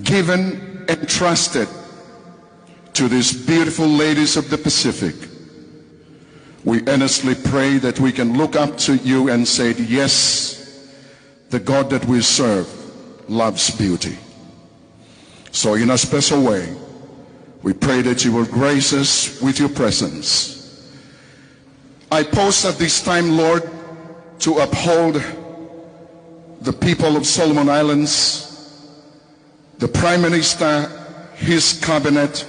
given and trusted to these beautiful ladies of the Pacific. We earnestly pray that we can look up to you and say, yes, the God that we serve loves beauty. So in a special way, we pray that you will grace us with your presence. I pause at this time, Lord, to uphold the people of Solomon Islands, the Prime Minister, his cabinet,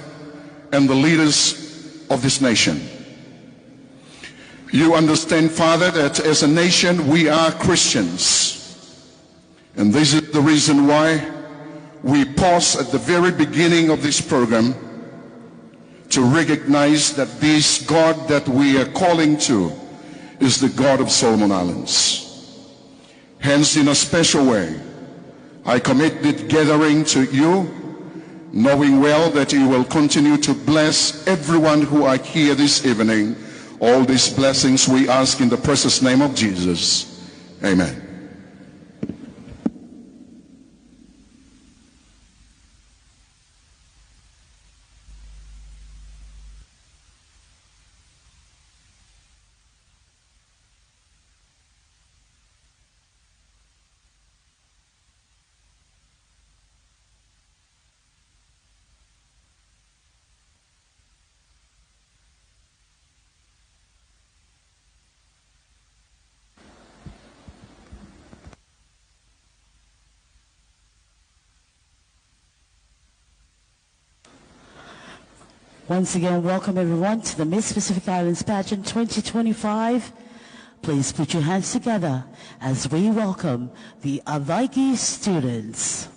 and the leaders of this nation. You understand, Father, that as a nation we are Christians. And this is the reason why we pause at the very beginning of this program to recognize that this God that we are calling to is the God of Solomon Islands. Hence, in a special way, I commit this gathering to you, knowing well that you will continue to bless everyone who are here this evening. All these blessings we ask in the precious name of Jesus. Amen. Once again, welcome everyone to the Miss Pacific Islands Pageant 2025. Please put your hands together as we welcome the Avaiki students.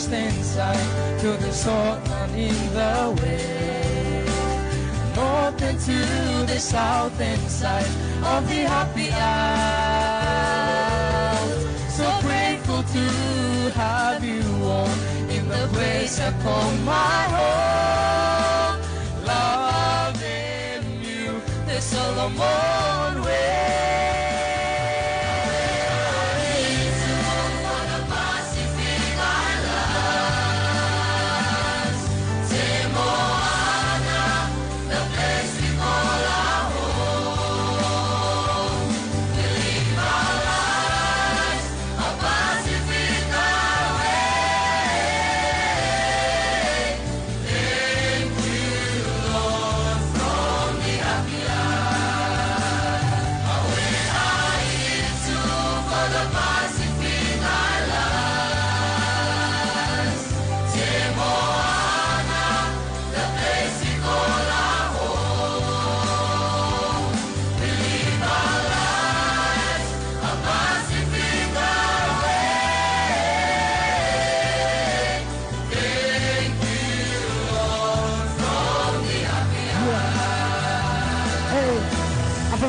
eastern side to the southern in the way, northern to the southern side of the happy isle. So grateful to have you all in the place I call my home, loving you the Solomon way.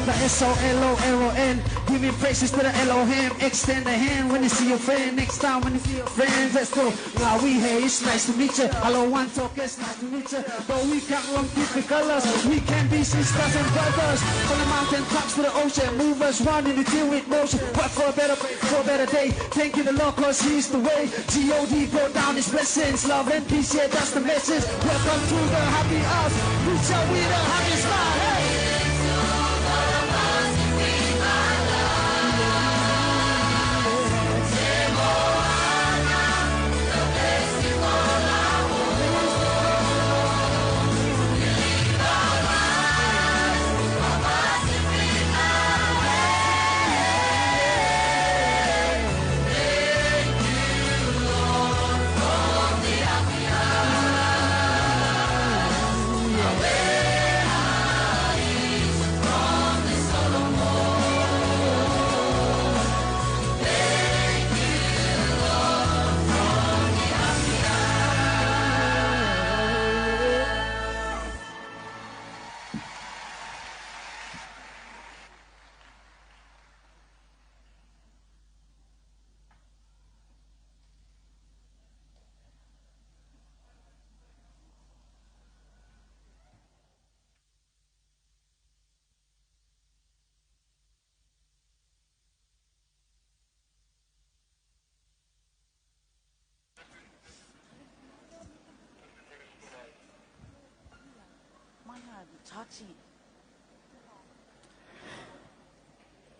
The S-O-L-O-L-O-N. Give me praises to the Elohim. Extend a hand when you see your friend. Next time when you see your friends, let's go. Now we here, it's nice to meet you. Hello, one talk, it's nice to meet you. But we can't run different colors. We can be sisters and brothers. From the mountain tops to the ocean, movers running the deal with motion. Work for a better day. Thank you the Lord, cause he's the way. G-O-D, pour down his blessings. Love and peace, yeah, that's the message. Welcome to the happy house. Reach out with a happy smile, hey!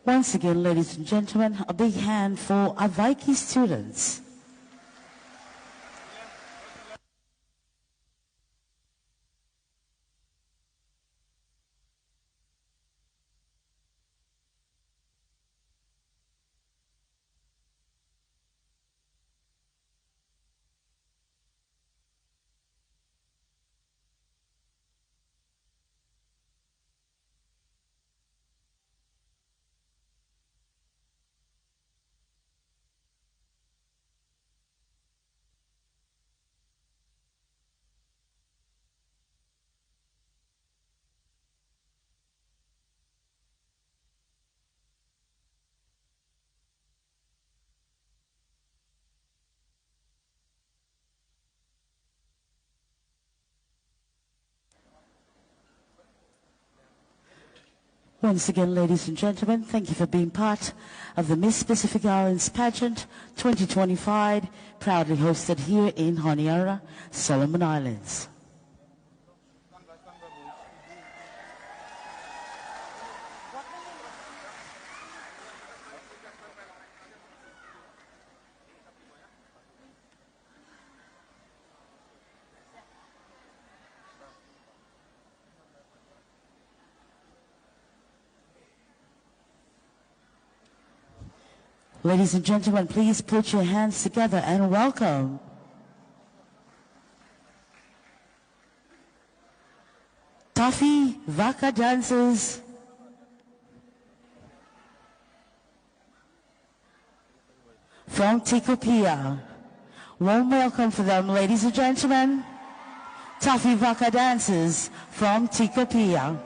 Once again, ladies and gentlemen, a big hand for our Viking students. Once again, ladies and gentlemen, thank you for being part of the Miss Pacific Islands Pageant 2025, proudly hosted here in Honiara, Solomon Islands. Ladies and gentlemen, please put your hands together and welcome Taffy Vaka dancers from Tikopia. Warm welcome for them, ladies and gentlemen. Taffy Vaka dancers from Tikopia.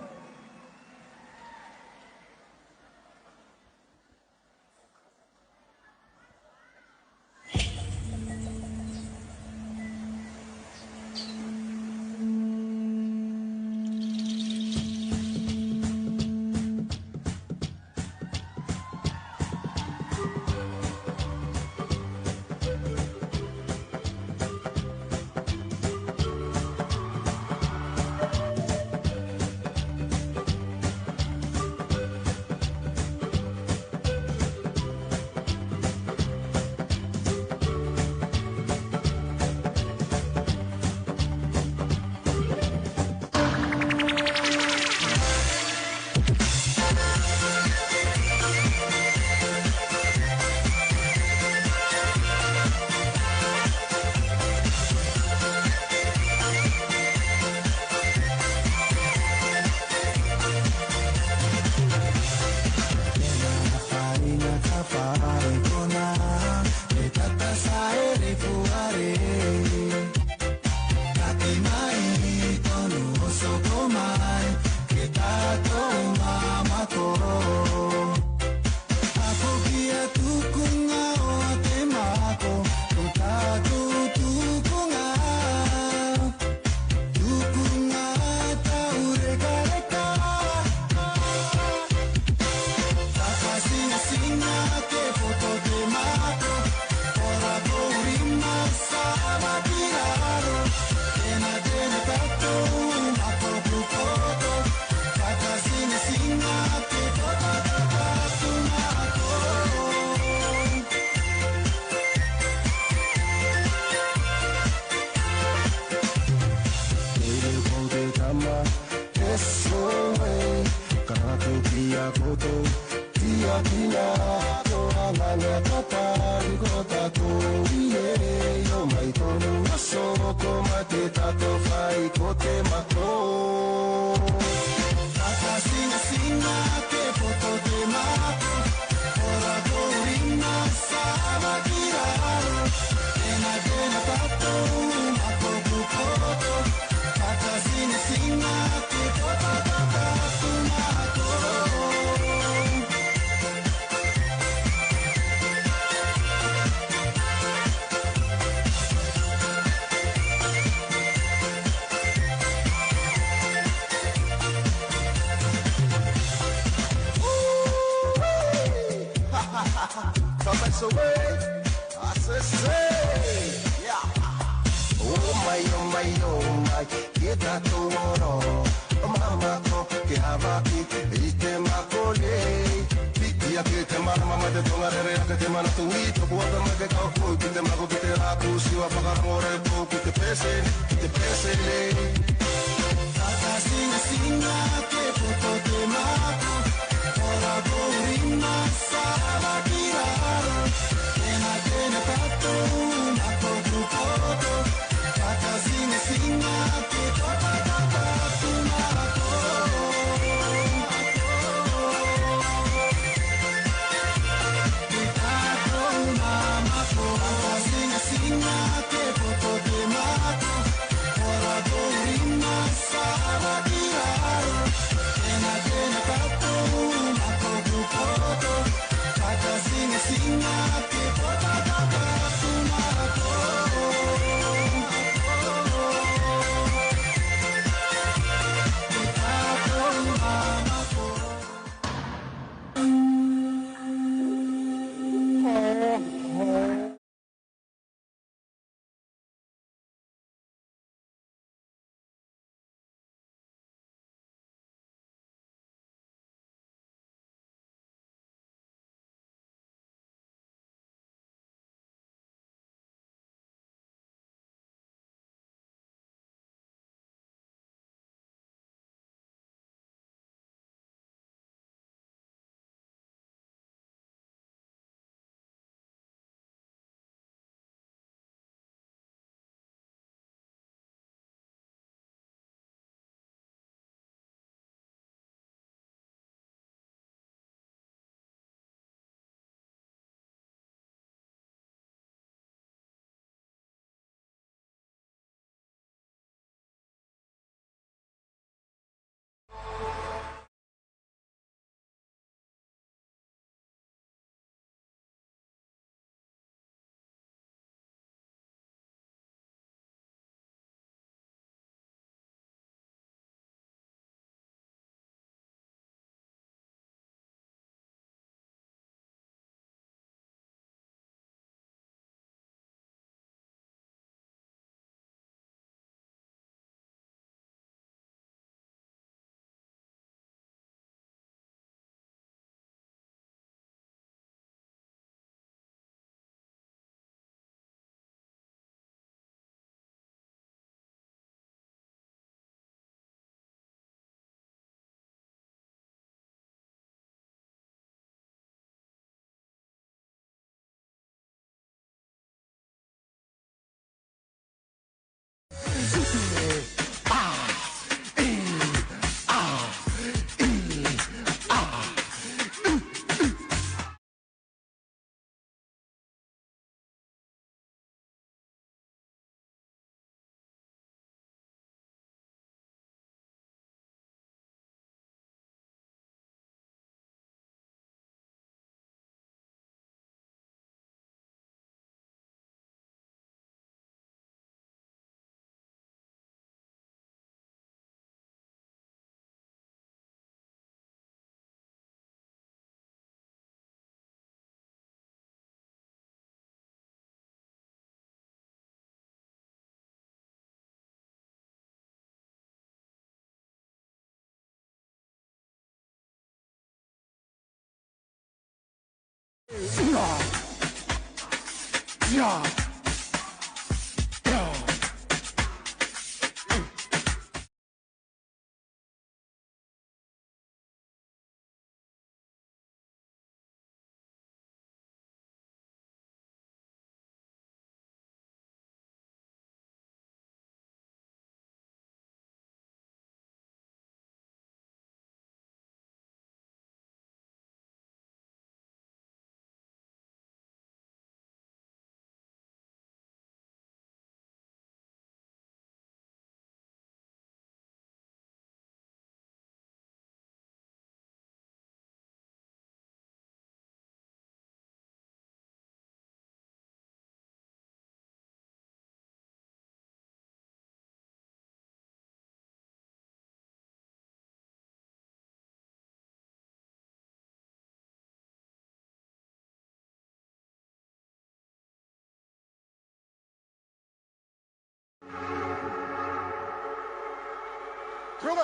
Come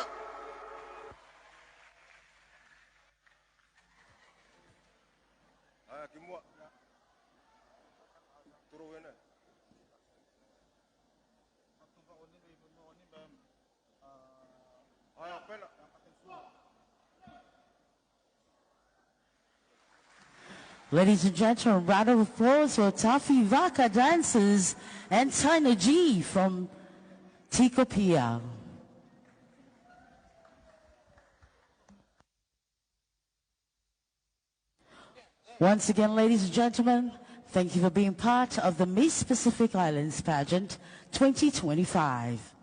Ladies and gentlemen, round of applause for Tafi Vaka dancers and Tina G from Tikopia. Once again, ladies and gentlemen, thank you for being part of the Miss Pacific Islands Pageant 2025.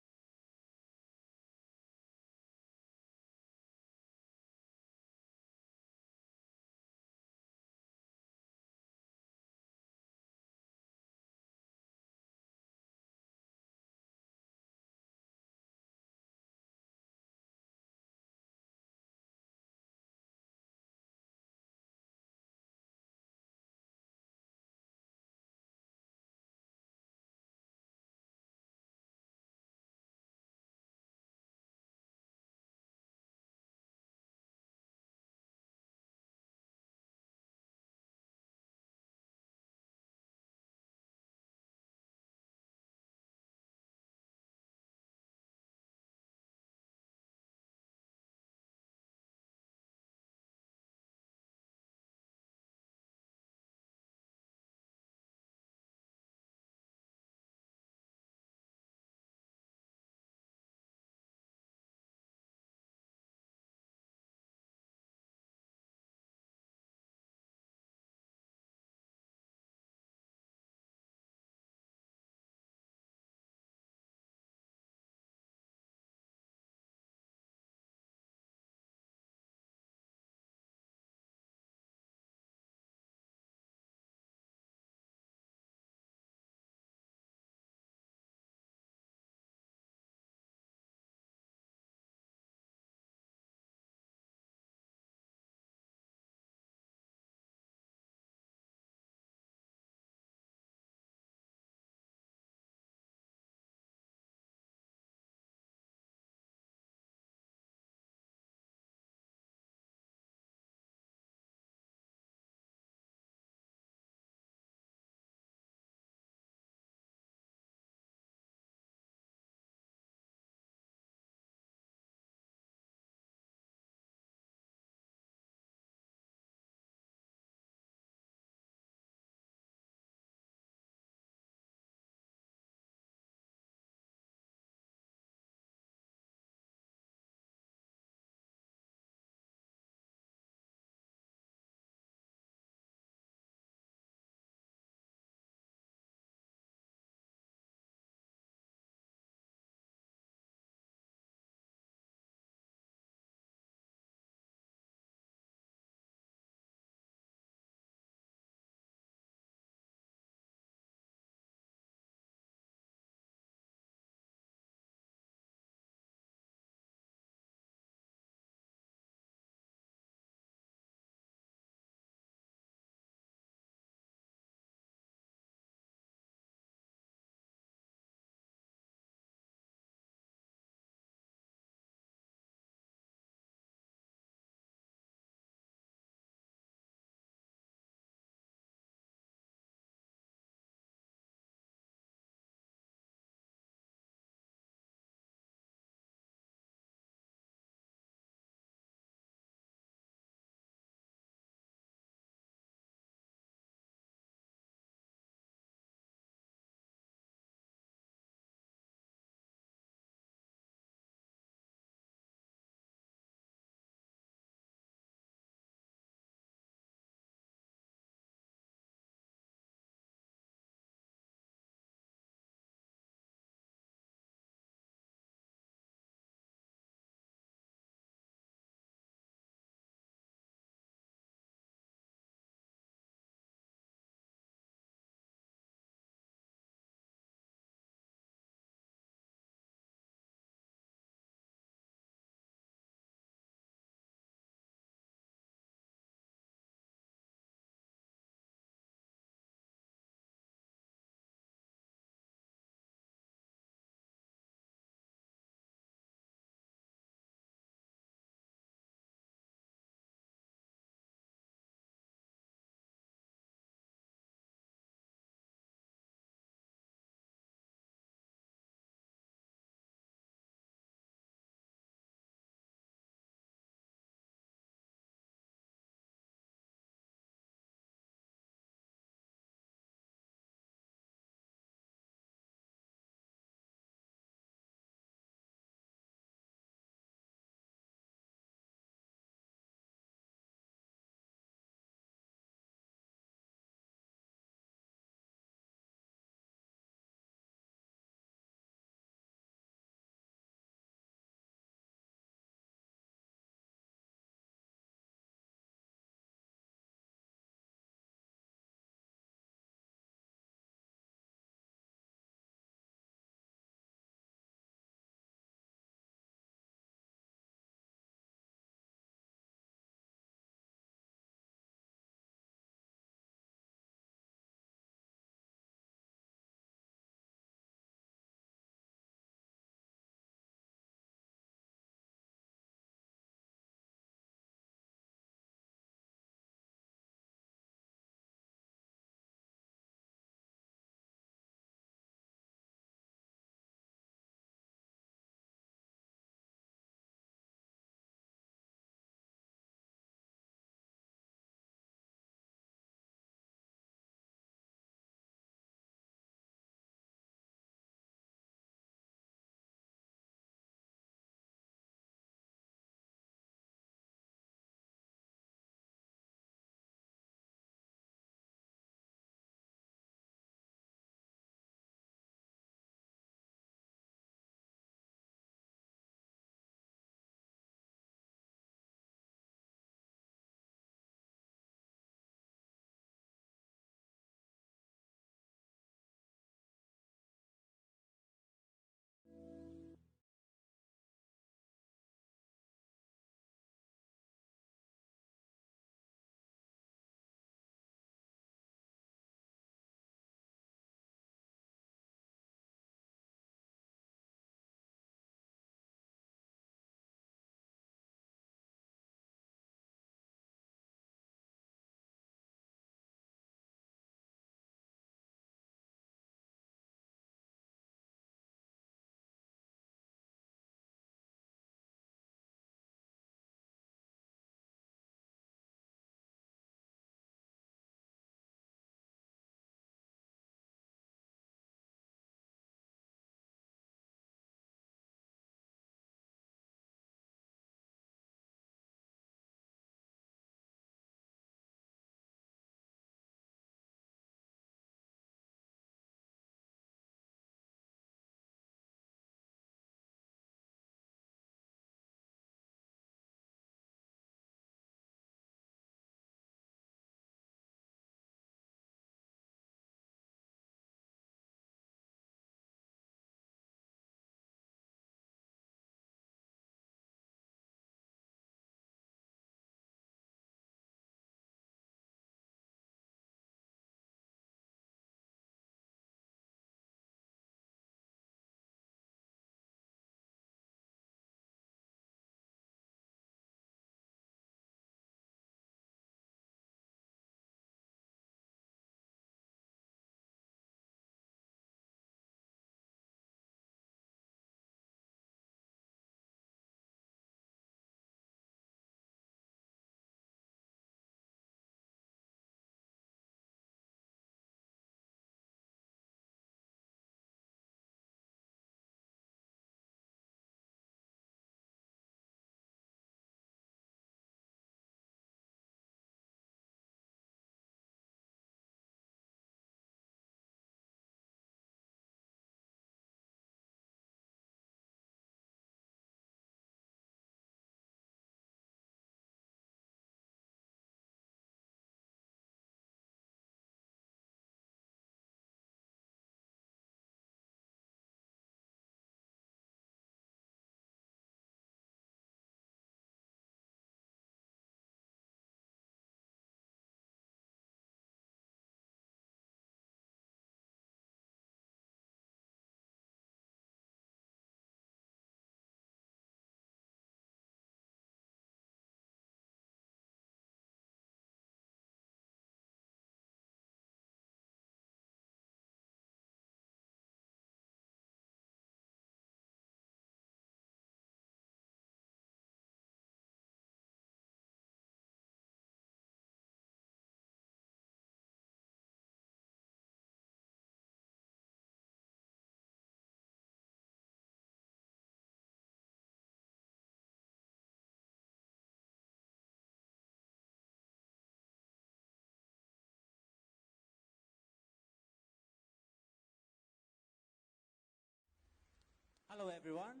Hello everyone.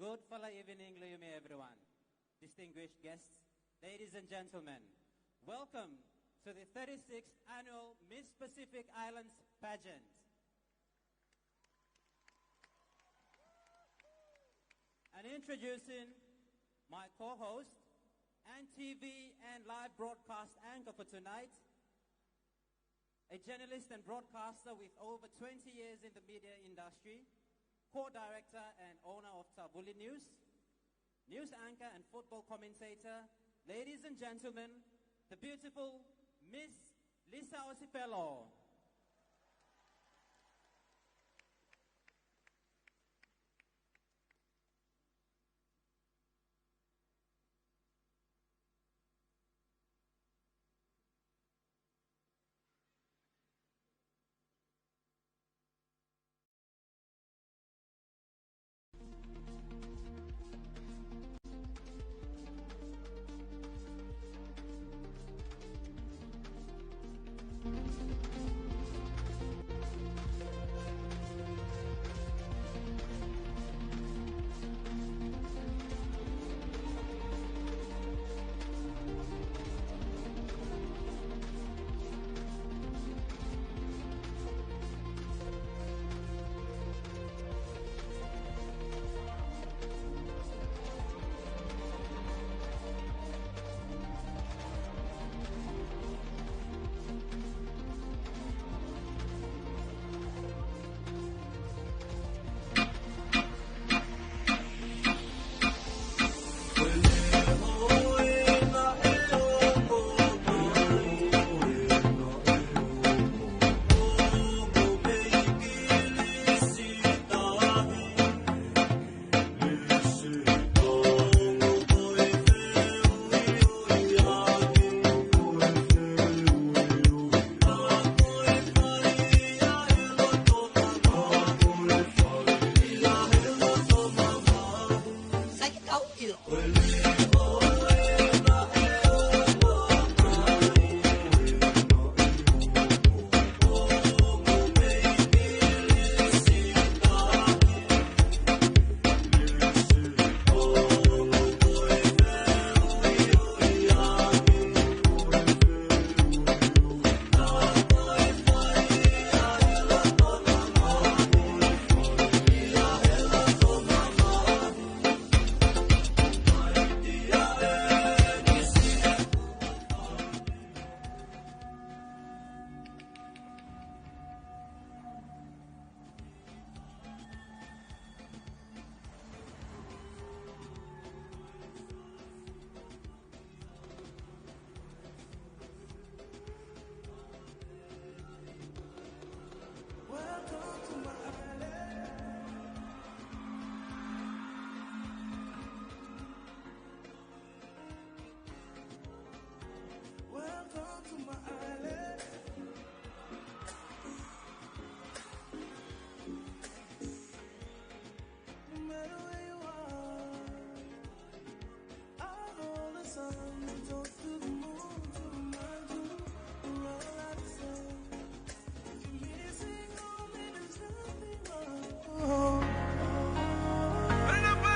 Good fala evening Luyumi everyone. Distinguished guests, ladies and gentlemen, welcome to the 36th annual Miss Pacific Islands Pageant. And introducing my co-host and TV and live broadcast anchor for tonight, a journalist and broadcaster with over 20 years in the media industry, co-director and owner of Tabuli News, news anchor and football commentator, ladies and gentlemen, the beautiful Miss Lisa Osipelo.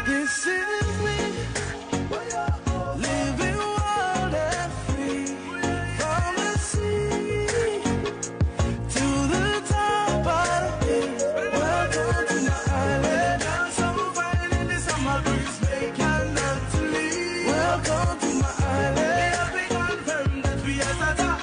This is me, living wild and free, from the sea to the top of the hill. Welcome to my island. I'm so fine in the summer breeze, make your love to leave. Welcome to my island. We have been confirmed that we are the top.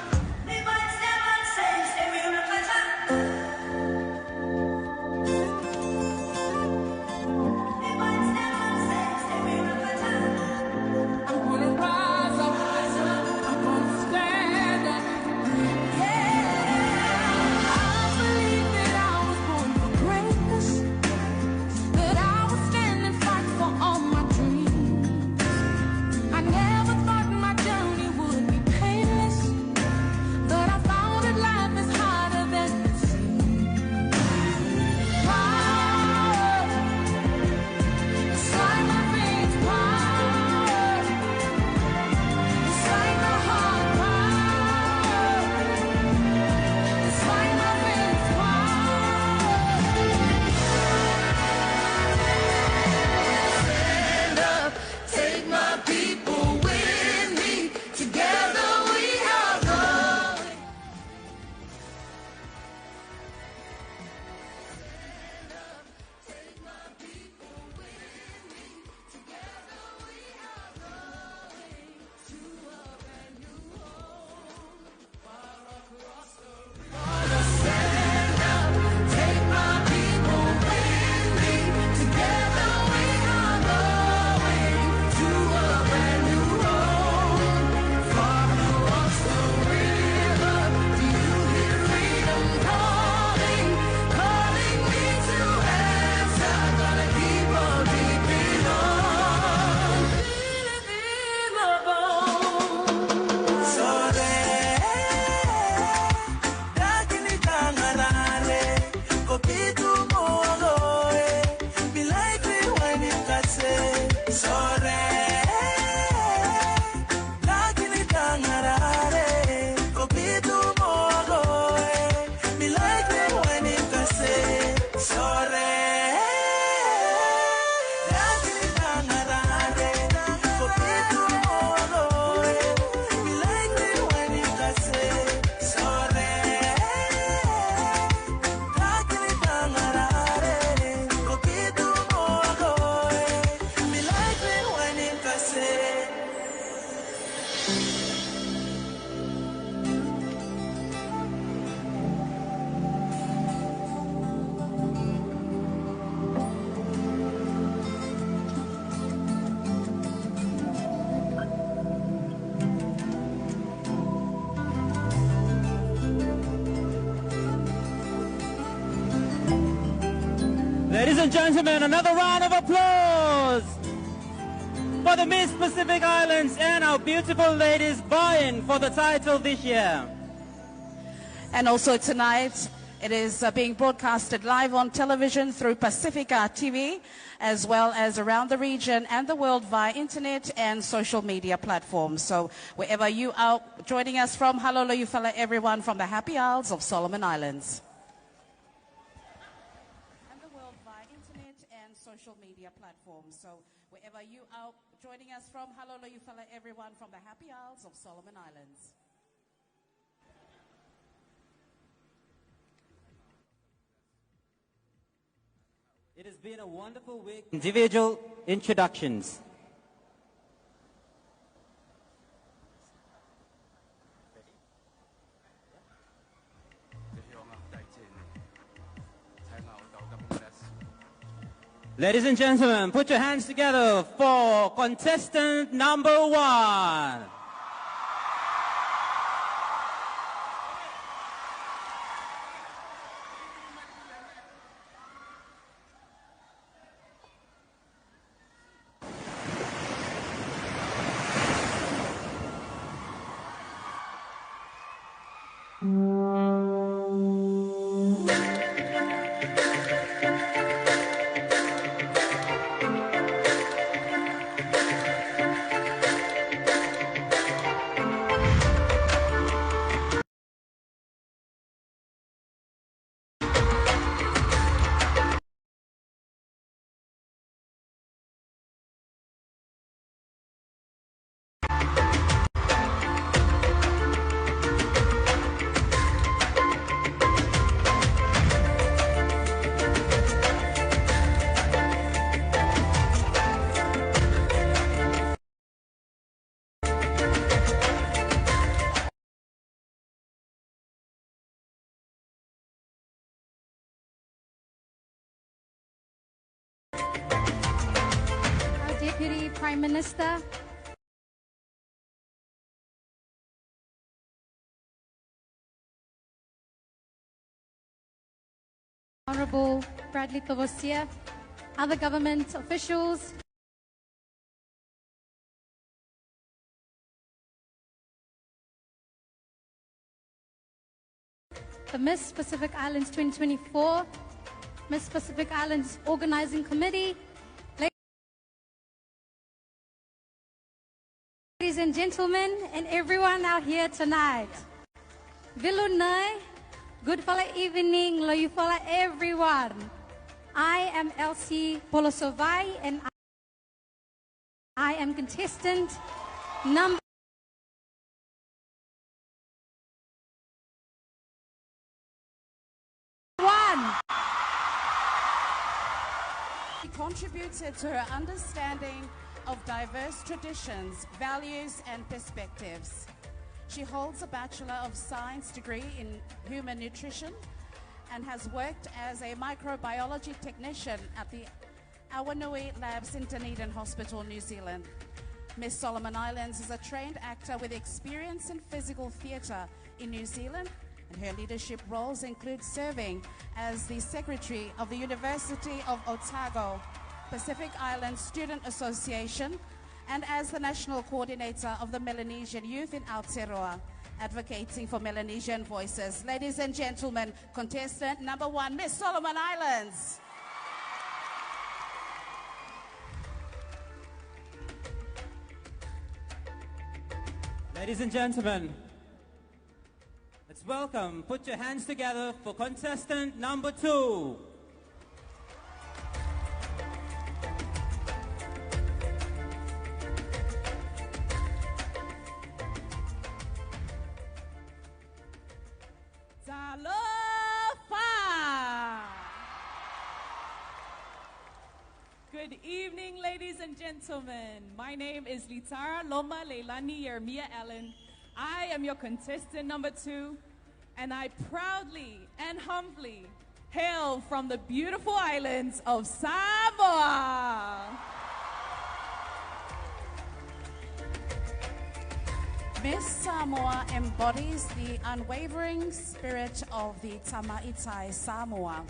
Ladies and gentlemen, another round of applause for the Miss Pacific Islands and our beautiful ladies vying for the title this year. And also tonight, it is being broadcasted live on television through Pacifica TV, as well as around the region and the world via internet and social media platforms. So wherever you are joining us from, halolo yufala everyone from the Happy Isles of Solomon Islands. And the world via internet and social media platforms. So wherever you are joining us from, halolo yufala everyone from the Happy Isles of Solomon Islands. It has been a wonderful week. Individual introductions. Ladies and gentlemen, put your hands together for contestant number 1. Deputy Prime Minister, Honourable Bradley Tovosia, other government officials, the Miss Pacific Islands 2024, Miss Pacific Islands Organising Committee, ladies and gentlemen, and everyone out here tonight. Vilunai, good fala evening, loyu fala everyone. I am Elsie Polosovai and I am contestant number 1. She contributed to her understanding of diverse traditions, values, and perspectives. She holds a Bachelor of Science degree in Human Nutrition and has worked as a microbiology technician at the Awanui Labs in Dunedin Hospital, New Zealand. Miss Solomon Islands is a trained actor with experience in physical theatre in New Zealand, and her leadership roles include serving as the Secretary of the University of Otago Pacific Island Student Association and as the National Coordinator of the Melanesian Youth in Aotearoa, advocating for Melanesian voices. Ladies and gentlemen, contestant number 1, Miss Solomon Islands. Ladies and gentlemen, let's welcome, put your hands together for contestant number 2. Good evening, ladies and gentlemen. My name is Litara Loma Leilani Yermia Allen. I am your contestant number 2, and I proudly and humbly hail from the beautiful islands of Samoa. Miss Samoa embodies the unwavering spirit of the Tamaitai Samoa.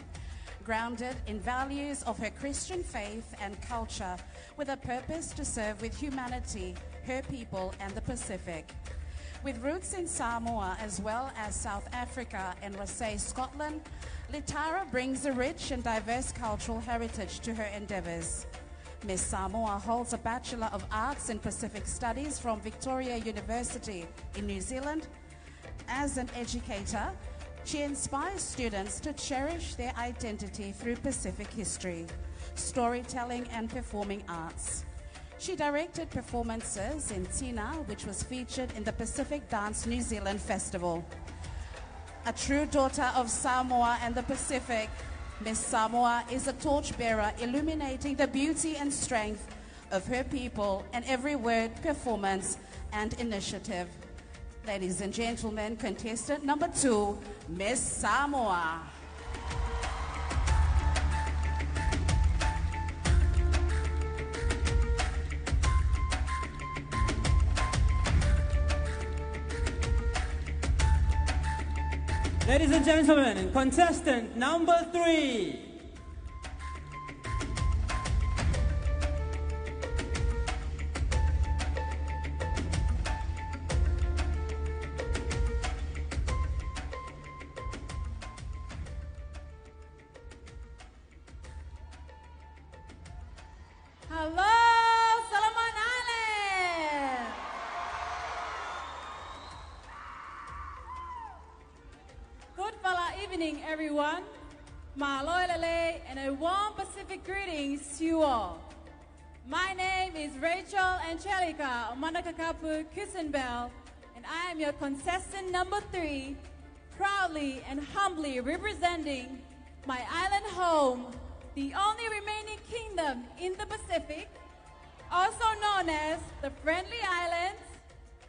grounded in values of her Christian faith and culture, with a purpose to serve with humanity, her people, and the Pacific. With roots in Samoa as well as South Africa and Roseau, Scotland, Litara brings a rich and diverse cultural heritage to her endeavours. Miss Samoa holds a Bachelor of Arts in Pacific Studies from Victoria University in New Zealand. As an educator, she inspires students to cherish their identity through Pacific history, storytelling, and performing arts. She directed performances in Tina, which was featured in the Pacific Dance New Zealand Festival. A true daughter of Samoa and the Pacific, Miss Samoa is a torchbearer illuminating the beauty and strength of her people in every word, performance, and initiative. Ladies and gentlemen, contestant number 2, Miss Samoa. Ladies and gentlemen, contestant number 3. Hello, Solomon Island. Good fella evening, everyone. Mahaloelele, and a warm Pacific greetings to you all. My name is Rachel Angelica Omanakakapu Kissenbell, and I am your contestant number 3, proudly and humbly representing my island home, the only remaining kingdom in the Pacific, also known as the Friendly Islands,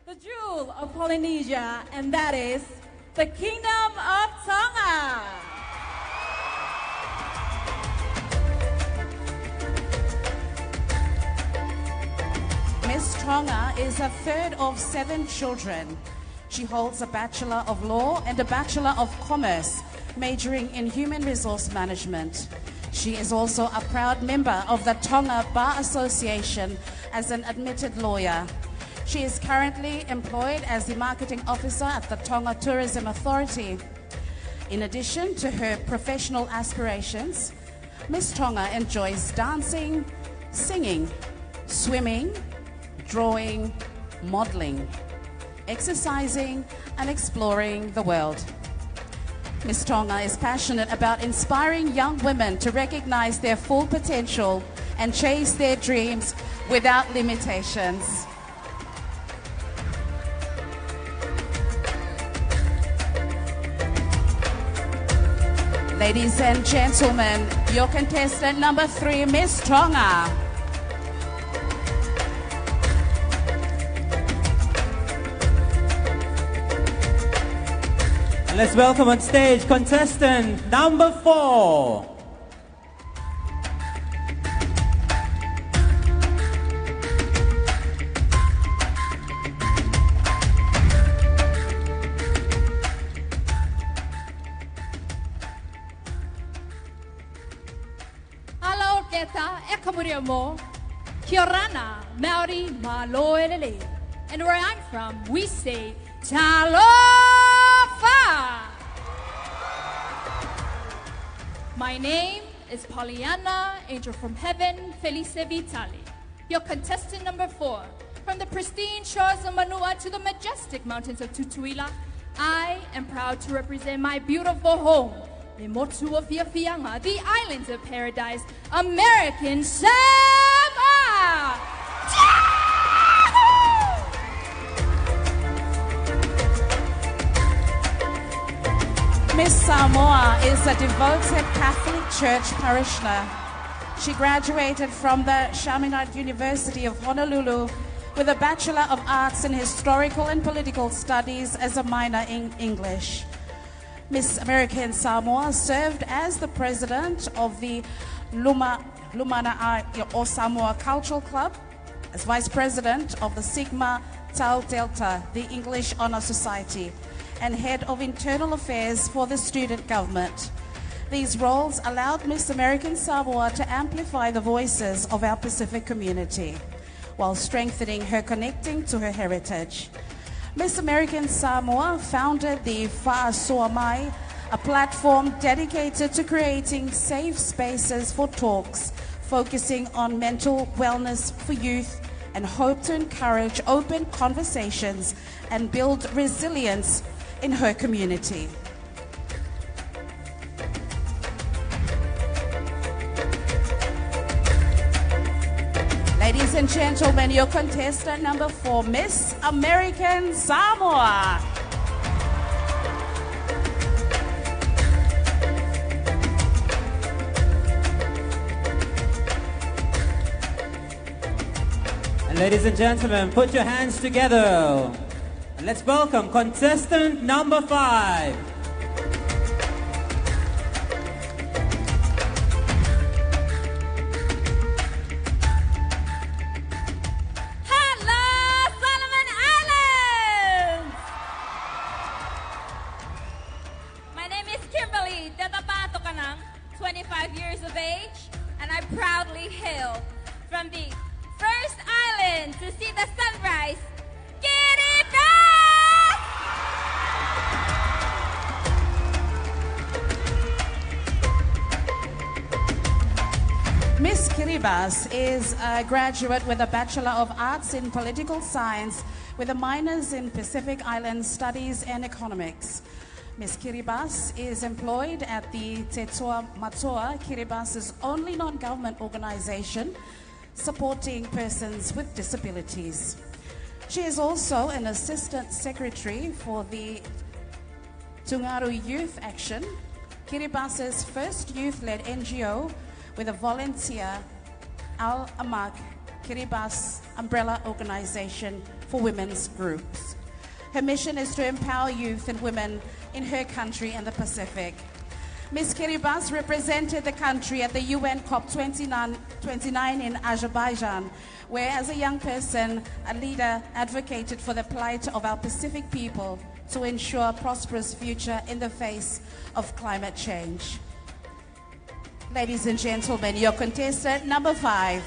the jewel of Polynesia, and that is the Kingdom of Tonga. Miss Tonga is a third of 7 children. She holds a Bachelor of Law and a Bachelor of Commerce, majoring in Human Resource Management. She is also a proud member of the Tonga Bar Association as an admitted lawyer. She is currently employed as the Marketing Officer at the Tonga Tourism Authority. In addition to her professional aspirations, Miss Tonga enjoys dancing, singing, swimming, drawing, modeling, exercising, and exploring the world. Miss Tonga is passionate about inspiring young women to recognize their full potential and chase their dreams without limitations. Ladies and gentlemen, your contestant number 3, Miss Tonga. And let's welcome on stage contestant number 4. Hello, Keta, Ekamuriamo, Kiorana, Maori, Maloelele. And where I'm from, we say, Talofa! My name is Pollyanna, angel from heaven, Felice Vitali. Your contestant number 4. From the pristine shores of Manua to the majestic mountains of Tutuila, I am proud to represent my beautiful home, the Motu of Fiafianga, the islands of paradise, American Samoa! Miss Samoa is a devoted Catholic Church parishioner. She graduated from the Chaminade University of Honolulu with a Bachelor of Arts in Historical and Political Studies as a minor in English. Miss American Samoa served as the president of the Lumana'a or Samoa Cultural Club, as vice president of the Sigma Tau Delta, the English Honor Society, and head of internal affairs for the student government. These roles allowed Miss American Samoa to amplify the voices of our Pacific community while strengthening her connecting to her heritage. Miss American Samoa founded the Fa'asoa Mai, a platform dedicated to creating safe spaces for talks, focusing on mental wellness for youth, and hope to encourage open conversations and build resilience in her community. Ladies and gentlemen, your contestant number 4, Miss American Samoa. And ladies and gentlemen, put your hands together. And let's welcome contestant number 5. Miss Kiribati is a graduate with a Bachelor of Arts in Political Science with a minors in Pacific Island Studies and Economics. Miss Kiribati is employed at the Te Toa Matoa, Kiribati's only non-government organization supporting persons with disabilities. She is also an assistant secretary for the Tungaru Youth Action, Kiribati's first youth-led NGO with a volunteer Al-Amak Kiribati umbrella organization for women's groups. Her mission is to empower youth and women in her country and the Pacific. Ms. Kiribati represented the country at the UN COP29 in Azerbaijan, where as a young person, a leader advocated for the plight of our Pacific people to ensure a prosperous future in the face of climate change. Ladies and gentlemen, your contestant number 5,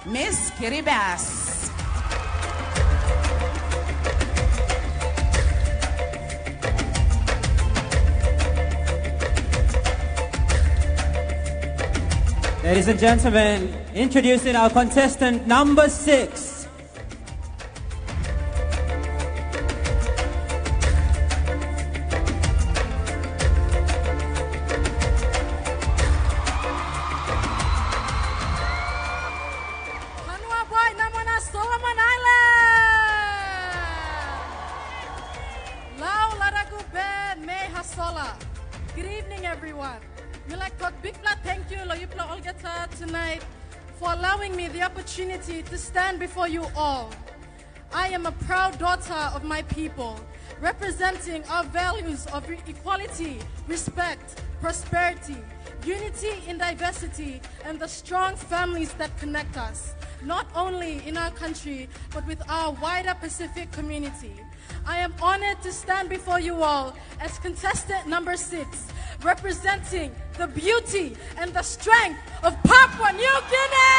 Miss Kiribati. Ladies and gentlemen, introducing our contestant number 6. Good evening, everyone. Thank you, Loyupla Olgata, tonight for allowing me the opportunity to stand before you all. I am a proud daughter of my people, representing our values of equality, respect, prosperity, unity in diversity, and the strong families that connect us, not only in our country, but with our wider Pacific community. I am honored to stand before you all as contestant number 6, representing the beauty and the strength of Papua New Guinea!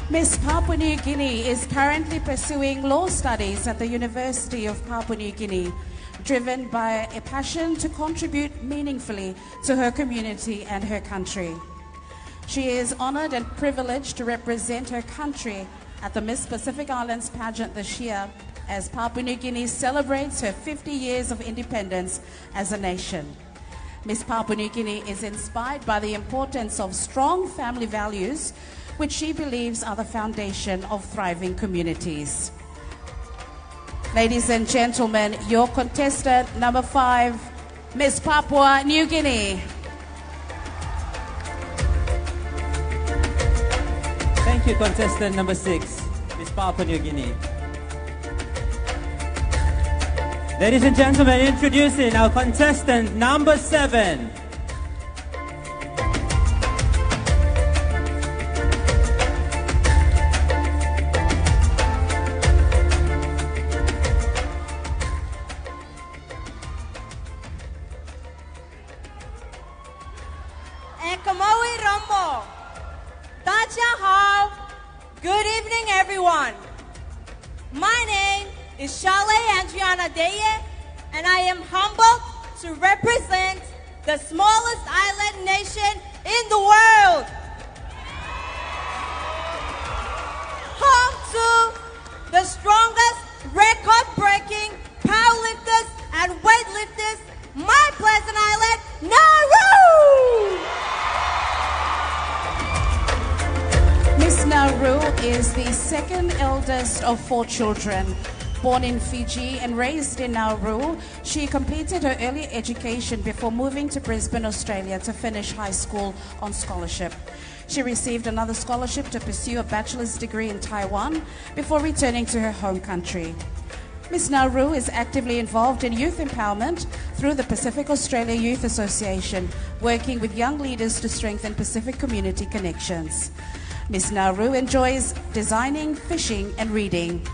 Miss Papua New Guinea is currently pursuing law studies at the University of Papua New Guinea, driven by a passion to contribute meaningfully to her community and her country. She is honored and privileged to represent her country at the Miss Pacific Islands pageant this year as Papua New Guinea celebrates her 50 years of independence as a nation. Miss Papua New Guinea is inspired by the importance of strong family values, which she believes are the foundation of thriving communities. Ladies and gentlemen, your contestant number 5, Miss Papua New Guinea. Thank you, contestant number 6, Miss Papua New Guinea. Ladies and gentlemen, introducing our contestant number 7. is Shale Andriana Deye, and I am humbled to represent the smallest island nation in the world. Home to the strongest record-breaking powerlifters and weightlifters, my pleasant island, Nauru! Miss Nauru is the second eldest of 4 children. Born in Fiji and raised in Nauru, she completed her early education before moving to Brisbane, Australia to finish high school on scholarship. She received another scholarship to pursue a bachelor's degree in Taiwan before returning to her home country. Miss Nauru is actively involved in youth empowerment through the Pacific Australia Youth Association, working with young leaders to strengthen Pacific community connections. Miss Nauru enjoys designing, fishing, and reading.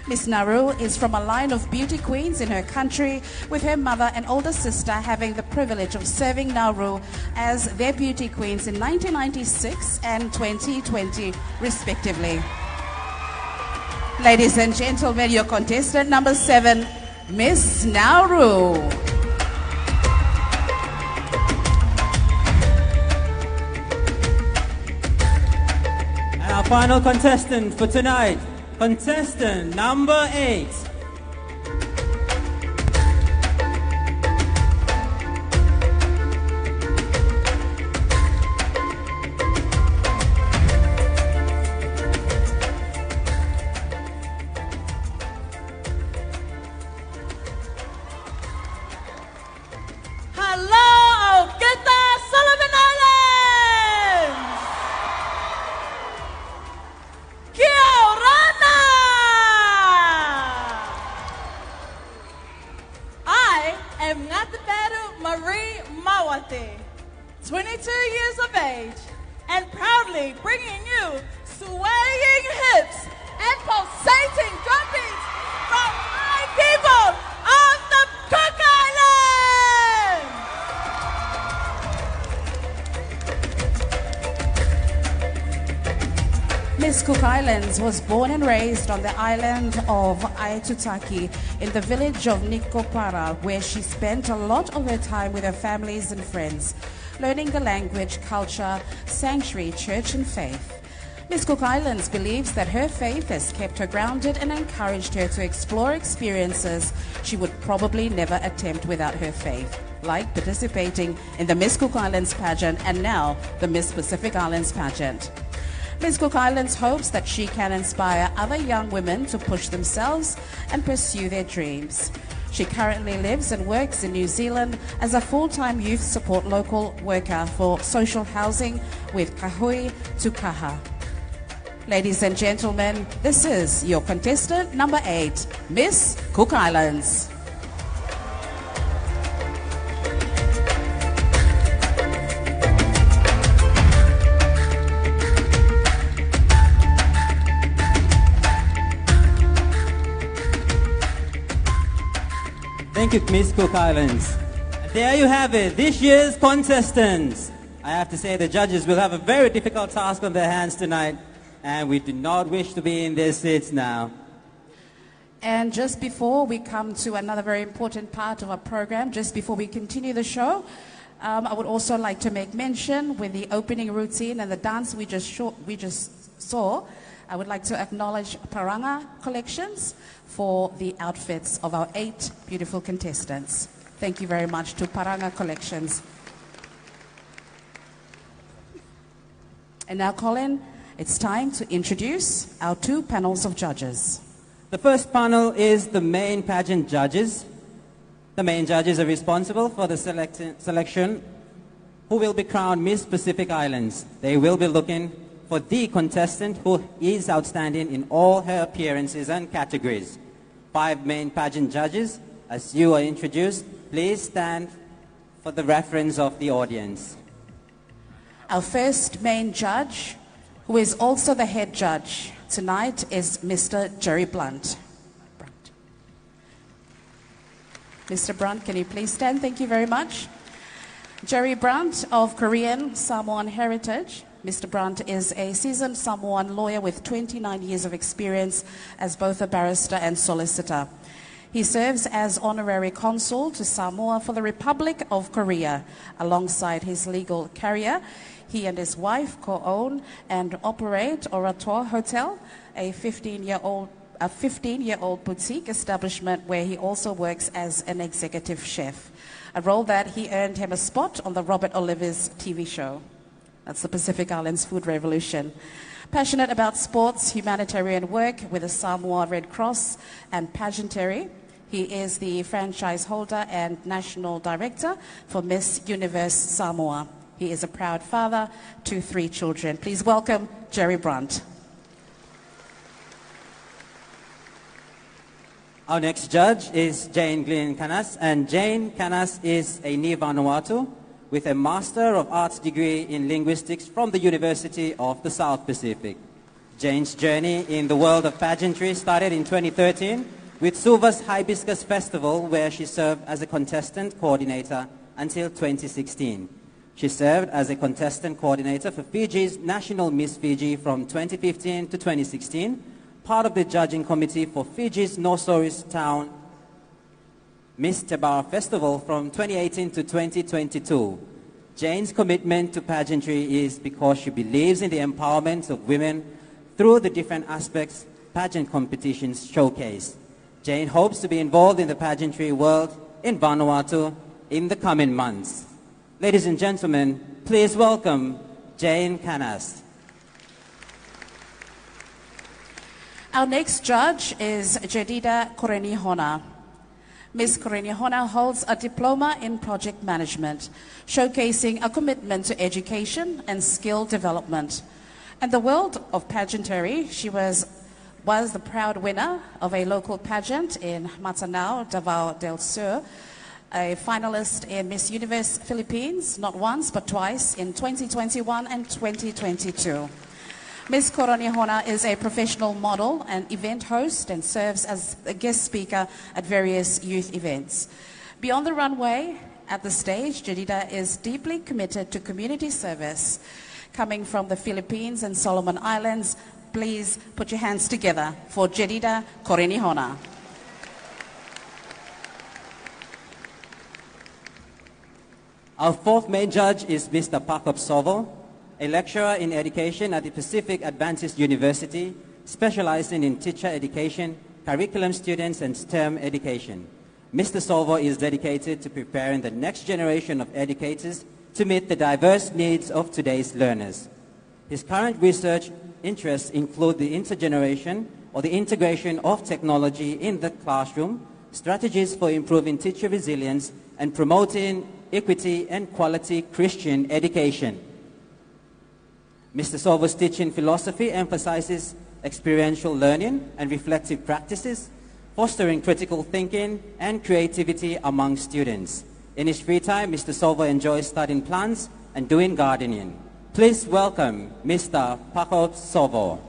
Miss Nauru is from a line of beauty queens in her country, with her mother and older sister having the privilege of serving Nauru as their beauty queens in 1996 and 2020, respectively. Ladies and gentlemen, your contestant number 7, Miss Nauru. And our final contestant for tonight, contestant number 8. Hello, Okita Solomon Islands! Kia orana! I am Ngataperu Marie Mawate, 22 years of age, and proudly bringing you swaying hips and pulsating drum beats from my people of the Cook Islands! Miss Cook Islands was born and raised on the island of Aitutaki in the village of Nikopara, where she spent a lot of her time with her families and friends, learning the language, culture, sanctuary, church, and faith. Miss Cook Islands believes that her faith has kept her grounded and encouraged her to explore experiences she would probably never attempt without her faith, like participating in the Miss Cook Islands pageant and now the Miss Pacific Islands pageant. Miss Cook Islands hopes that she can inspire other young women to push themselves and pursue their dreams. She currently lives and works in New Zealand as a full-time youth support local worker for social housing with Kahui Tukaha. Ladies and gentlemen, this is your contestant number 8, Miss Cook Islands. Thank you, Miss Cook Islands. There you have it, this year's contestants. I have to say the judges will have a very difficult task on their hands tonight, and we do not wish to be in their seats now. And just before we come to another very important part of our program, just before we continue the show, I would also like to make mention with the opening routine and the dance we just saw, I would like to acknowledge Paranga Collections for the outfits of our 8 beautiful contestants. Thank you very much to Paranga Collections. And now, Colin, it's time to introduce our 2 panels of judges. The first panel is the main pageant judges. The main judges are responsible for the selection who will be crowned Miss Pacific Islands. They will be looking for the contestant who is outstanding in all her appearances and categories. 5 main pageant judges. As you are introduced, please stand for the reference of the audience. Our first main judge, who is also the head judge tonight, is Mr. Jerry Blunt. Mr. Brunt, can you please stand? Thank you very much. Jerry Brunt of Korean Samoan heritage Mr. Brunt is a seasoned Samoan lawyer with 29 years of experience as both a barrister and solicitor. He serves as honorary consul to Samoa for the Republic of Korea. Alongside his legal career, he and his wife co-own and operate Orator Hotel, a 15-year-old boutique establishment where he also works as an executive chef, a role that he earned him a spot on the Robert Oliver's TV show. That's the Pacific Islands Food Revolution. Passionate about sports, humanitarian work with the Samoa Red Cross and pageantry, he is the franchise holder and national director for Miss Universe Samoa. He is a proud father to 3 children. Please welcome Jerry Brunt. Our next judge is Jane Glynn Canas, and Jane Canas is a Ni Vanuatu with a Master of Arts degree in Linguistics from the University of the South Pacific. Jane's journey in the world of pageantry started in 2013 with Suva's Hibiscus Festival, where she served as a contestant coordinator until 2016. She served as a contestant coordinator for Fiji's National Miss Fiji from 2015 to 2016, part of the judging committee for Fiji's Nosoris Town Miss Tebara Festival from 2018 to 2022. Jane's commitment to pageantry is because she believes in the empowerment of women through the different aspects pageant competitions showcase. Jane hopes to be involved in the pageantry world in Vanuatu in the coming months. Ladies and gentlemen, please welcome Jane Canas. Our next judge is Jedida Korenihona. Ms. Korenihona holds a diploma in project management, showcasing a commitment to education and skill development. In the world of pageantry, she was the proud winner of a local pageant in Matanao, Davao del Sur, a finalist in Miss Universe Philippines, not once but twice, in 2021 and 2022. Ms. Korenihona is a professional model and event host and serves as a guest speaker at various youth events. Beyond the runway, at the stage, Jedida is deeply committed to community service. Coming from the Philippines and Solomon Islands, please put your hands together for Jedida Korenihona. Our 4th main judge is Mr. Pakop Sovo, a lecturer in education at the Pacific Adventist University, specializing in teacher education, curriculum students, and STEM education. Mr. Sovo is dedicated to preparing the next generation of educators to meet the diverse needs of today's learners. His current research interests include the intergeneration or the integration of technology in the classroom, strategies for improving teacher resilience, and promoting equity and quality Christian education. Mr. Sovo's teaching philosophy emphasizes experiential learning and reflective practices, fostering critical thinking and creativity among students. In his free time, Mr. Sovo enjoys studying plants and doing gardening. Please welcome Mr. Pakop Sovo.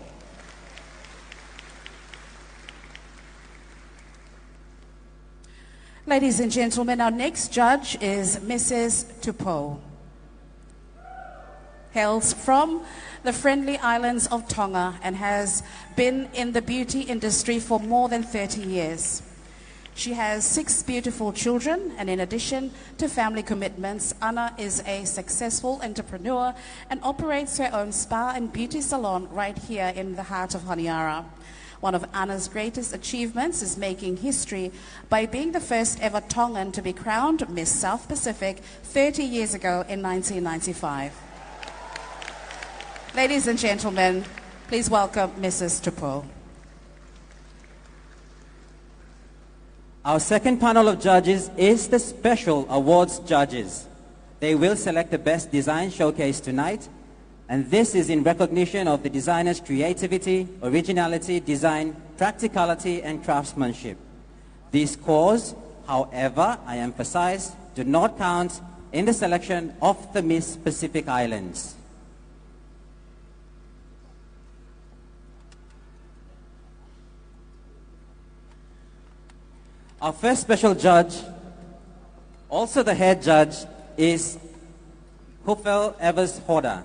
Ladies and gentlemen, our next judge is Mrs. Tupou. Hails from the friendly islands of Tonga and has been in the beauty industry for more than 30 years. She has 6 beautiful children, and in addition to family commitments, Anna is a successful entrepreneur and operates her own spa and beauty salon right here in the heart of Honiara. One of Anna's greatest achievements is making history by being the first ever Tongan to be crowned Miss South Pacific 30 years ago in 1995. Ladies and gentlemen, please welcome Mrs. Tupou. Our second panel of judges is the Special Awards judges. They will select the best design showcase tonight, and this is in recognition of the designer's creativity, originality, design, practicality, and craftsmanship. These scores, however, I emphasize, do not count in the selection of the Miss Pacific Islands. Our first special judge, also the head judge, is Hufel Evers Hoda.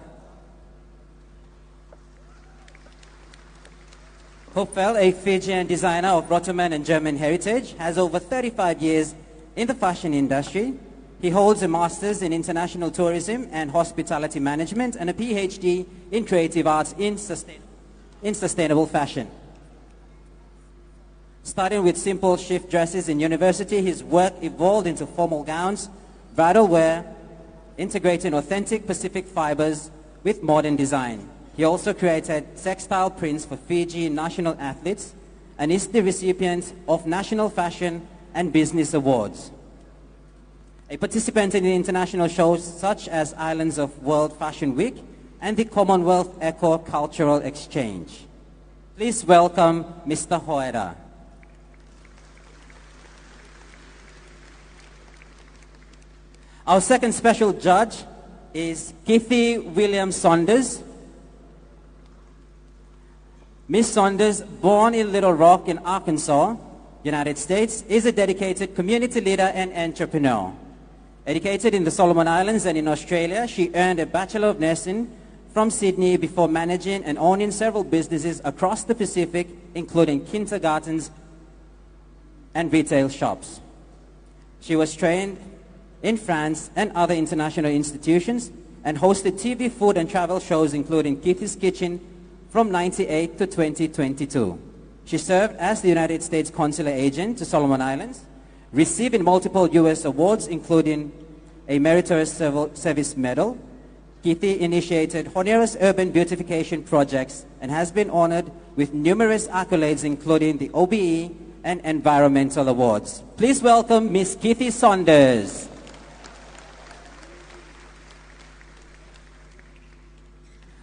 Hopefel, a Fijian designer of Ottoman and German heritage, has over 35 years in the fashion industry. He holds a master's in international tourism and hospitality management and a PhD in creative arts in sustainable fashion. Starting with simple shift dresses in university, his work evolved into formal gowns, bridal wear, integrating authentic Pacific fibers with modern design. He also created textile prints for Fiji national athletes and is the recipient of National Fashion and Business Awards. A participant in the international shows such as Islands of World Fashion Week and the Commonwealth Eco Cultural Exchange. Please welcome Mr. Hoera. Our second special judge is Kitty Williams Saunders. Miss Saunders, born in Little Rock in Arkansas, United States, is a dedicated community leader and entrepreneur. Educated in the Solomon Islands and in Australia, she earned a Bachelor of Nursing from Sydney before managing and owning several businesses across the Pacific, including kindergartens and retail shops. She was trained in France and other international institutions and hosted TV, food and travel shows including Kitty's Kitchen from 1998 to 2022. She served as the United States Consular Agent to Solomon Islands, receiving multiple U.S. awards including a Meritorious Service Medal. Kitty initiated honorarious urban beautification projects and has been honored with numerous accolades including the OBE and environmental awards. Please welcome Miss Kitty Saunders.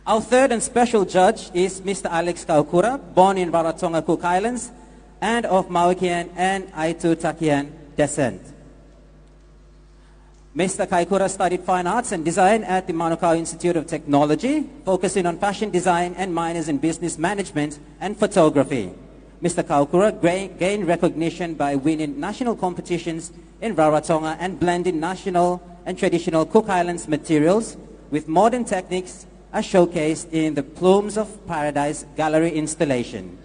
Our third and special judge is Mr. Alex Kaukura, born in Rarotonga, Cook Islands, and of Mauikian and Aitutakian descent. Mr. Kaukura studied fine arts and design at the Manukau Institute of Technology, focusing on fashion design and minors in business management and photography. Mr. Kaukura gained recognition by winning national competitions in Rarotonga and blending national and traditional Cook Islands materials with modern techniques as showcased in the Plumes of Paradise gallery installation.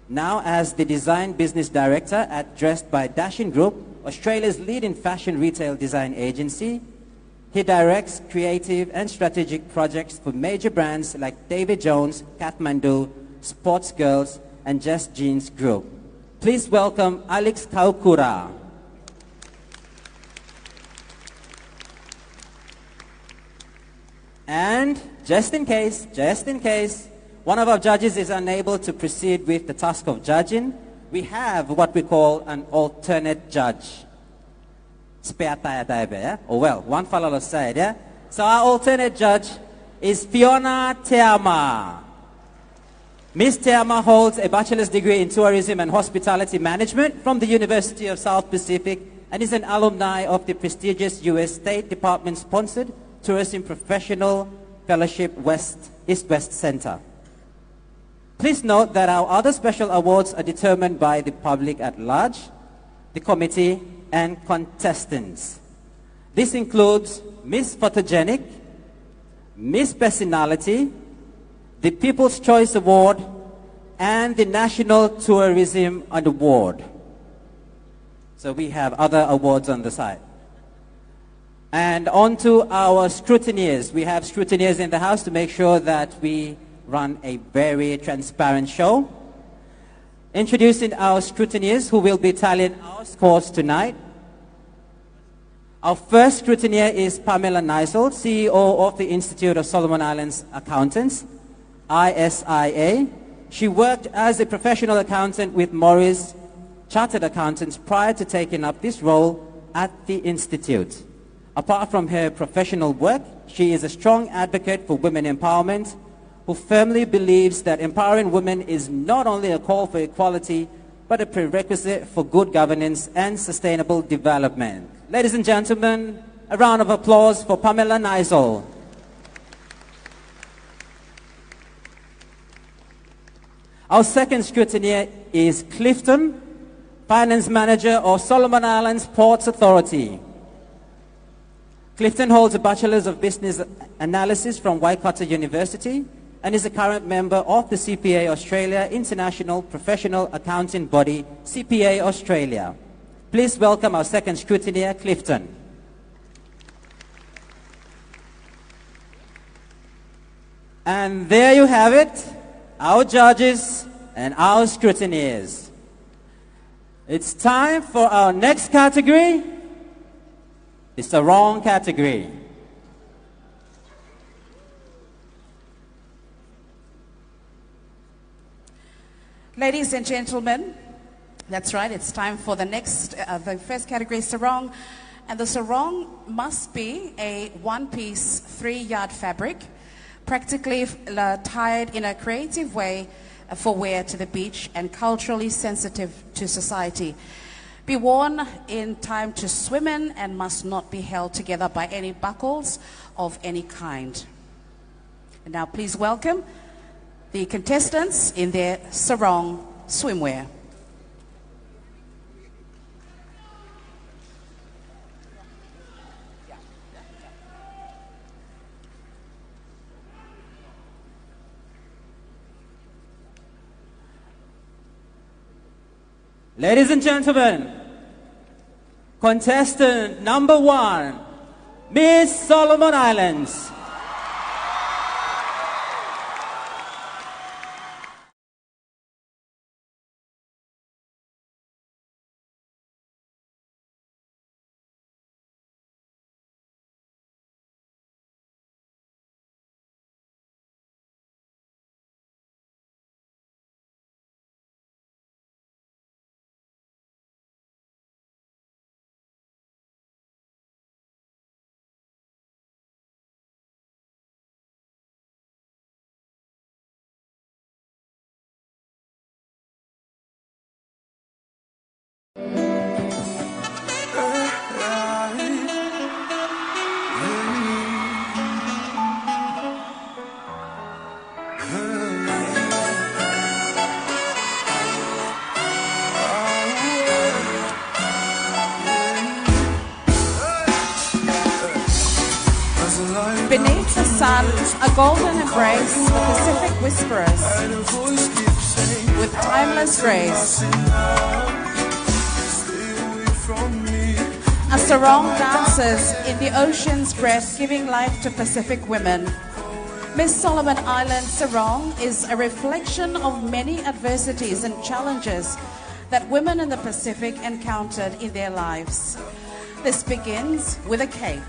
Now as the Design Business Director at Dressed by Dashin Group, Australia's leading fashion retail design agency, he directs creative and strategic projects for major brands like David Jones, Kathmandu, Sports Girls, and Just Jeans Group. Please welcome Alex Kaukura. And just in case, one of our judges is unable to proceed with the task of judging, we have what we call an alternate judge. Spare tire type, yeah? Oh well, one fellow side, yeah? So our alternate judge is Fiona Teama. Ms. Teama holds a bachelor's degree in tourism and hospitality management from the University of South Pacific and is an alumni of the prestigious U.S. State Department-sponsored Tourism Professional Fellowship East-West Center. Please note that our other special awards are determined by the public at large, the committee, and contestants. This includes Miss Photogenic, Miss Personality, the People's Choice Award, and the National Tourism Award. So we have other awards on the side. And on to our scrutineers. We have scrutineers in the house to make sure that we run a very transparent show. Introducing our scrutineers who will be tallying our scores tonight. Our first scrutineer is Pamela Neisel, CEO of the Institute of Solomon Islands Accountants, ISIA. She worked as a professional accountant with Morris Chartered Accountants prior to taking up this role at the Institute. Apart from her professional work, she is a strong advocate for women empowerment, who firmly believes that empowering women is not only a call for equality, but a prerequisite for good governance and sustainable development. Ladies and gentlemen, a round of applause for Pamela Neisel. Our second scrutineer is Clifton, Finance Manager of Solomon Islands Ports Authority. Clifton holds a Bachelor's of Business Analysis from Waikato University and is a current member of the CPA Australia International Professional Accounting Body, CPA Australia. Please welcome our second scrutineer, Clifton. And there you have it, our judges and our scrutineers. It's time for our next category. It's the wrong category. Ladies and gentlemen, that's right, it's time for the next, the first category, sarong. And the sarong must be a one-piece, 3-yard fabric, practically tied in a creative way for wear to the beach and culturally sensitive to society. Be worn in time to swim in and must not be held together by any buckles of any kind. And now please welcome the contestants in their sarong swimwear. Ladies and gentlemen, contestant number 1, Miss Solomon Islands. Beneath the sun, a golden embrace, the Pacific whisperers, with timeless grace. A sarong dances in the ocean's breath, giving life to Pacific women. Miss Solomon Island sarong is a reflection of many adversities and challenges that women in the Pacific encountered in their lives. This begins with a cape,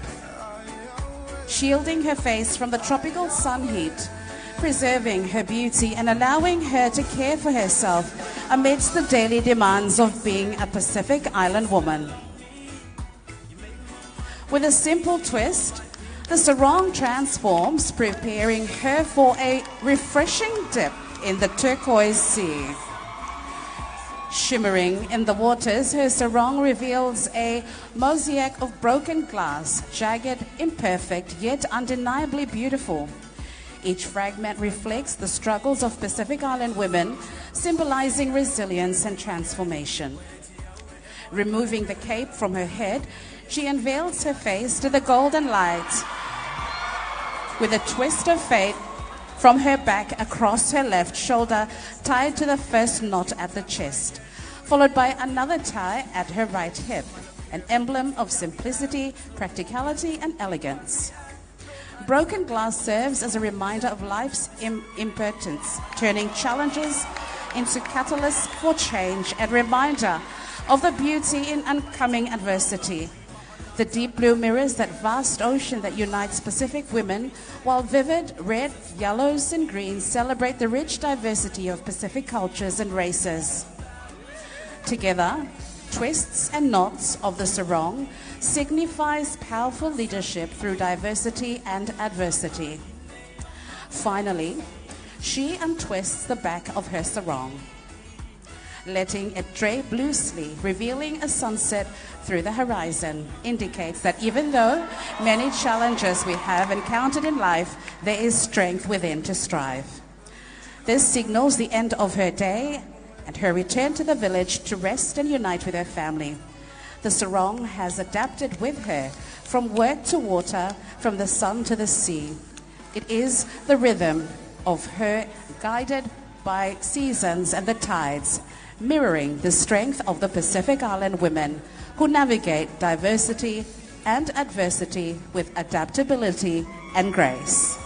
shielding her face from the tropical sun heat, preserving her beauty and allowing her to care for herself amidst the daily demands of being a Pacific Island woman. With a simple twist, the sarong transforms, preparing her for a refreshing dip in the turquoise sea. Shimmering in the waters, her sarong reveals a mosaic of broken glass, jagged, imperfect, yet undeniably beautiful. Each fragment reflects the struggles of Pacific Island women, symbolizing resilience and transformation. Removing the cape from her head, she unveils her face to the golden light. With a twist of fate, from her back across her left shoulder, tied to the first knot at the chest, followed by another tie at her right hip, an emblem of simplicity, practicality, and elegance. Broken glass serves as a reminder of life's impermanence, turning challenges into catalysts for change and reminder of the beauty in oncoming adversity. The deep blue mirrors that vast ocean that unites Pacific women, while vivid red, yellows, and greens celebrate the rich diversity of Pacific cultures and races. Together, twists and knots of the sarong signifies powerful leadership through diversity and adversity. Finally, she untwists the back of her sarong, letting it drape loosely, revealing a sunset through the horizon, indicates that even though many challenges we have encountered in life, there is strength within to strive. This signals the end of her day and her return to the village to rest and unite with her family. The sarong has adapted with her from work to water, from the sun to the sea. It is the rhythm of her guided by seasons and the tides, mirroring the strength of the Pacific Island women who navigate diversity and adversity with adaptability and grace.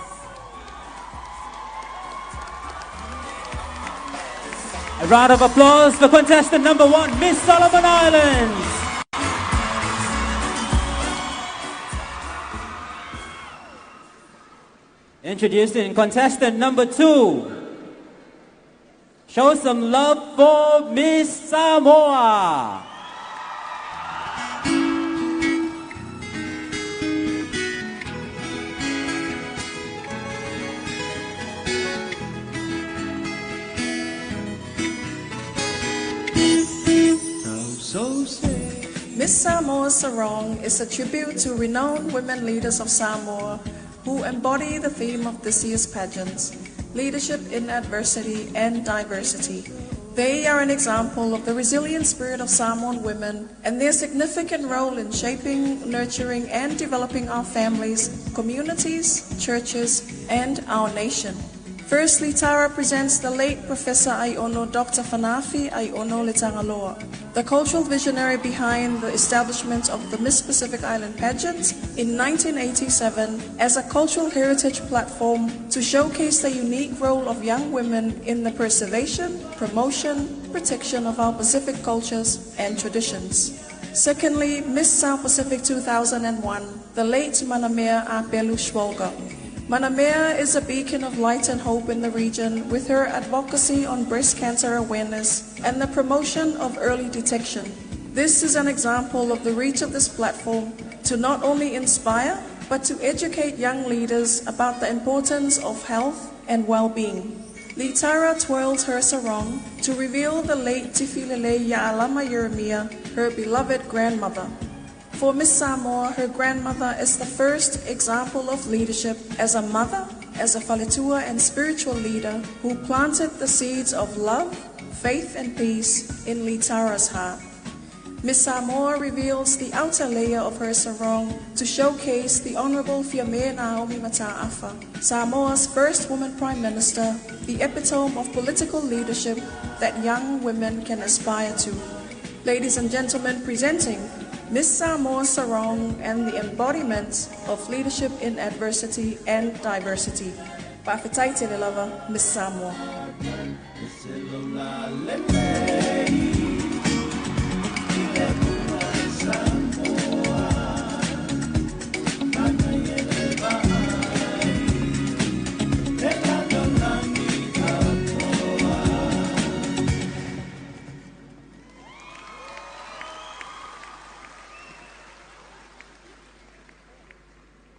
A round of applause for contestant number 1, Miss Solomon Islands. Introducing contestant number 2. Show some love for Miss Samoa. Miss Samoa Sarong is a tribute to renowned women leaders of Samoa who embody the theme of this year's pageants, leadership in adversity and diversity. They are an example of the resilient spirit of Samoan women and their significant role in shaping, nurturing, and developing our families, communities, churches, and our nation. Firstly, Tara presents the late Professor Aiono Dr. Fanafi Aiono Letangaloa, the cultural visionary behind the establishment of the Miss Pacific Island pageant in 1987 as a cultural heritage platform to showcase the unique role of young women in the preservation, promotion, protection of our Pacific cultures and traditions. Secondly, Miss South Pacific 2001, the late Manamea Apelu Schwolga. Manamea is a beacon of light and hope in the region with her advocacy on breast cancer awareness and the promotion of early detection. This is an example of the reach of this platform to not only inspire, but to educate young leaders about the importance of health and well-being. Litara twirls her sarong to reveal the late Tifilele Ya'alama Yeremia, her beloved grandmother. For Miss Samoa, her grandmother is the first example of leadership as a mother, as a falitua and spiritual leader who planted the seeds of love, faith, and peace in Litara's heart. Miss Samoa reveals the outer layer of her sarong to showcase the Honorable Fiame Naomi Mataafa, Samoa's first woman prime minister, the epitome of political leadership that young women can aspire to. Ladies and gentlemen, presenting Miss Samoa Sarong and the embodiment of leadership in adversity and diversity. Pafitai Telelava, Miss Samoa.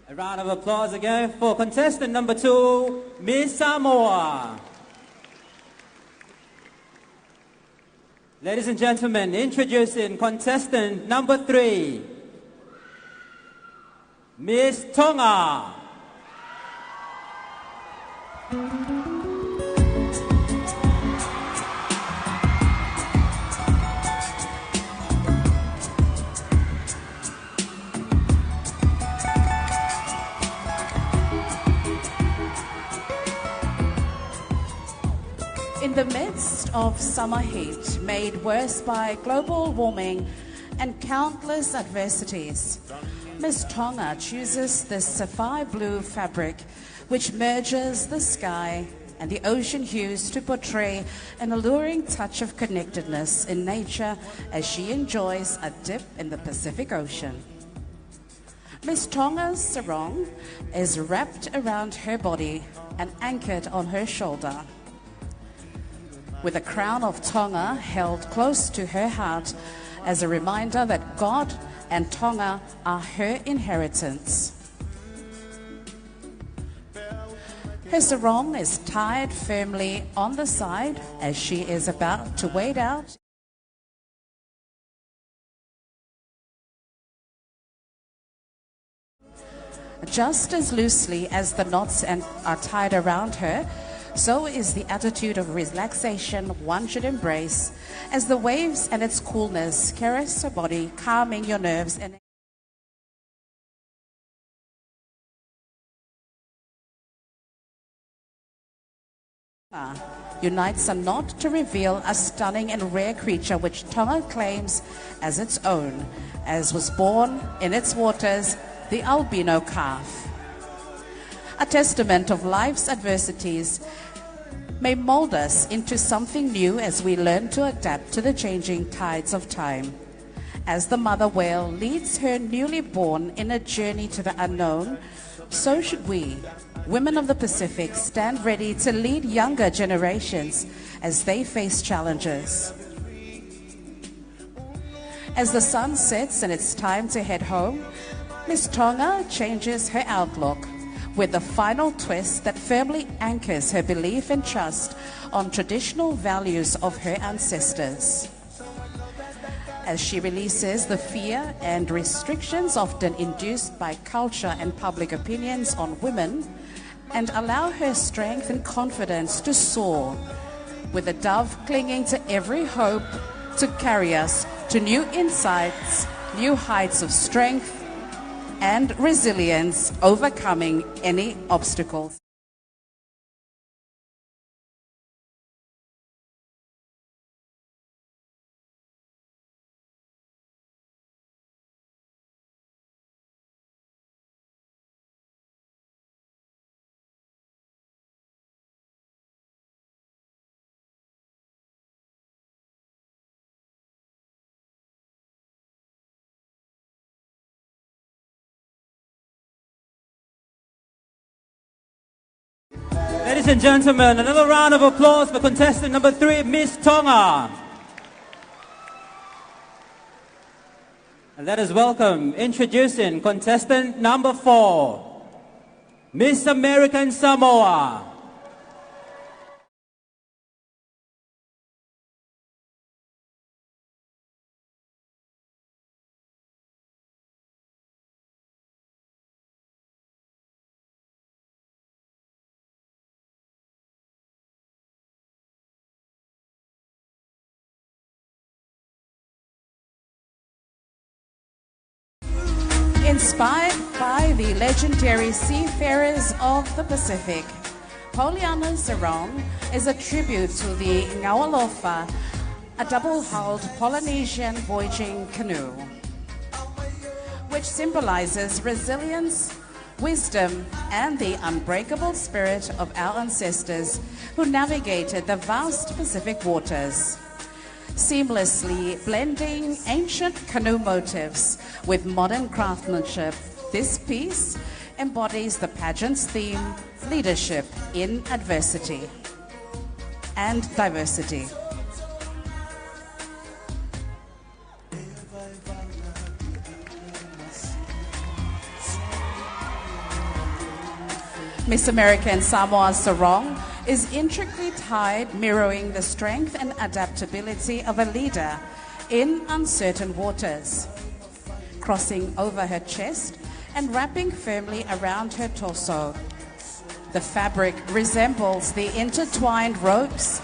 A round of applause again for contestant number 2, Miss Samoa. Ladies and gentlemen, introducing contestant number 3, Miss Tonga. In the midst of summer heat made worse by global warming and countless adversities, Miss Tonga chooses this sapphire blue fabric which merges the sky and the ocean hues to portray an alluring touch of connectedness in nature as she enjoys a dip in the Pacific Ocean. Miss Tonga's sarong is wrapped around her body and anchored on her shoulder, with a crown of Tonga held close to her heart as a reminder that God and Tonga are her inheritance. Her sarong is tied firmly on the side as she is about to wade out just as loosely as the knots are tied around her. So is the attitude of relaxation one should embrace as the waves and its coolness caress her body, calming your nerves and unites a knot to reveal a stunning and rare creature which Tonga claims as its own, as was born in its waters the albino calf. A testament of life's adversities may mold us into something new as we learn to adapt to the changing tides of time. As the mother whale leads her newly born in a journey to the unknown, so should we, women of the Pacific, stand ready to lead younger generations as they face challenges. As the sun sets and it's time to head home, Miss Tonga changes her outlook with the final twist that firmly anchors her belief and trust on traditional values of her ancestors. As she releases the fear and restrictions often induced by culture and public opinions on women, and allow her strength and confidence to soar, with a dove clinging to every hope to carry us to new insights, new heights of strength and resilience, overcoming any obstacles. Ladies and gentlemen, another round of applause for contestant number 3, Miss Tonga. And let us welcome, introducing contestant number 4, Miss American Samoa. Inspired by the legendary seafarers of the Pacific, Poliana Sarong is a tribute to the Ngaualofa, a double-hulled Polynesian voyaging canoe, which symbolizes resilience, wisdom, and the unbreakable spirit of our ancestors who navigated the vast Pacific waters, seamlessly blending ancient canoe motifs with modern craftsmanship. This piece embodies the pageant's theme, leadership in adversity and diversity. Miss American Samoa Sarong is intricately tied, mirroring the strength and adaptability of a leader in uncertain waters, crossing over her chest and wrapping firmly around her torso. The fabric resembles the intertwined ropes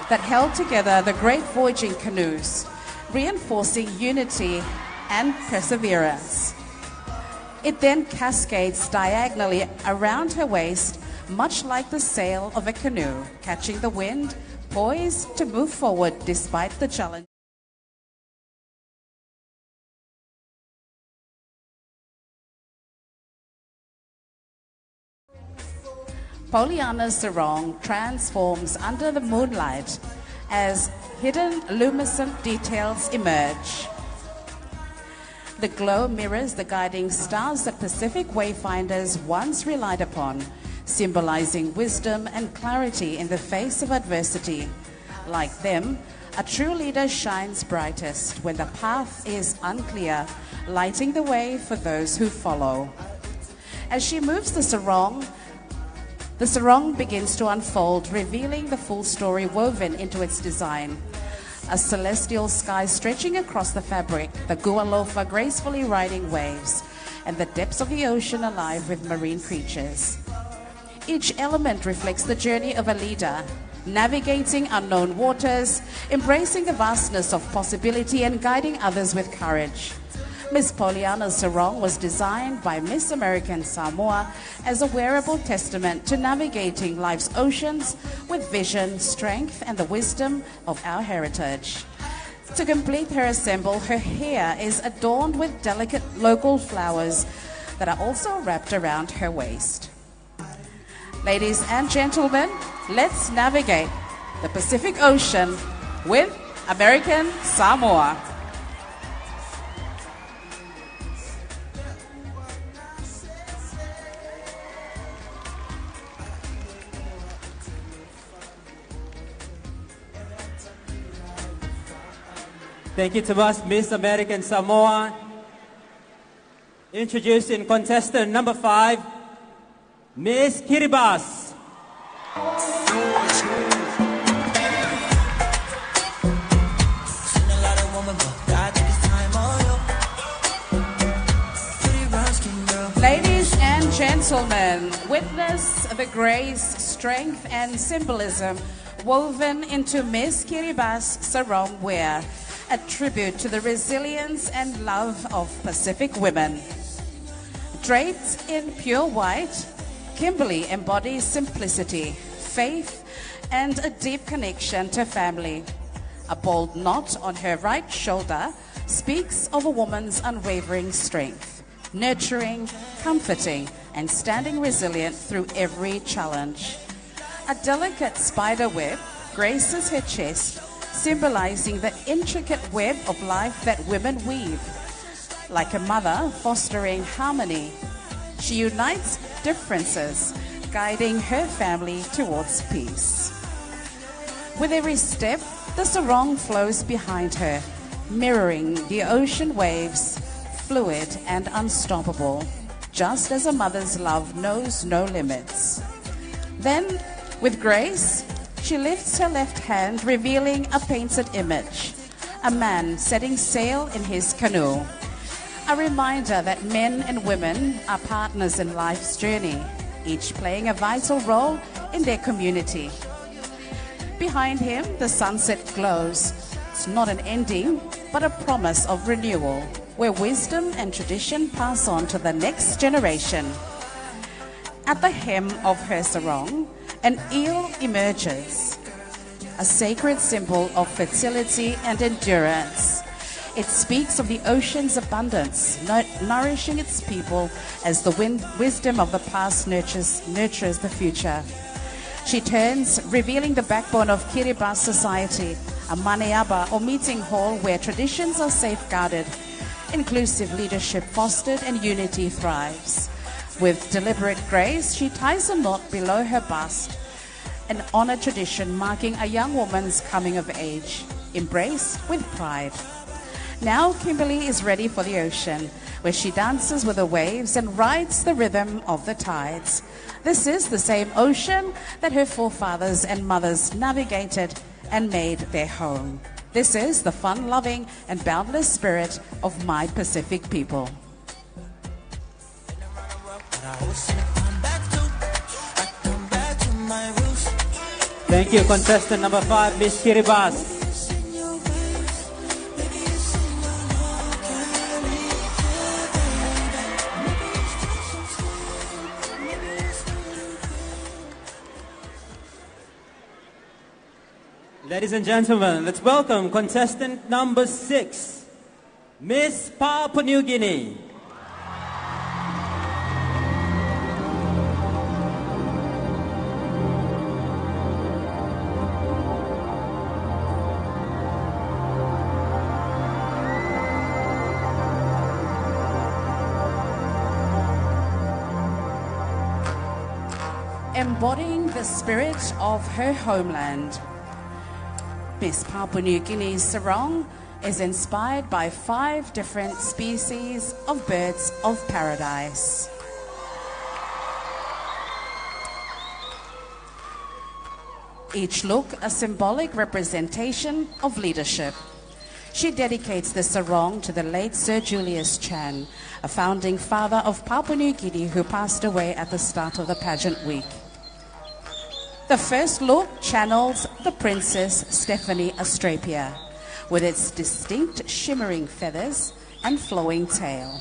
that held together the great voyaging canoes, reinforcing unity and perseverance. It then cascades diagonally around her waist, much like the sail of a canoe, catching the wind, poised to move forward despite the challenge. Poliana Sarong transforms under the moonlight as hidden luminescent details emerge. The glow mirrors the guiding stars that Pacific wayfinders once relied upon, symbolizing wisdom and clarity in the face of adversity. Like them, a true leader shines brightest when the path is unclear, lighting the way for those who follow. As she moves the sarong begins to unfold, revealing the full story woven into its design. A celestial sky stretching across the fabric, the Gualofa gracefully riding waves, and the depths of the ocean alive with marine creatures. Each element reflects the journey of a leader, navigating unknown waters, embracing the vastness of possibility and guiding others with courage. Miss Poliana Sarong was designed by Miss American Samoa as a wearable testament to navigating life's oceans with vision, strength, and the wisdom of our heritage. To complete her ensemble, her hair is adorned with delicate local flowers that are also wrapped around her waist. Ladies and gentlemen, let's navigate the Pacific Ocean with American Samoa. Thank you to us, Miss American Samoa. Introducing contestant number 5, Miss Kiribati. Ladies and gentlemen, witness the grace, strength, and symbolism woven into Miss Kiribati Sarong wear, a tribute to the resilience and love of Pacific women. Draped in pure white, Kimberly embodies simplicity, faith, and a deep connection to family. A bold knot on her right shoulder speaks of a woman's unwavering strength, nurturing, comforting, and standing resilient through every challenge. A delicate spider web graces her chest, symbolizing the intricate web of life that women weave. Like a mother fostering harmony, she unites differences, guiding her family towards peace. With every step, the sarong flows behind her, mirroring the ocean waves, fluid and unstoppable, just as a mother's love knows no limits. Then, with grace, she lifts her left hand, revealing a painted image, a man setting sail in his canoe. A reminder that men and women are partners in life's journey, each playing a vital role in their community. Behind him, the sunset glows. It's not an ending, but a promise of renewal, where wisdom and tradition pass on to the next generation. At the hem of her sarong, an eel emerges, a sacred symbol of fertility and endurance. It speaks of the ocean's abundance, nourishing its people as the wisdom of the past nurtures the future. She turns, revealing the backbone of Kiribati society, a maneaba or meeting hall where traditions are safeguarded, inclusive leadership fostered, and unity thrives. With deliberate grace, she ties a knot below her bust, an honored tradition marking a young woman's coming of age, embraced with pride. Now Kimberly is ready for the ocean, where she dances with the waves and rides the rhythm of the tides. This is the same ocean that her forefathers and mothers navigated and made their home. This is the fun-loving and boundless spirit of my Pacific people. Thank you, contestant number 5, Miss Kiribati. Ladies and gentlemen, let's welcome contestant number 6, Miss Papua New Guinea. Embodying the spirit of her homeland, Miss Papua New Guinea's sarong is inspired by 5 different species of birds of paradise. Each look a symbolic representation of leadership. She dedicates the sarong to the late Sir Julius Chan, a founding father of Papua New Guinea who passed away at the start of the pageant week. The first look channels the Princess Stephanie Astrapia. With its distinct shimmering feathers, and flowing tail.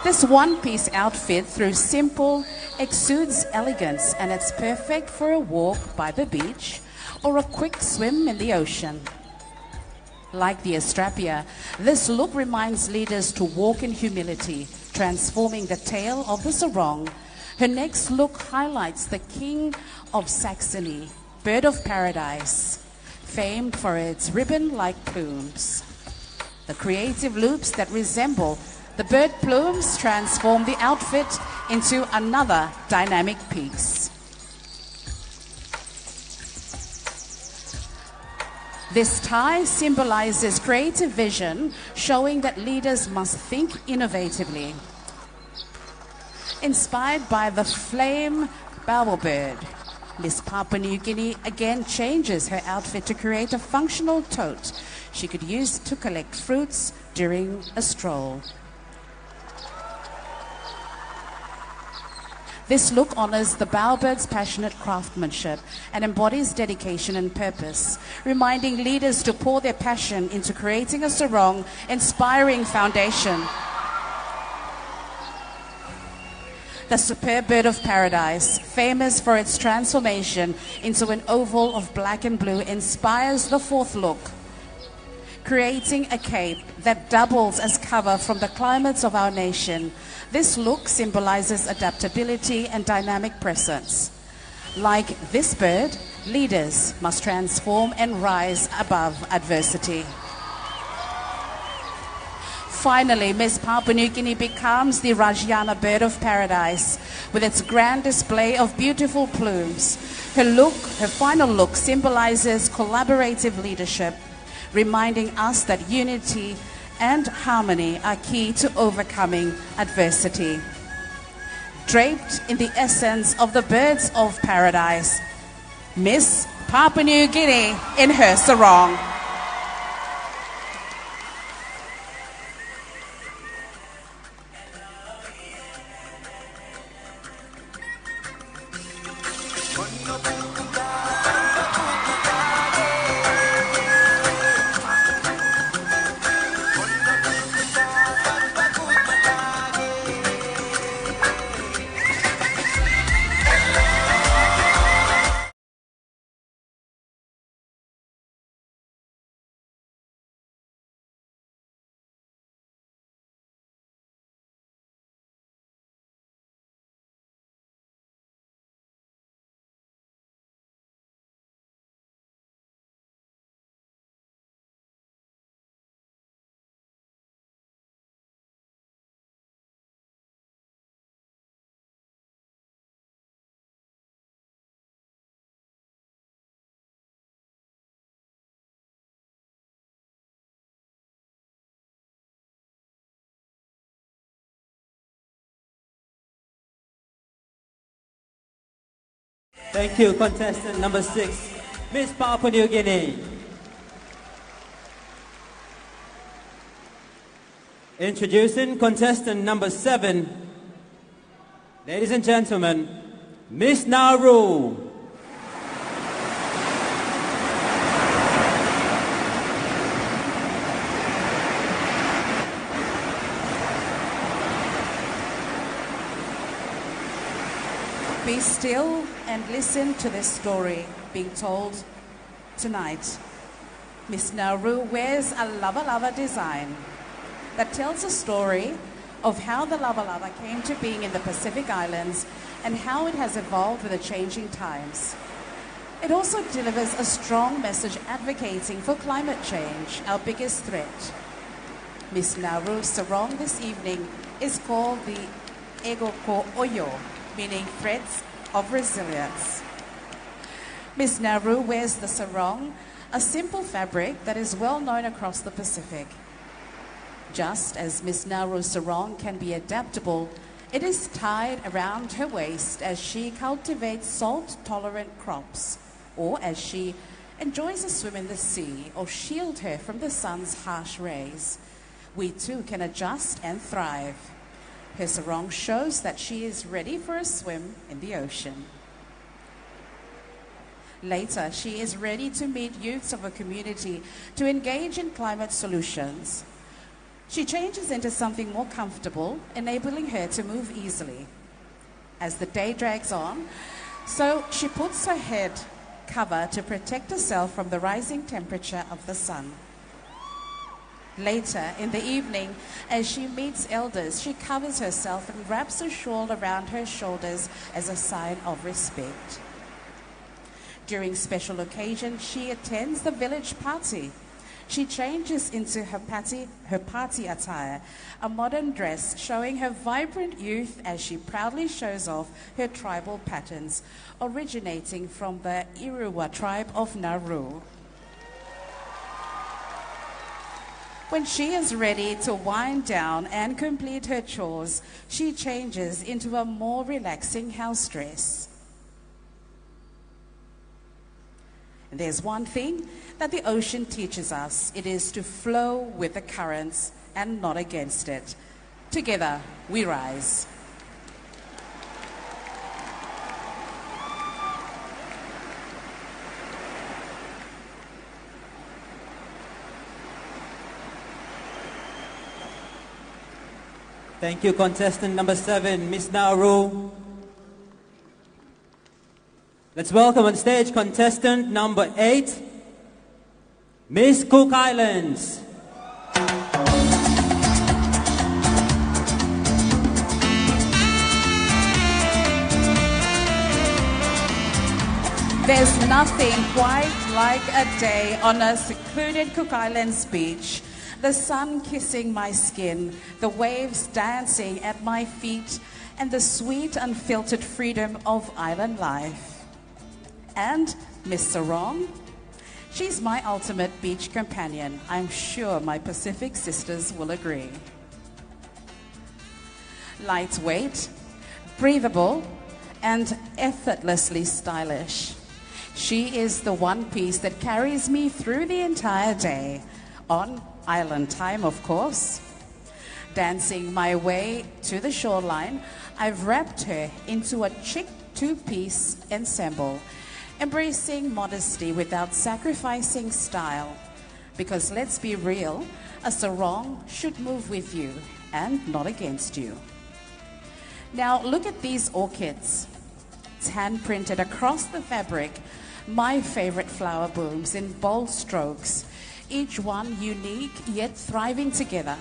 This one-piece outfit, through simple, exudes elegance, and it's perfect for a walk by the beach or a quick swim in the ocean. Like the Astrapia, this look reminds leaders to walk in humility, transforming the tail of the sarong. Her next look highlights the King of Saxony, bird of paradise, famed for its ribbon-like plumes. The creative loops that resemble the bird plumes transform the outfit into another dynamic piece. This tie symbolizes creative vision, showing that leaders must think innovatively. Inspired by the flame bowerbird, Miss Papua New Guinea again changes her outfit to create a functional tote she could use to collect fruits during a stroll. This look honors the bowerbird's passionate craftsmanship and embodies dedication and purpose, reminding leaders to pour their passion into creating a sarong inspiring foundation. The superb bird of paradise, famous for its transformation into an oval of black and blue, inspires the fourth look, creating a cape that doubles as cover from the climates of our nation. This look symbolizes adaptability and dynamic presence. Like this bird, leaders must transform and rise above adversity. Finally, Miss Papua New Guinea becomes the Rajana bird of paradise with its grand display of beautiful plumes. Her final look symbolizes collaborative leadership, reminding us that unity and harmony are key to overcoming adversity. Draped in the essence of the birds of paradise, Miss Papua New Guinea in her sarong. Thank you, contestant number 6, Miss Papua New Guinea. Introducing contestant number 7, ladies and gentlemen, Miss Nauru. Be still and listen to this story being told tonight. Miss Nauru wears a lava lava design that tells a story of how the lava lava came to being in the Pacific Islands and how it has evolved with the changing times. It also delivers a strong message advocating for climate change, our biggest threat. Miss Nauru's sarong this evening is called the Ego Ko Oyo, meaning threads of resilience. Miss Nauru wears the sarong, a simple fabric that is well known across the Pacific. Just as Miss Nauru's sarong can be adaptable, it is tied around her waist as she cultivates salt-tolerant crops, or as she enjoys a swim in the sea or shield her from the sun's harsh rays. We too can adjust and thrive. Her sarong shows that she is ready for a swim in the ocean. Later, she is ready to meet youths of her community to engage in climate solutions. She changes into something more comfortable, enabling her to move easily. As the day drags on, so she puts her head cover to protect herself from the rising temperature of the sun. Later in the evening, as she meets elders, she covers herself and wraps a shawl around her shoulders as a sign of respect. During special occasions, she attends the village party. She changes into her party attire, a modern dress showing her vibrant youth as she proudly shows off her tribal patterns, originating from the Iruwa tribe of Nauru. When she is ready to wind down and complete her chores, she changes into a more relaxing house dress. There's one thing that the ocean teaches us. It is to flow with the currents and not against it. Together, we rise. Thank you, contestant number 7, Miss Nauru. Let's welcome on stage contestant number 8, Miss Cook Islands. There's nothing quite like a day on a secluded Cook Islands beach. The sun kissing my skin, the waves dancing at my feet, and the sweet unfiltered freedom of island life. And Miss Sarong, she's my ultimate beach companion. I'm sure my Pacific sisters will agree. Lightweight, breathable, and effortlessly stylish. She is the one piece that carries me through the entire day, on island time, of course. Dancing my way to the shoreline, I've wrapped her into a chic two-piece ensemble, embracing modesty without sacrificing style. Because let's be real, a sarong should move with you and not against you. Now look at these orchids. It's hand-printed across the fabric. My favorite flower blooms in bold strokes, each one unique yet thriving together.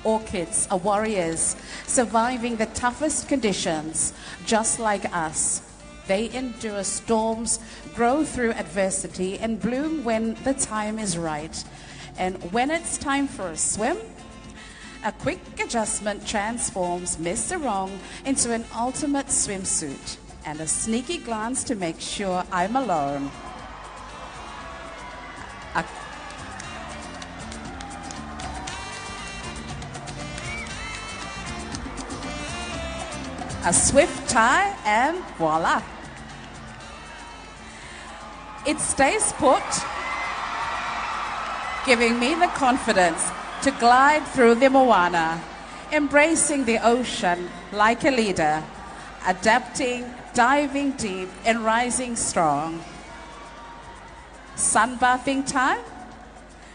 Orchids are warriors, surviving the toughest conditions, just like us. They endure storms, grow through adversity, and bloom when the time is right. And when it's time for a swim, a quick adjustment transforms Miss Sarong into an ultimate swimsuit, and a sneaky glance to make sure I'm alone. A swift tie and voila. It stays put, giving me the confidence to glide through the moana, embracing the ocean like a leader, adapting, diving deep, and rising strong. Sunbathing time?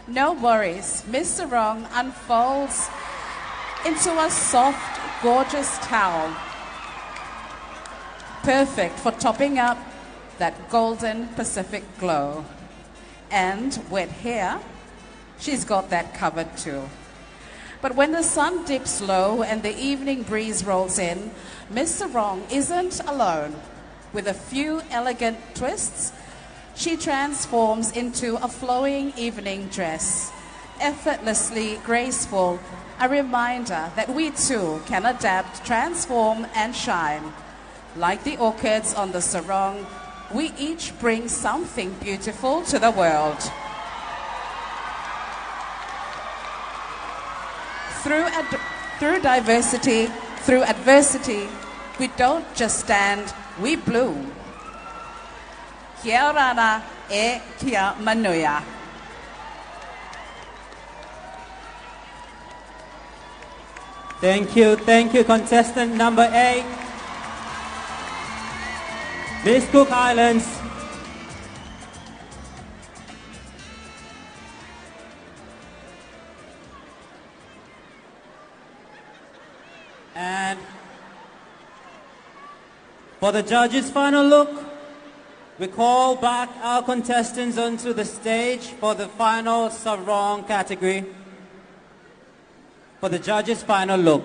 No worries. Miss Sarong unfolds into a soft, gorgeous towel, perfect for topping up that golden Pacific glow. And wet hair, she's got that covered too. But when the sun dips low and the evening breeze rolls in, Miss Sarong isn't alone. With a few elegant twists, she transforms into a flowing evening dress, effortlessly graceful, a reminder that we too can adapt, transform, and shine. Like the orchids on the sarong, we each bring something beautiful to the world. Through diversity, through adversity, we don't just stand, we bloom. Kia orana e kia manuia. Thank you, contestant number 8. Miss Cook Islands. And for the judges' final look, we call back our contestants onto the stage for the final sarong category. For the judges' final look.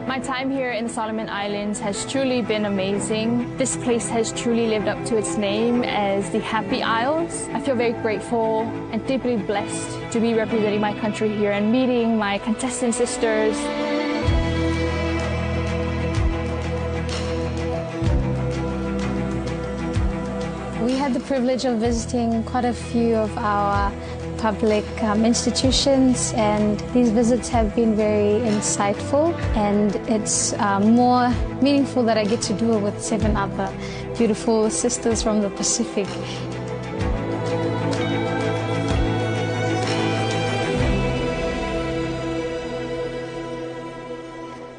My time here in the Solomon Islands has truly been amazing. This place has truly lived up to its name as the Happy Isles. I feel very grateful and deeply blessed to be representing my country here and meeting my contestant sisters. We had the privilege of visiting quite a few of our public institutions, and these visits have been very insightful, and it's more meaningful that I get to do it with 7 other beautiful sisters from the Pacific.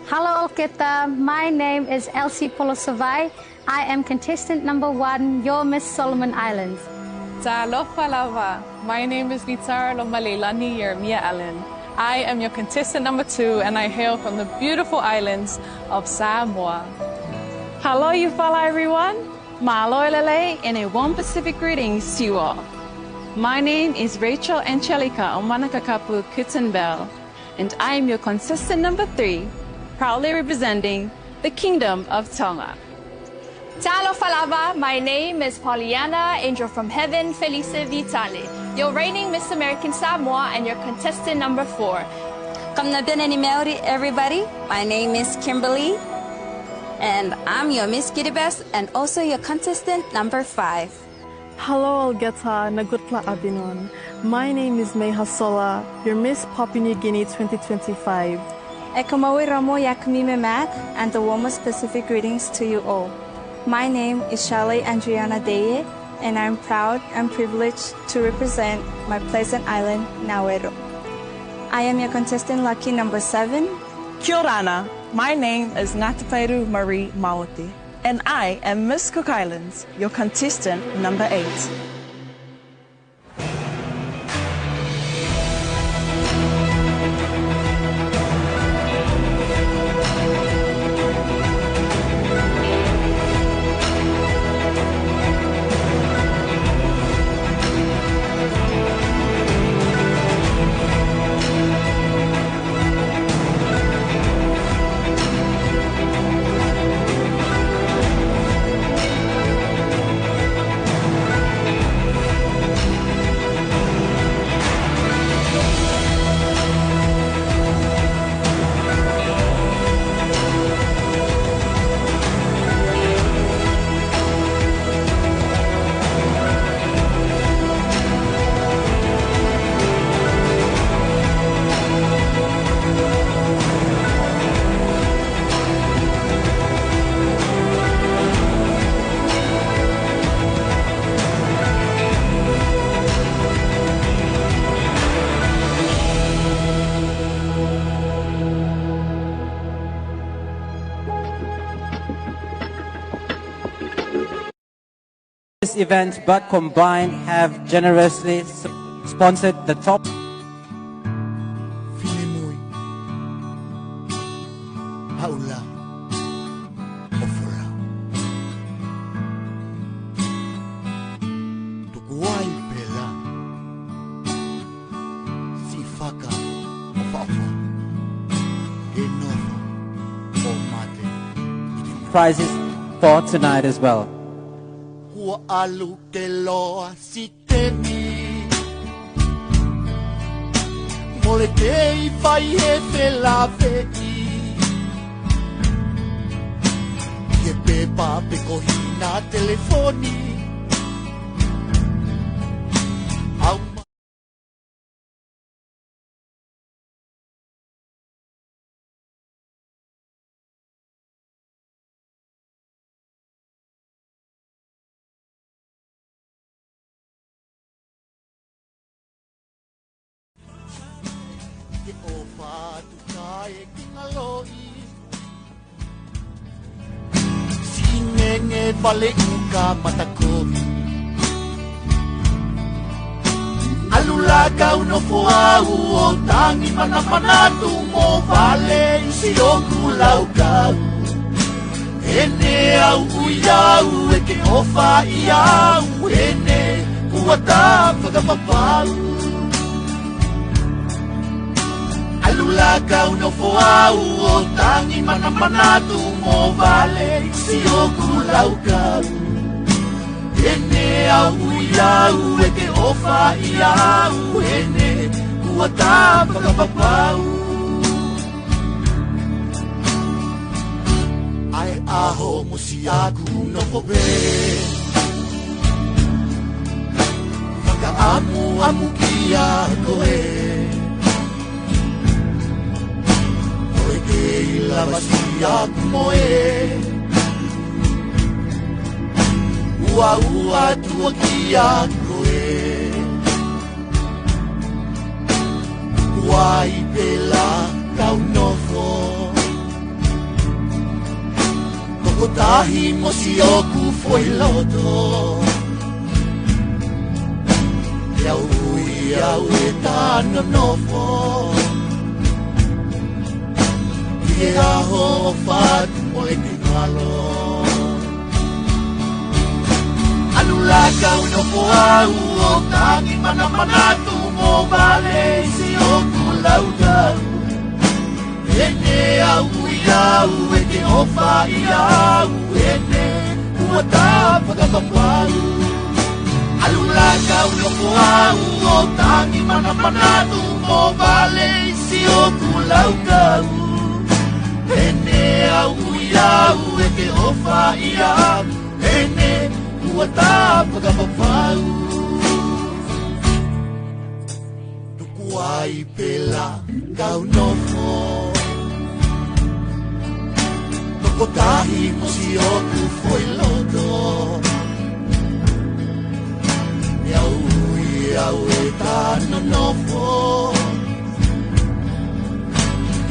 Hello Olketa, my name is Elsie Polosavai. I am contestant number 1, your Miss Solomon Islands. Talofa lava. My name is Litara Lomalelani Yermia Allen. I am your contestant number 2, and I hail from the beautiful islands of Samoa. Hello, Yufala everyone. Mahalo Lele, and a warm Pacific greetings to you all. My name is Rachel Angelica Omanakakapu Kittenbell, and I am your contestant number 3, proudly representing the Kingdom of Tonga. Talo Falava, my name is Pollyanna, angel from heaven, Felice Vitale, your reigning Miss American Samoa and your contestant number 4. Kamnabinani Maori, everybody. My name is Kimberly, and I'm your Miss Kitty Best and also your contestant number 5. Hello, Algeta Nagutla Abinon. My name is Meha Sola, your Miss Papua New Guinea 2025. Ekamawi Ramo Yakumime Mac, and the warmest Pacific greetings to you all. My name is Charlotte Andriana Deye, and I'm proud and privileged to represent my pleasant island, Nauero. I am your contestant lucky number 7. Kia orana. My name is Natapairu Marie Mawati, and I am Miss Cook Islands, your contestant number 8. This event, but combined, have generously sponsored the top. Haula ofora tukuai pela si faka ofafa enova o mate Prizes for tonight as well. Kua alu ke loa si temi mole te I fai he fela veki Ke pepa pe kohina telefoni Au Ke ofa tu kai kingaloi Sinenge vale uka matakovi Alula kau no fuau o tangi mana manatu mo vale si o kulau kau Ene au uiau e ke ofa iau Ene kuata whakapapau Alula kau no foau o tangi mana manatu mo vale si o kulau kau Ene au iau e ke ofa iau Ene kuata whakapapau Ai aho musi aku no fobe Whakaamu amu kia koe La vasia moe Ua ua tua kia koe Wai pela kau nofo Koko tahi mo si oku foi loto Iau ui au e tano nofo Ke aho whatu mo e kingalo Alula kau no poau o tangi mana manatu mo vale si o kulau kau Ene au iau e ke ofa iau Ene kuata whakapapau Alula kau no poau o tangi mana manatu mo vale si si o kulau kau Ene au iau e ke ofa ia Ene ua tapa ka papau Tuku ai pela kau nofo Toko tahi mo si o ku foi loto Iau e tano nofo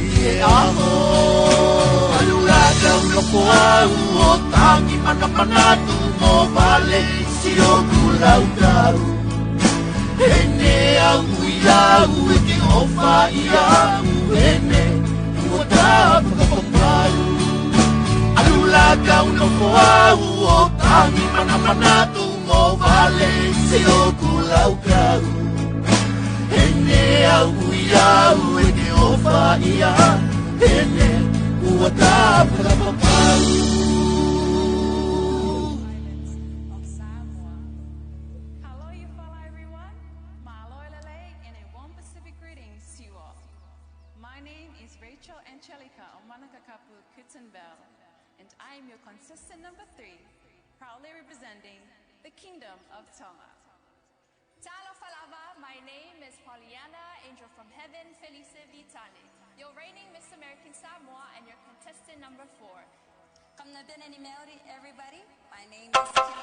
Ie aho Alula kau nofo au O tangi mana manatu Mo vale si o kulau kau Ene au iau e ke ofa iau Ene ua tapa ka papau Alula kau nofo au O tangi mana manatu Mo vale si o kulau kau Ene au iau e ke ofa ia Ene ua tapa ka papau And I am your consistent number 3, proudly representing the Kingdom of Tonga. Talo Falava, my name is Pollyanna, angel from heaven, Felice Vitani. Your reigning Miss American Samoa and your contestant number 4. Kamnabinani Melody, everybody. My name is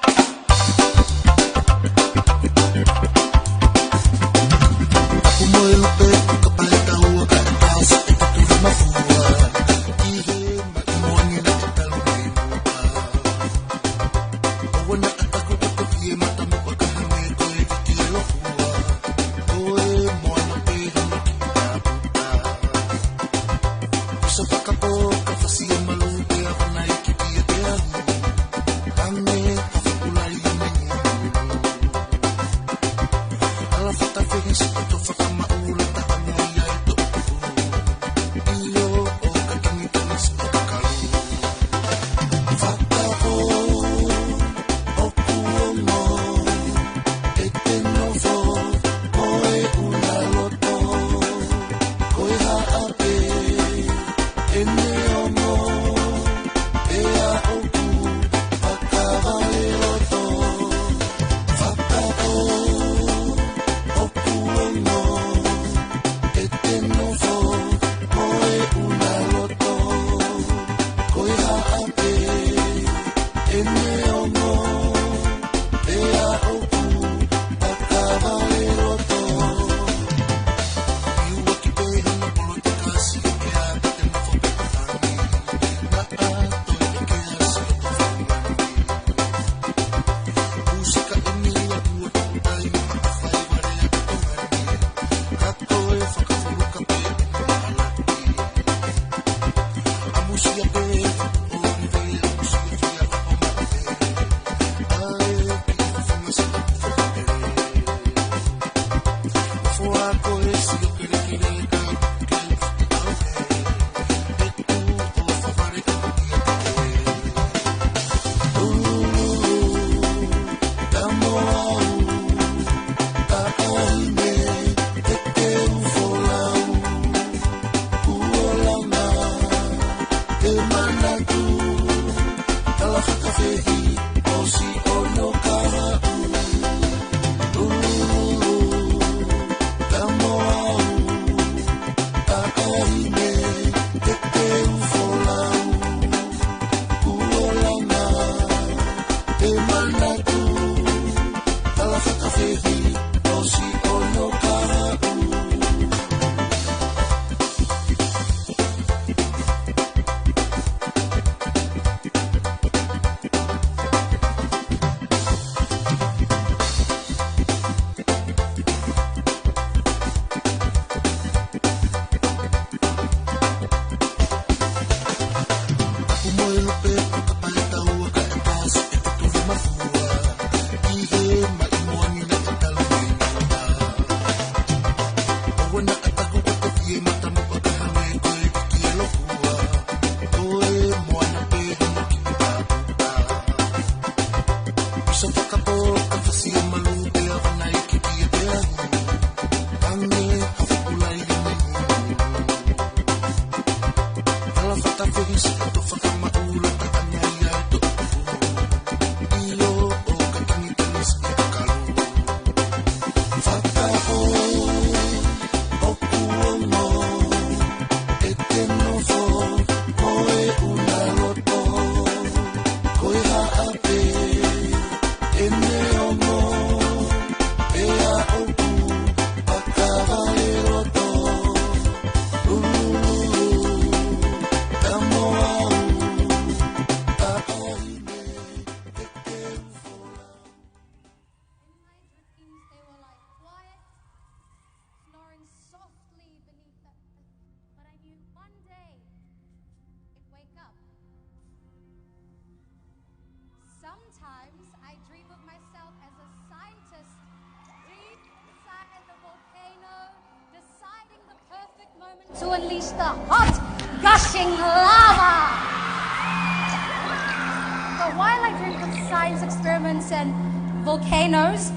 to unleash the hot, gushing lava. So while I dreamed of science experiments and volcanoes,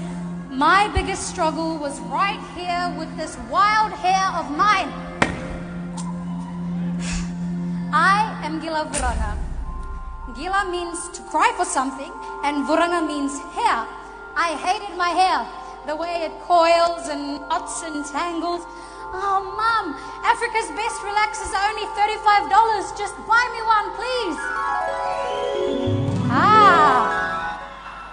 my biggest struggle was right here with this wild hair of mine. I am Gila Vuranga. Gila means to cry for something, and Vuranga means hair. I hated my hair, the way it coils and knots and tangles. Oh, Mom, Africa's best relaxers are only $35. Just buy me one, please.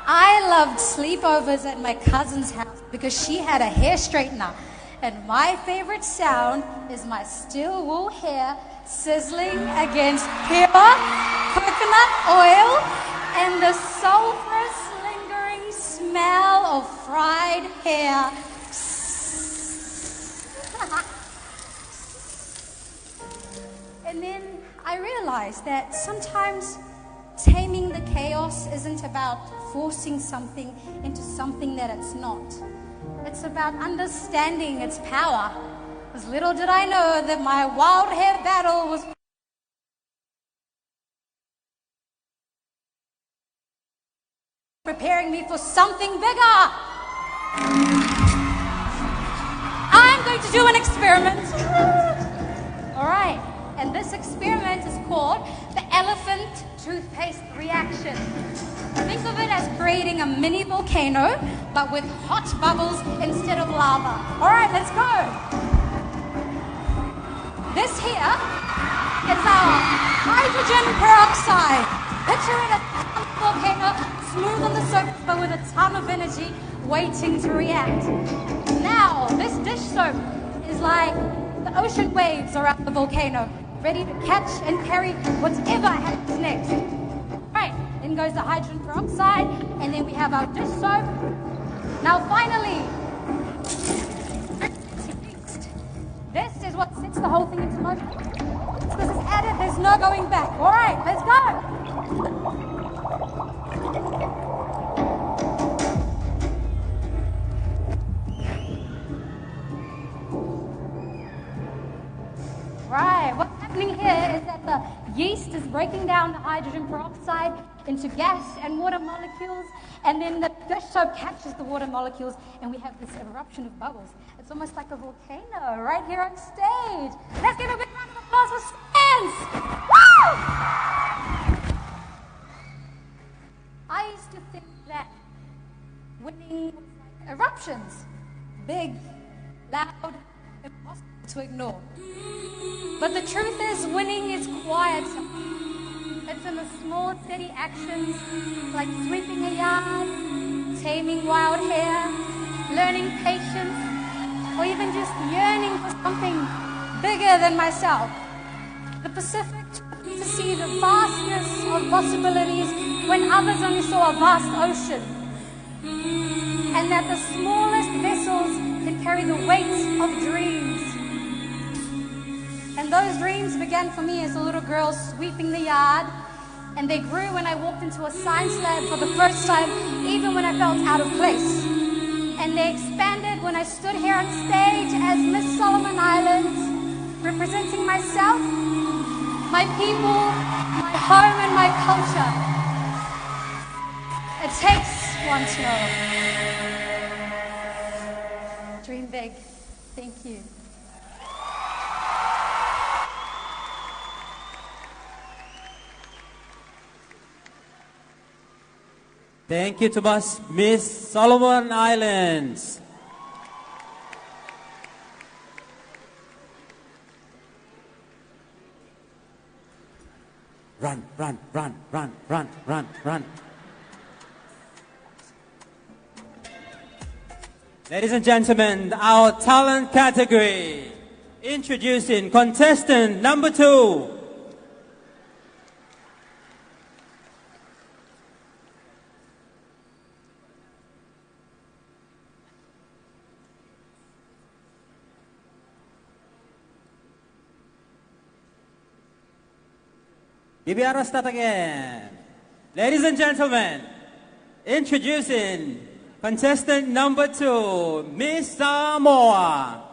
I loved sleepovers at my cousin's house because she had a hair straightener. And my favorite sound is my still wool hair sizzling against pure coconut oil and the sulfurous lingering smell of fried hair. And then I realized that sometimes taming the chaos isn't about forcing something into something that it's not. It's about understanding its power. Because little did I know that my wild hair battle was preparing me for something bigger. I'm going to do an experiment. All right, and this experiment is called the elephant toothpaste reaction. Think of it as creating a mini volcano, but with hot bubbles instead of lava. All right, let's go. This here is our hydrogen peroxide. Picture it as a volcano, smooth on the surface, but with a ton of energy waiting to react. Now, this dish soap is like the ocean waves around the volcano, ready to catch and carry whatever happens next. Right, then goes the hydrogen peroxide, and then we have our dish soap. Now, finally, this is what sets the whole thing into motion. Once this is added, there's no going back. All right, let's go. Right, what's happening here is that the yeast is breaking down the hydrogen peroxide into gas and water molecules, and then the dish soap catches the water molecules, and we have this eruption of bubbles. It's almost like a volcano right here on stage. Let's give a big round of applause for Spence! Woo! I used to think that winning was like eruptions. Big, loud, impossible to ignore. But the truth is, winning is quieter. It's in the small, steady actions like sweeping a yard, taming wild hair, learning patience, or even just yearning for something bigger than myself. The Pacific taught me to see the vastness of possibilities when others only saw a vast ocean. And that the smallest vessels can carry the weight of dreams. And those dreams began for me as a little girl sweeping the yard, and they grew when I walked into a science lab for the first time, even when I felt out of place. And they expanded when I stood here on stage as Miss Solomon Islands, representing myself, my people, my home, and my culture. It takes one to know. Dream big. Thank you. Thank you to us, Miss Solomon Islands. Run, run, run, run, run, run, run. Ladies and gentlemen, our talent category. Introducing contestant number 2. Bibiara start again. Ladies and gentlemen, introducing contestant number 2, Miss Samoa.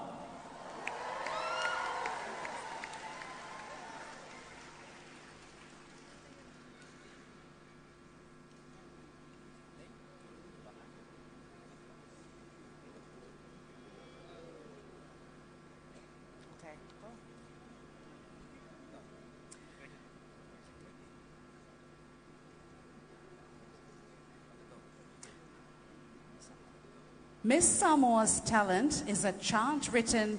Miss Samoa's talent is a chant written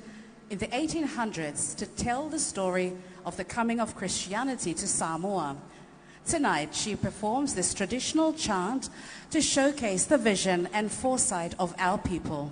in the 1800s to tell the story of the coming of Christianity to Samoa. Tonight, she performs this traditional chant to showcase the vision and foresight of our people.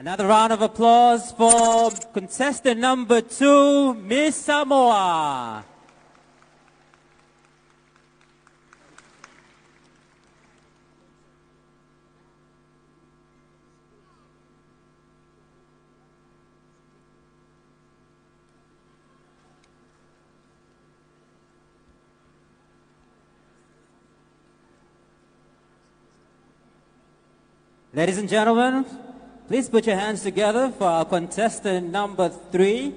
Another round of applause for contestant number 2, Miss Samoa. Ladies and gentlemen, please put your hands together for our contestant number 3.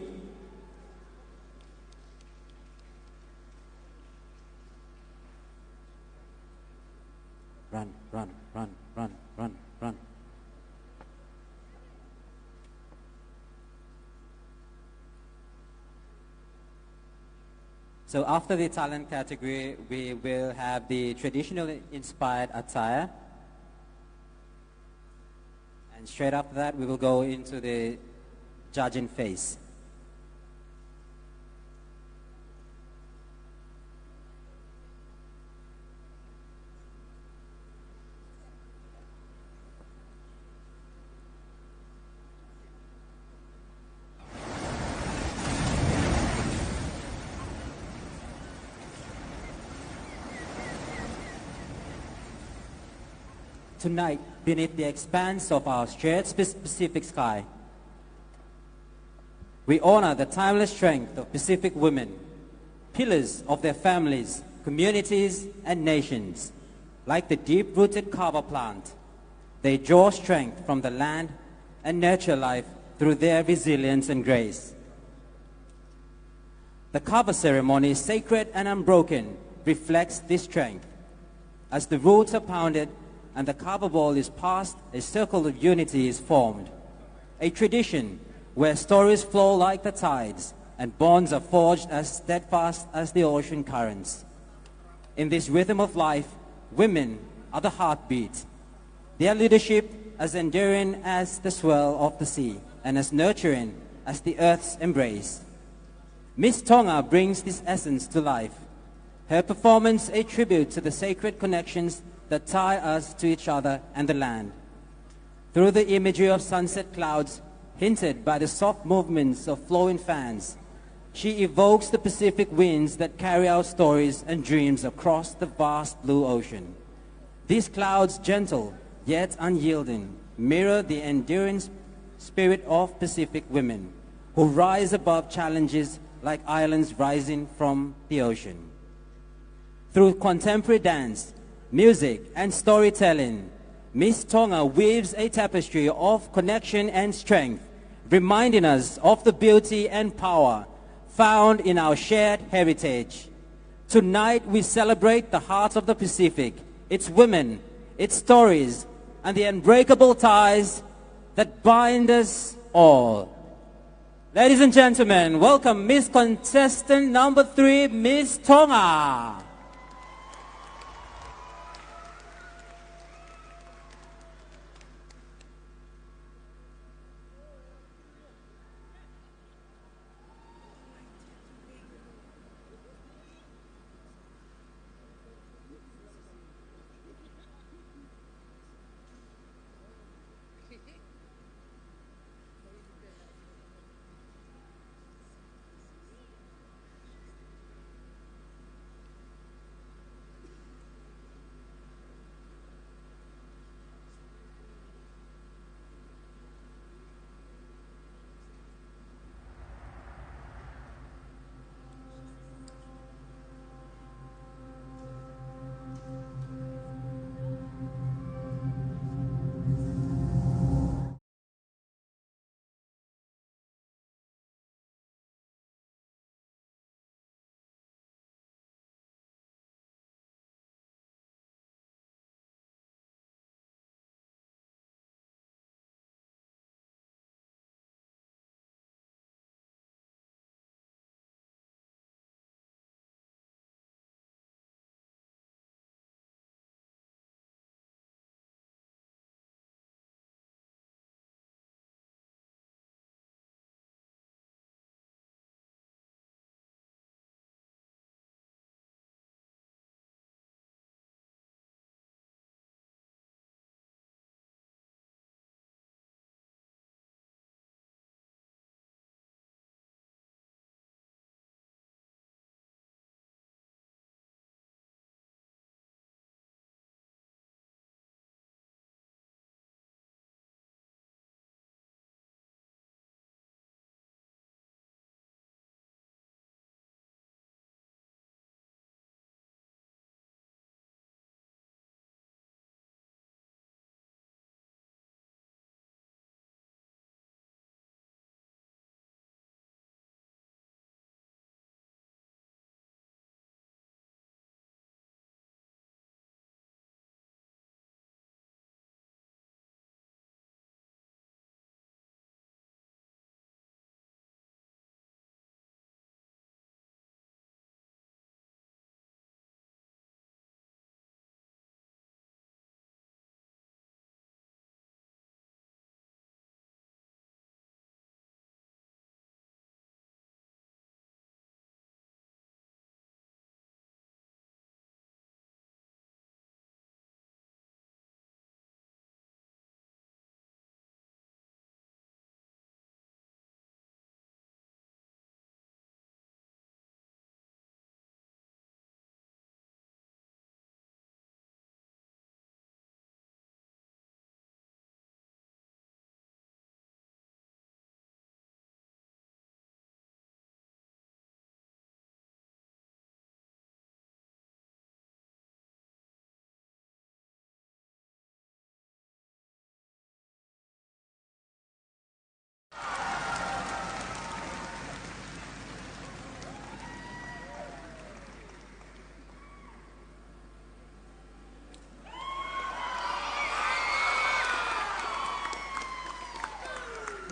Run, run, run, run, run, run. So after the talent category, we will have the traditionally inspired attire. And straight after that, we will go into the judging phase. Tonight, beneath the expanse of our shared Pacific sky, we honor the timeless strength of Pacific women, pillars of their families, communities, and nations. Like the deep-rooted kava plant, they draw strength from the land and nurture life through their resilience and grace. The kava ceremony, sacred and unbroken, reflects this strength. As the roots are pounded and the kava ball is passed, a circle of unity is formed. A tradition where stories flow like the tides and bonds are forged as steadfast as the ocean currents. In this rhythm of life, women are the heartbeat. Their leadership as enduring as the swell of the sea and as nurturing as the earth's embrace. Miss Tonga brings this essence to life. Her performance a tribute to the sacred connections that tie us to each other and the land. Through the imagery of sunset clouds, hinted by the soft movements of flowing fans, she evokes the Pacific winds that carry our stories and dreams across the vast blue ocean. These clouds, gentle yet unyielding, mirror the enduring spirit of Pacific women, who rise above challenges like islands rising from the ocean. Through contemporary dance, music, and storytelling, Miss Tonga weaves a tapestry of connection and strength, reminding us of the beauty and power found in our shared heritage. Tonight, we celebrate the heart of the Pacific, its women, its stories, and the unbreakable ties that bind us all. Ladies and gentlemen, welcome Miss Contestant number 3, Miss Tonga.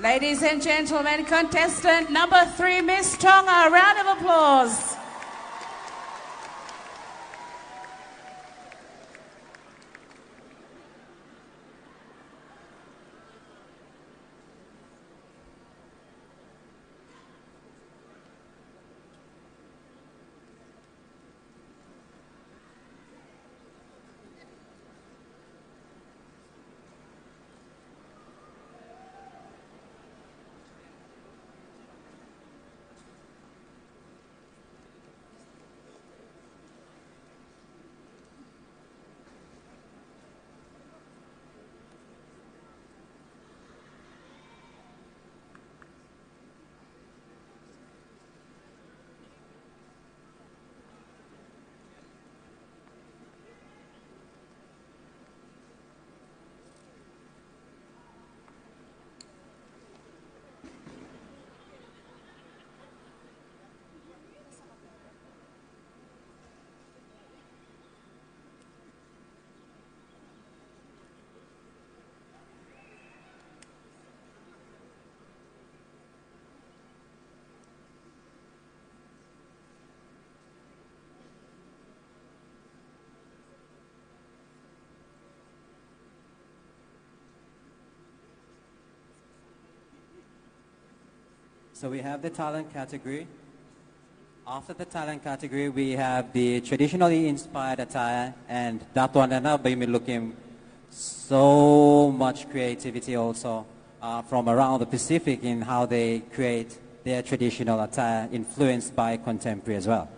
Ladies and gentlemen, contestant number 3, Miss Tonga. A round of applause. So we have the talent category. After the talent category, we have the traditionally inspired attire, and that one and I've been looking so much creativity also from around the Pacific in how they create their traditional attire, influenced by contemporary as well.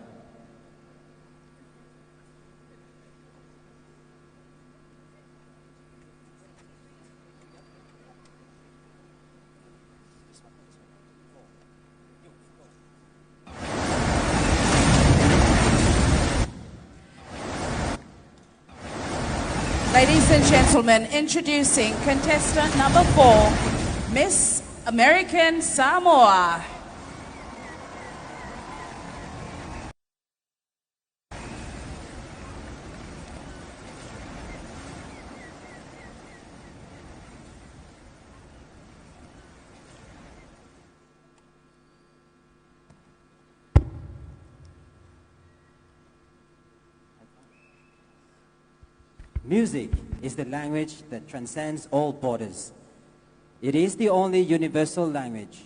Ladies and gentlemen, introducing contestant number 4, Miss American Samoa. Music is the language that transcends all borders. It is the only universal language.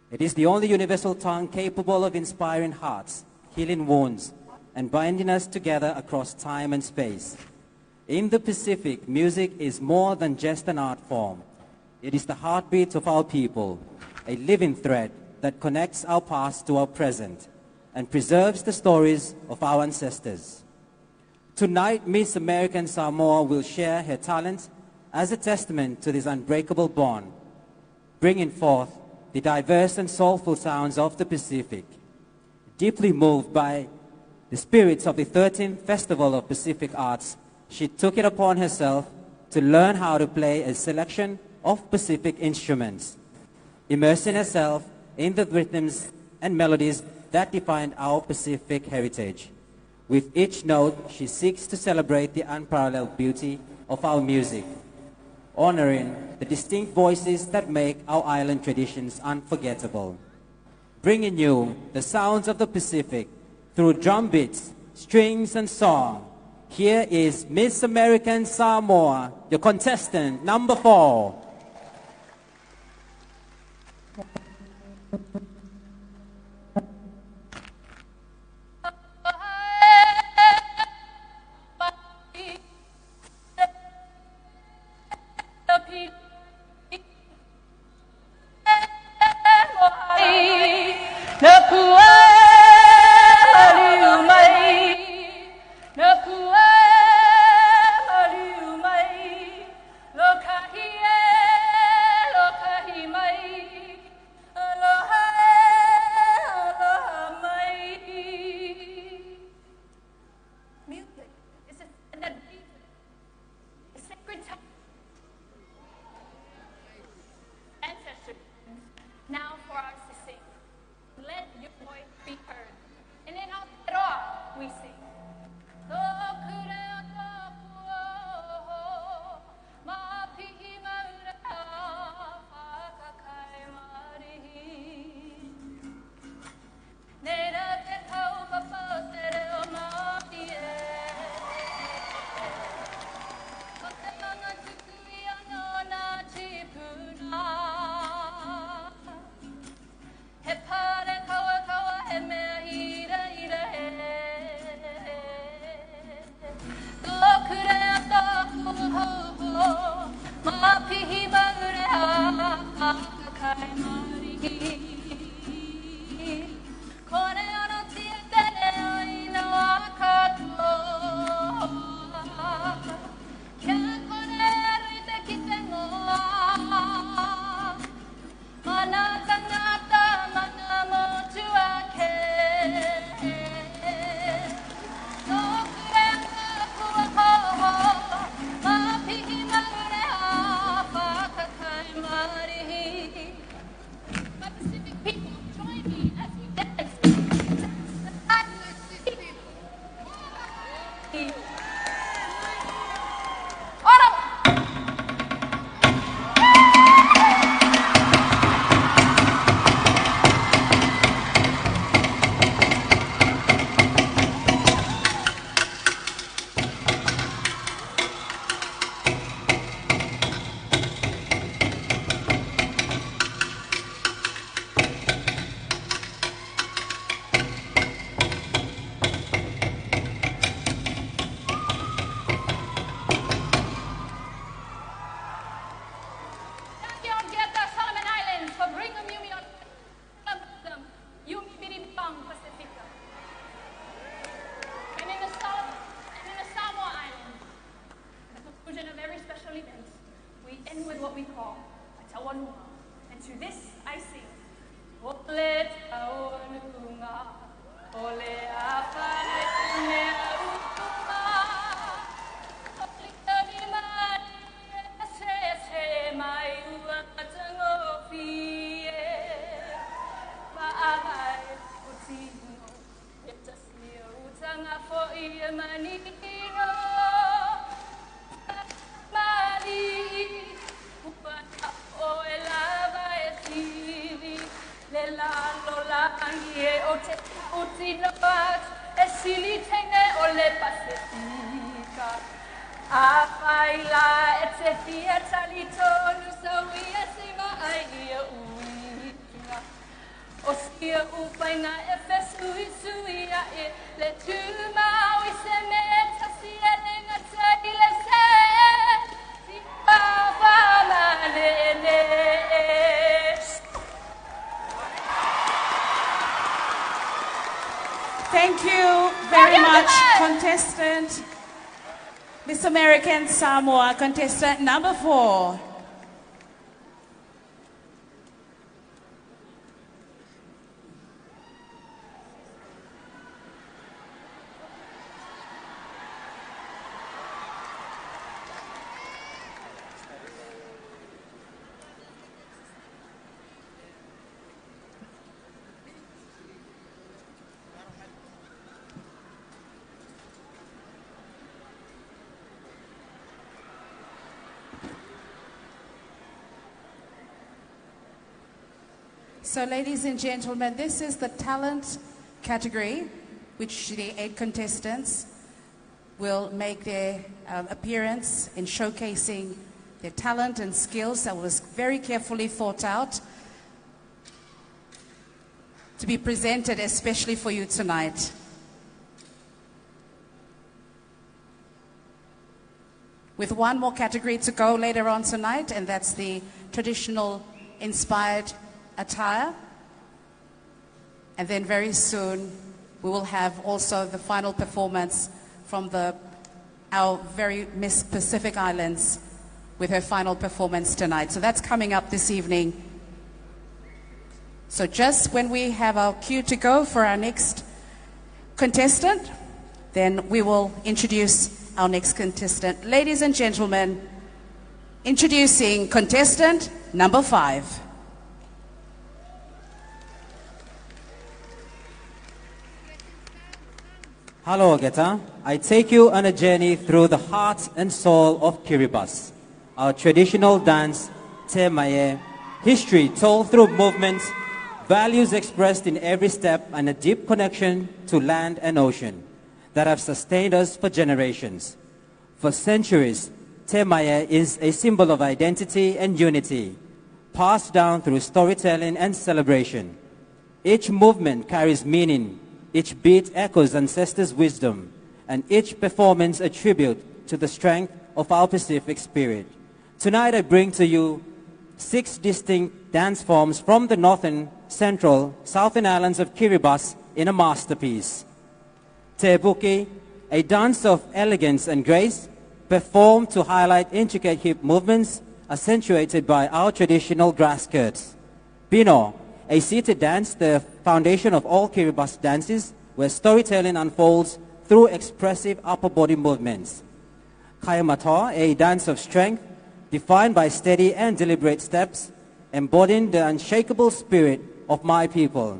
It is the only universal tongue capable of inspiring hearts, healing wounds, and binding us together across time and space. In the Pacific, music is more than just an art form. It is the heartbeat of our people, a living thread that connects our past to our present and preserves the stories of our ancestors. Tonight, Miss American Samoa will share her talent as a testament to this unbreakable bond, bringing forth the diverse and soulful sounds of the Pacific. Deeply moved by the spirits of the 13th Festival of Pacific Arts, she took it upon herself to learn how to play a selection of Pacific instruments, immersing herself in the rhythms and melodies that defined our Pacific heritage. With each note, she seeks to celebrate the unparalleled beauty of our music, honoring the distinct voices that make our island traditions unforgettable. Bringing you the sounds of the Pacific through drum beats, strings, and song. Here is Miss American Samoa, your contestant number 4. Aloha Thank you very much, contestant. Miss American Samoa, contestant number 4. So ladies and gentlemen, this is the talent category, which the 8 contestants will make their appearance in showcasing their talent and skills that was very carefully thought out to be presented especially for you tonight. With one more category to go later on tonight, and that's the traditional inspired attire. And then very soon we will have also the final performance from our very Miss Pacific Islands with her final performance tonight. So that's coming up this evening. So just when we have our cue to go for our next contestant, then we will introduce our next contestant. Ladies and gentlemen, introducing contestant number 5. Hello, Geta. I take you on a journey through the heart and soul of Kiribati, our traditional dance, Te Maye, history told through movements, values expressed in every step, and a deep connection to land and ocean that have sustained us for generations. For centuries, Te Maye is a symbol of identity and unity, passed down through storytelling and celebration. Each movement carries meaning. Each beat echoes ancestors' wisdom, and each performance a tribute to the strength of our Pacific spirit. Tonight I bring to you 6 distinct dance forms from the northern, central, southern islands of Kiribati in a masterpiece. Te Buki, a dance of elegance and grace, performed to highlight intricate hip movements accentuated by our traditional grass skirts. Pino, a seated dance, the foundation of all Kiribati dances, where storytelling unfolds through expressive upper body movements. Kayamato, a dance of strength, defined by steady and deliberate steps, embodying the unshakable spirit of my people.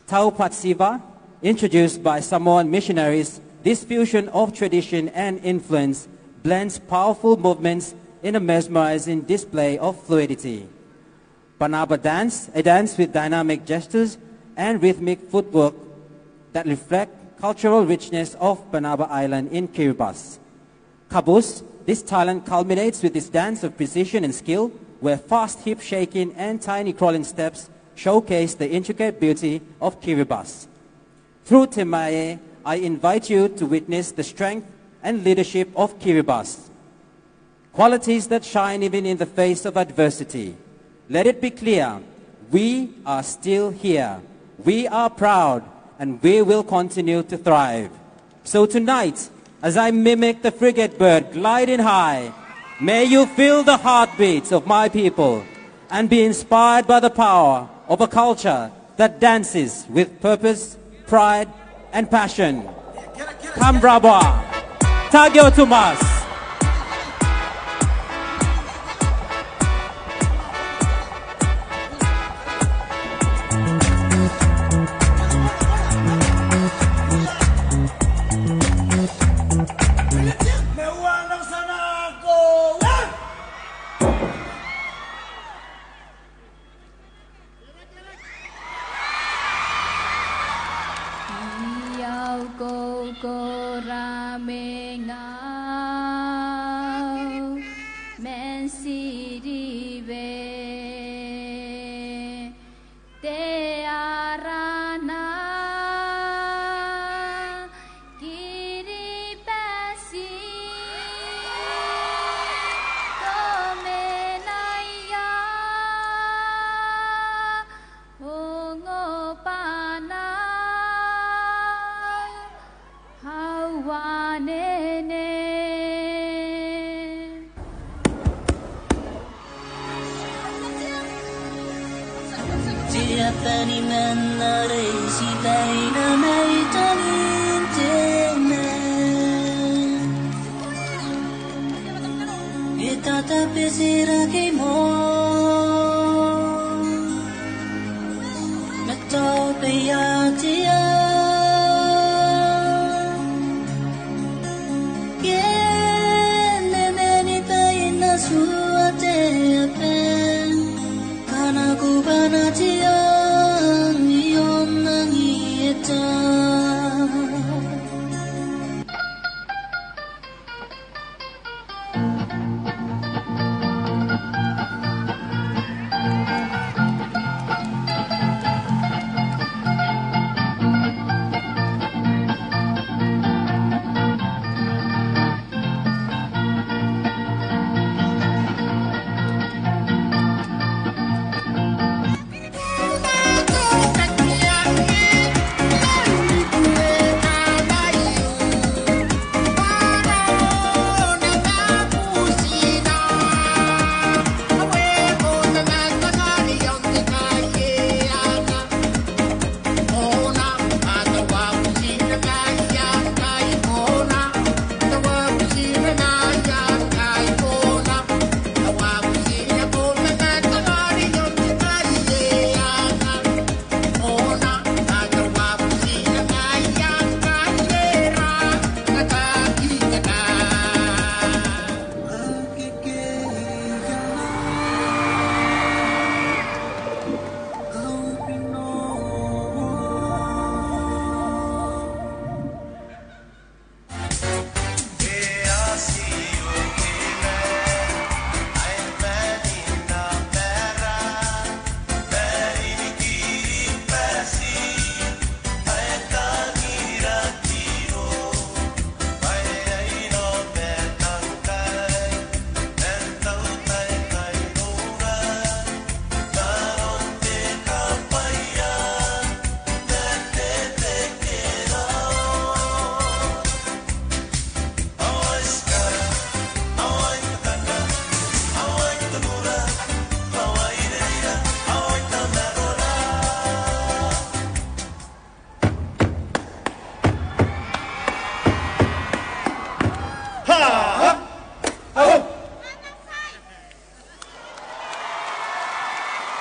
Taupatsiva, introduced by Samoan missionaries this fusion of tradition and influence blends powerful movements in a mesmerizing display of fluidity. Banaba dance, a dance with dynamic gestures and rhythmic footwork that reflect cultural richness of Banaba Island in Kiribati. Kabus, this talent culminates with this dance of precision and skill, where fast hip shaking and tiny crawling steps showcase the intricate beauty of Kiribati. Through Temaye, I invite you to witness the strength and leadership of Kiribati, qualities that shine even in the face of adversity. Let it be clear, we are still here. We are proud, and we will continue to thrive. So tonight, as I mimic the frigate bird gliding high, may you feel the heartbeats of my people and be inspired by the power of a culture that dances with purpose, pride, and passion. Kambraba, Tagyo Tumas.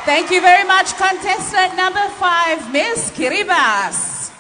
Thank you very much, contestant number 5, Miss Kiribati.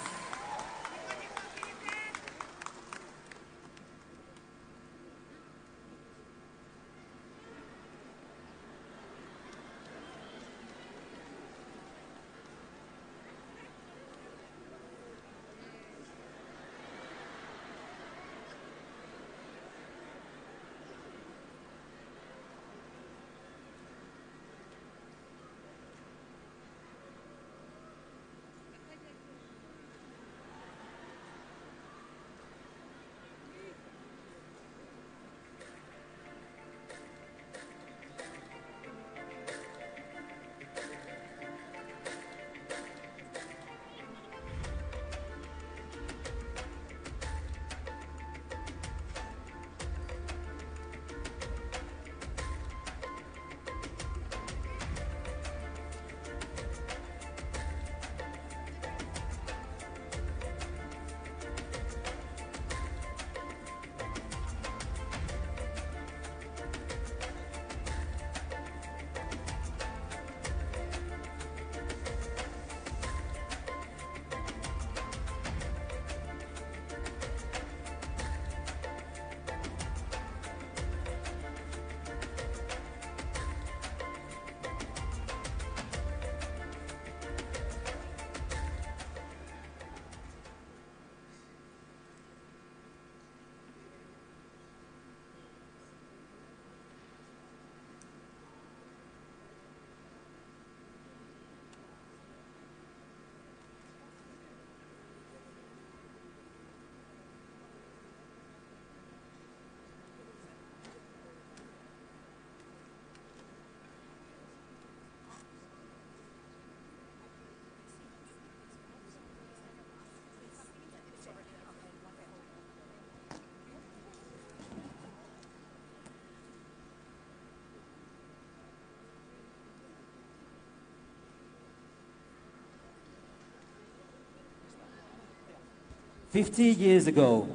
50 years ago,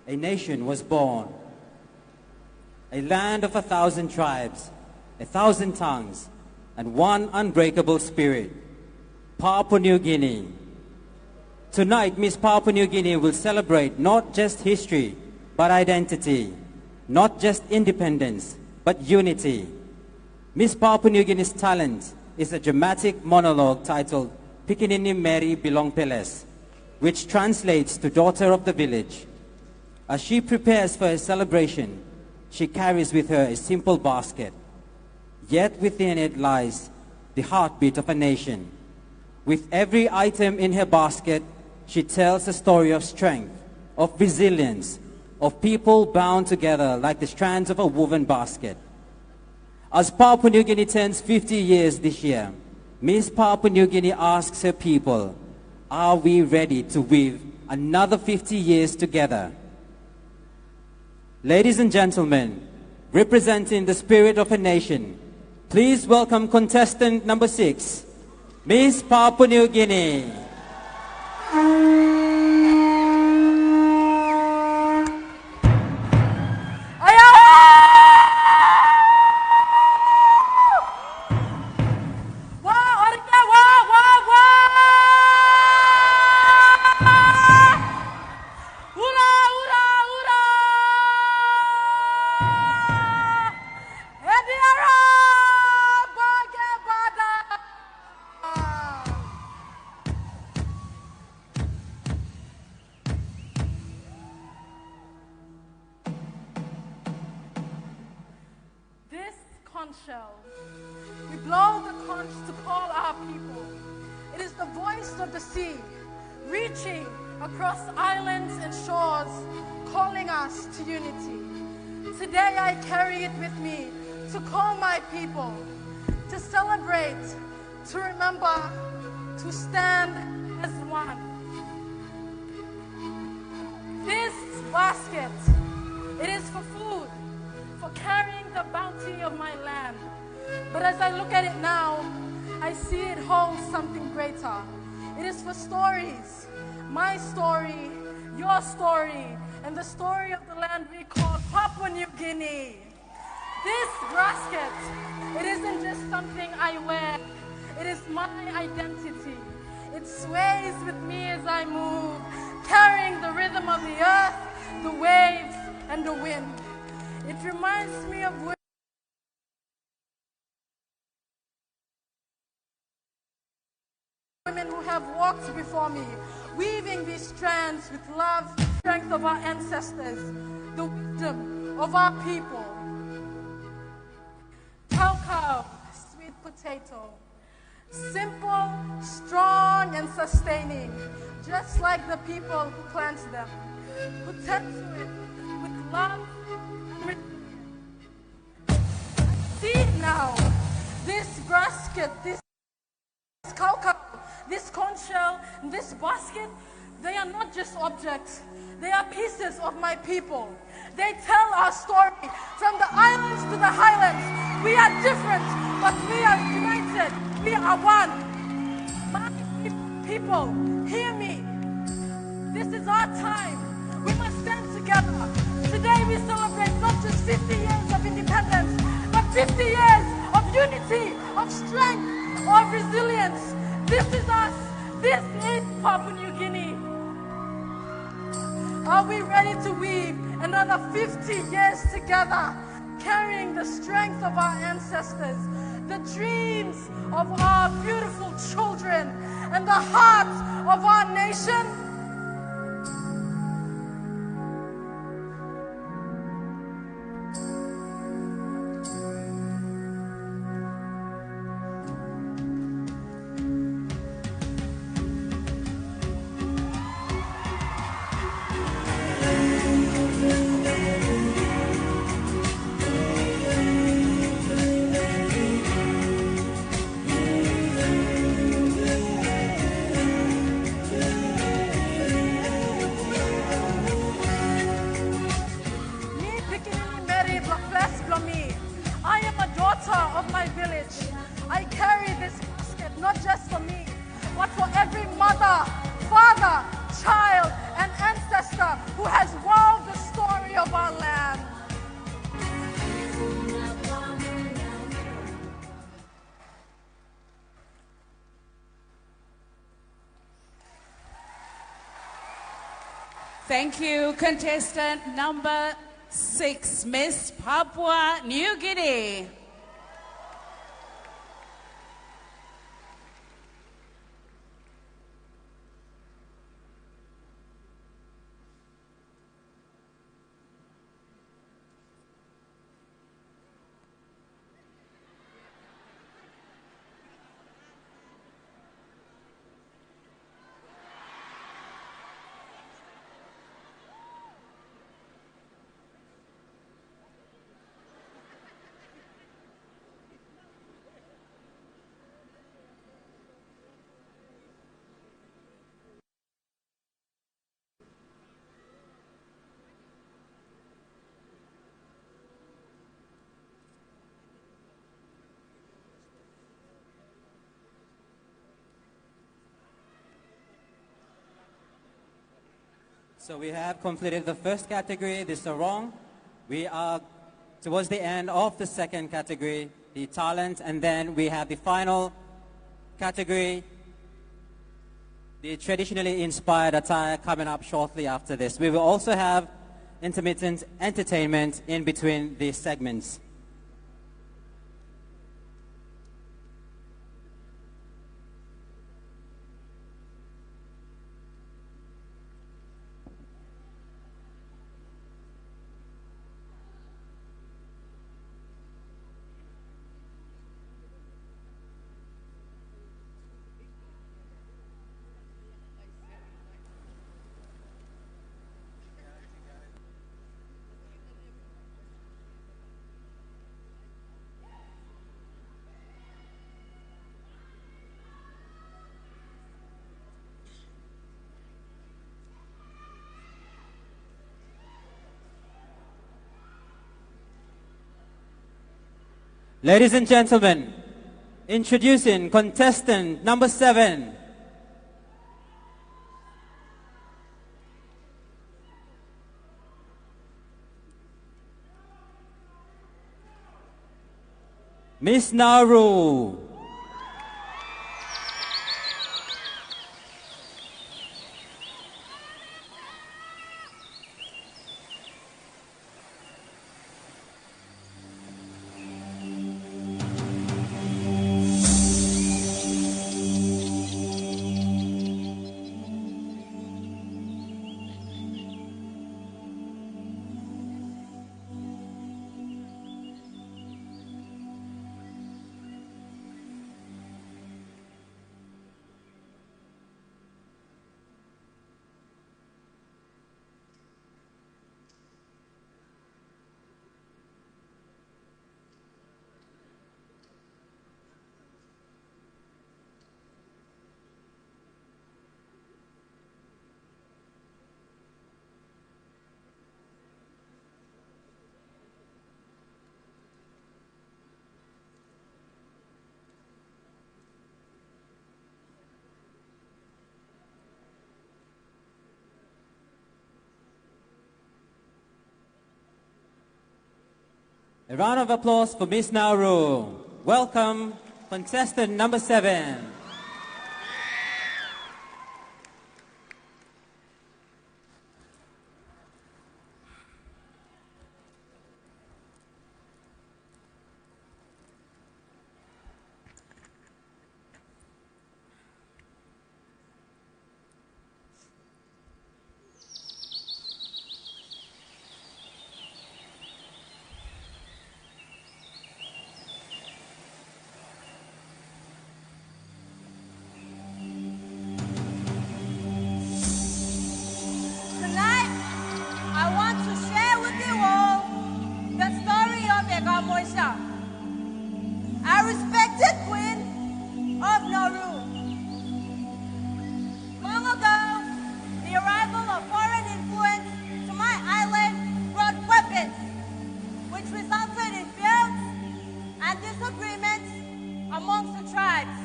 a nation was born, a land of 1,000 tribes, 1,000 tongues, and one unbreakable spirit, Papua New Guinea. Tonight, Miss Papua New Guinea will celebrate not just history, but identity, not just independence, but unity. Miss Papua New Guinea's talent is a dramatic monologue titled Pikinini Mary Bilong Peles, which translates to Daughter of the Village. As she prepares for a celebration, she carries with her a simple basket. Yet within it lies the heartbeat of a nation. With every item in her basket, she tells a story of strength, of resilience, of people bound together like the strands of a woven basket. As Papua New Guinea turns 50 years this year, Miss Papua New Guinea asks her people, are we ready to weave another 50 years together? Ladies and gentlemen, representing the spirit of a nation, please welcome contestant number 6, Miss Papua New Guinea. Shell. We blow the conch to call our people. It is the voice of the sea, reaching across islands and shores, calling us to unity. Today I carry it with me to call my people, to celebrate, to remember, to stand as one. This basket, it is for food, for carrying the bounty of my land. But as I look at it now, I see it holds something greater. It is for stories, my story, your story, and the story of the land we call Papua New Guinea. This basket, it isn't just something I wear, it is my identity. It sways with me as I move, carrying the rhythm of the earth, the waves, and the wind. It reminds me of women who have walked before me, weaving these strands with love, strength of our ancestors, the wisdom of our people. Cocoa, sweet potato, simple, strong, and sustaining, just like the people who plant them, who tend to it with love. See now, this basket, this cocoa, this conch shell, this basket, they are not just objects. They are pieces of my people. They tell our story from the islands to the highlands. We are different, but we are united. We are one. My people, hear me. This is our time. We must stand together. Today we celebrate not just 50 years of independence, but 50 years of unity, of strength, of resilience. This is us. This is Papua New Guinea. Are we ready to weave another 50 years together, carrying the strength of our ancestors, the dreams of our beautiful children, and the heart of our nation? Thank you, contestant number 6, Miss Papua New Guinea. So we have completed the first category, the sarong. We are towards the end of the second category, the talent, and then we have the final category, the traditionally inspired attire, coming up shortly after this. We will also have intermittent entertainment in between these segments. Ladies and gentlemen, introducing contestant number 7. Miss Nauru. A round of applause for Miss Nauru. Welcome, contestant number 7. Tonight, I want to share with you all the story of Egamoisha, a respected queen of Nauru. Long ago, the arrival of foreign influence to my island brought weapons, which resulted in feuds and disagreements amongst the tribes.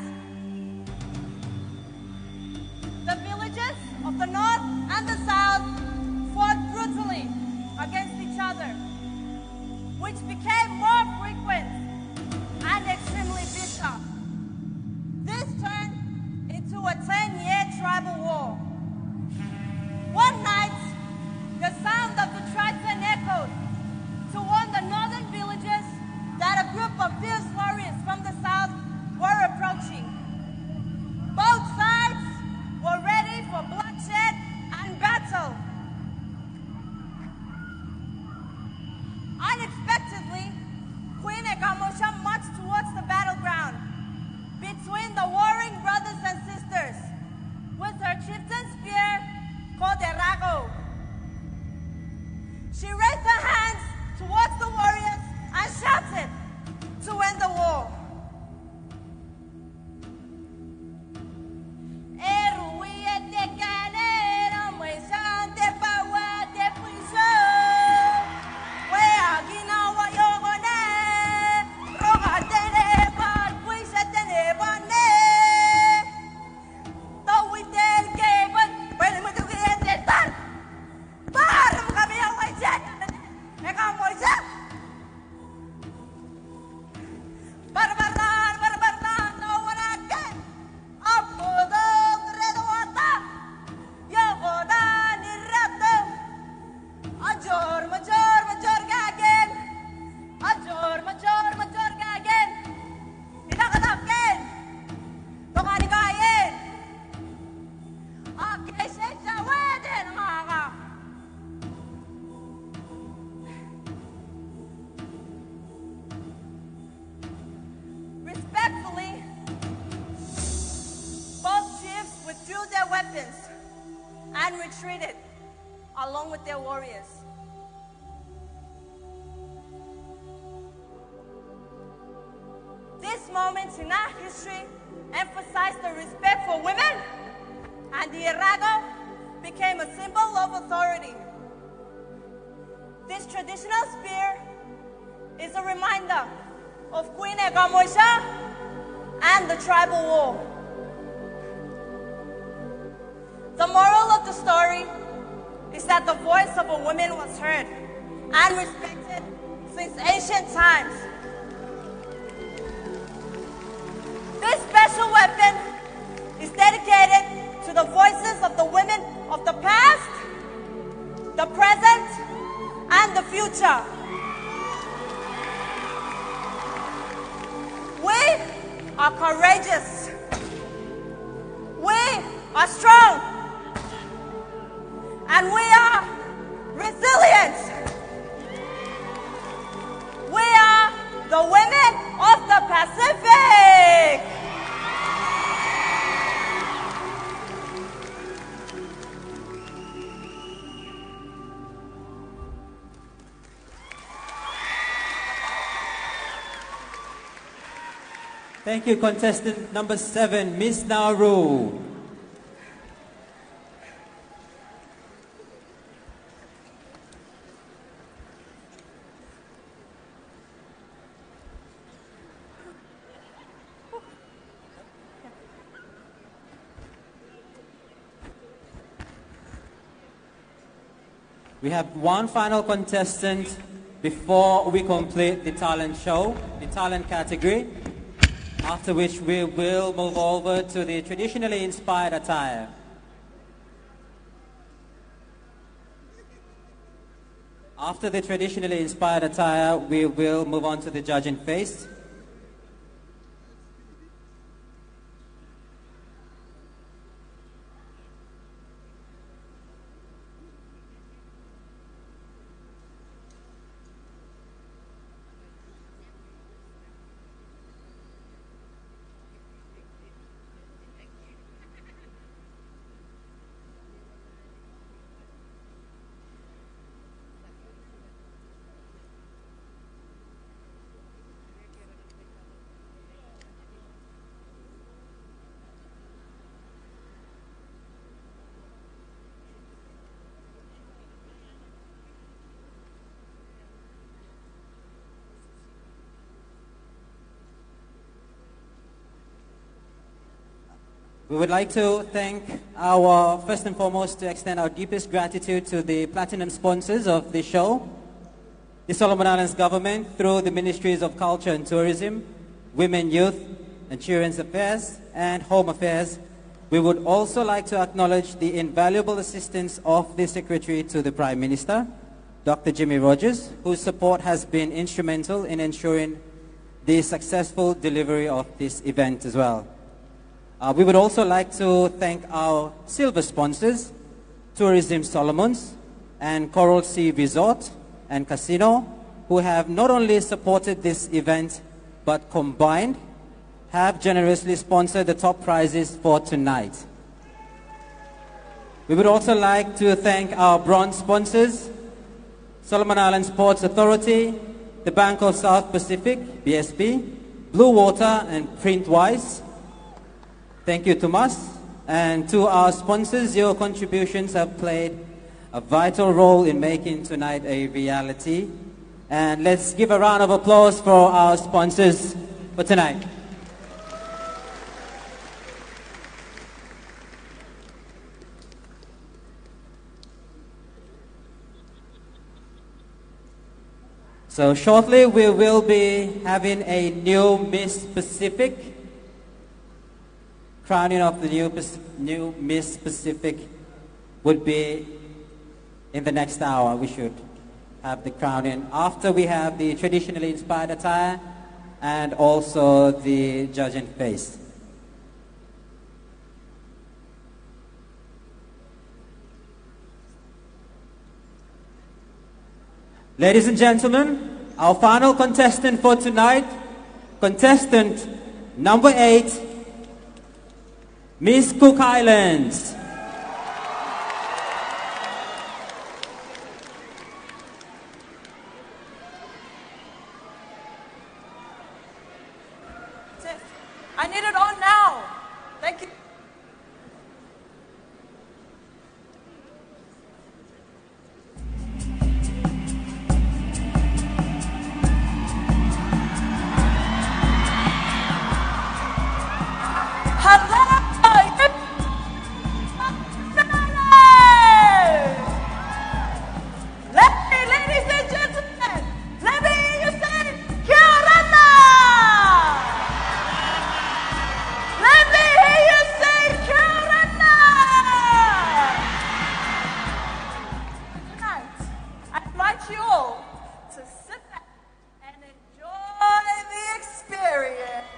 The villages of the north and the south fought brutally against each other, which became more frequent and extremely bitter. This turned into a 10-year tribal war. One night, She raised her hands towards the warriors and shouted to end the war. Respectfully, both chiefs withdrew their weapons and retreated along with their warriors. This moment in our history emphasized the respect for women, and the Irago became a symbol of authority. This traditional spear is a reminder of Queen Egamoisha and the tribal war. The moral of the story is that the voice of a woman was heard and respected since ancient times. This special weapon is dedicated to the voices of the women of the past, the present, and the future. We are courageous. We are strong. And we are resilient. We are the women of the Pacific. Thank you, contestant number 7, Miss Nauru. We have one final contestant before we complete the talent show, the talent category, after which we will move over to the traditionally inspired attire. After the traditionally inspired attire, we will move on to the judging phase. We would like to thank first and foremost, to extend our deepest gratitude to the platinum sponsors of the show, the Solomon Islands government through the Ministries of Culture and Tourism, Women, Youth, and Children's Affairs, and Home Affairs. We would also like to acknowledge the invaluable assistance of the Secretary to the Prime Minister, Dr. Jimmy Rogers, whose support has been instrumental in ensuring the successful delivery of this event as well. We would also like to thank our silver sponsors, Tourism Solomons and Coral Sea Resort and Casino, who have not only supported this event, but combined have generously sponsored the top prizes for tonight. We would also like to thank our bronze sponsors, Solomon Islands Ports Authority, the Bank of South Pacific, BSP, Blue Water and Printwise. Thank you, Tomas. And to our sponsors, your contributions have played a vital role in making tonight a reality. And let's give a round of applause for our sponsors for tonight. So shortly we will be having a new Miss Pacific. Crowning of the new Miss Pacific would be in the next hour. We should have the crowning after we have the traditionally inspired attire and also the judging face. Ladies and gentlemen, our final contestant for tonight, contestant number 8, Miss Cook Islands. I need it on now. Thank you. Ladies and gentlemen, let me hear you say, Kia ora! Let me hear you say, Kia ora! Tonight, I invite you all to sit back and enjoy the experience.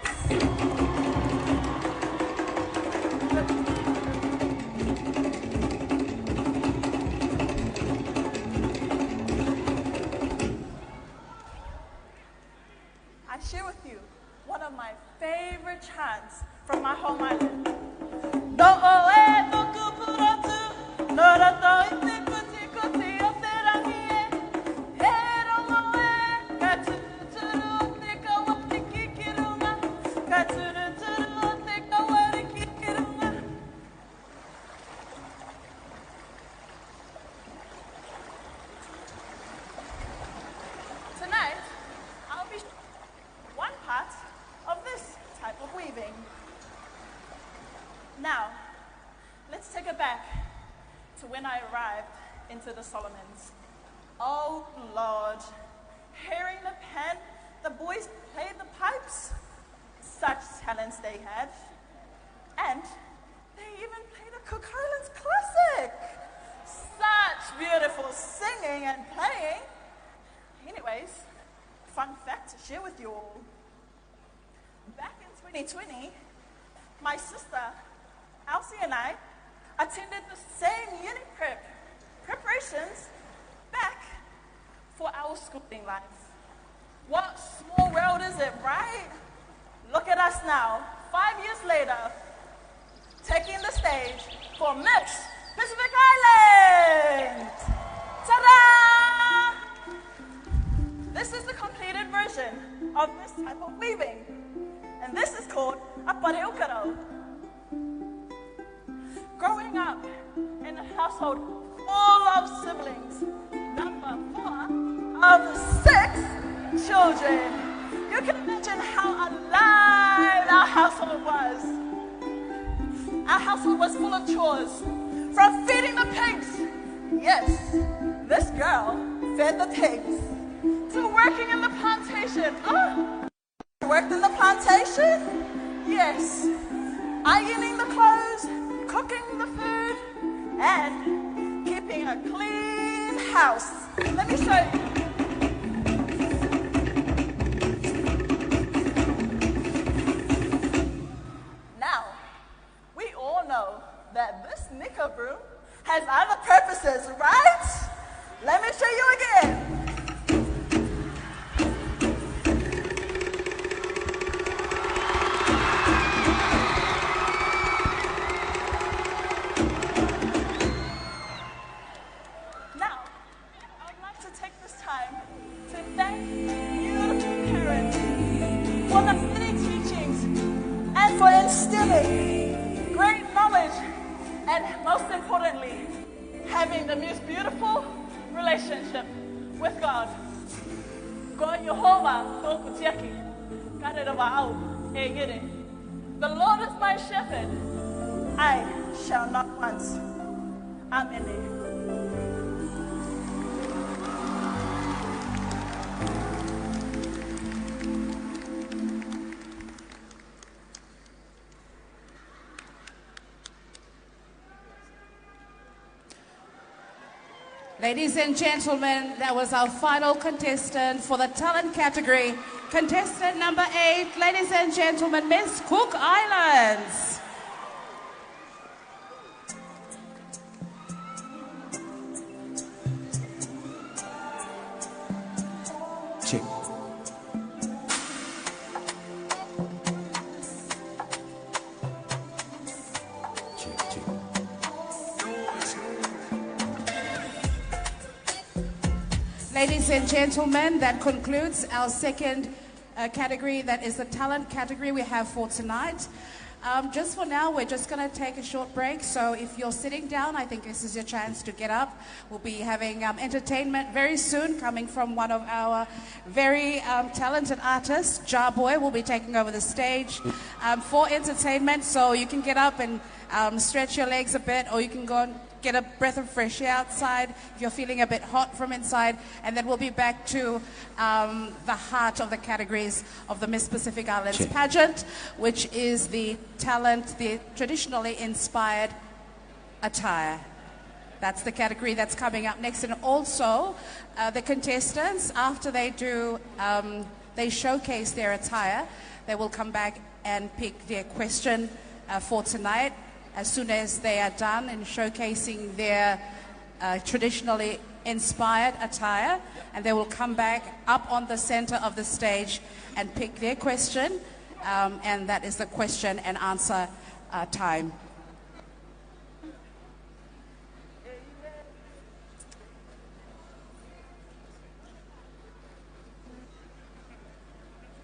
I share with you one of my favorite chants from my home island. Do oe toku purotu, noroto ite kuti kuti o te rangi e. He rongo e, ka turuturu o te kawari kikirunga. Ka turuturu o te kawari kikirunga. Tonight, I'll be one part of this type of weaving. Now, let's take it back to when I arrived into the Solomons. Oh Lord, hearing the pen, the boys play the pipes. Such talents they had. And they even played a Cook Islands classic. Such beautiful singing and playing. Anyways, fun fact to share with you all. Back in 2020, my sister, Elsie, and I attended the same uni preparations back for our schooling life. What small world is it, right? Look at us now, 5 years later, taking the stage for Miss Pacific Island. Ta-da! This is the completed version of this type of weaving. And this is called a pareukaro. Growing up in a household full of siblings, number 4 of 6 children, you can imagine how alive our household was. Our household was full of chores, from feeding the pigs. Yes, this girl fed the pigs, to working in the plantation. Worked in the plantation? Yes. Ironing the clothes, cooking the food, and keeping a clean house. Let me show you. Now, we all know that this nickel broom has other purposes, right? Let me show you again. for the many teachings and for instilling great knowledge and most importantly, having the most beautiful relationship with God. God Jehovah, the Lord is my shepherd, I shall not want. Amen. Ladies and gentlemen, that was our final contestant for the talent category. Contestant number 8, ladies and gentlemen, Miss Cook Islands. Check. Ladies and gentlemen, that concludes our second category. That is the talent category we have for tonight. Just for now, we're just going to take a short break. So if you're sitting down, I think this is your chance to get up. We'll be having entertainment very soon coming from one of our very talented artists. Jarboy will be taking over the stage for entertainment. So you can get up and stretch your legs a bit, or you can go and get a breath of fresh air outside if you're feeling a bit hot from inside, and then we'll be back to the heart of the categories of the Miss Pacific Islands pageant, which is the talent, the traditionally inspired attire. That's the category that's coming up next. And also the contestants, after they do, they showcase their attire, they will come back and pick their question for tonight. As soon as they are done in showcasing their traditionally inspired attire, and they will come back up on the center of the stage and pick their question, and that is the question and answer time.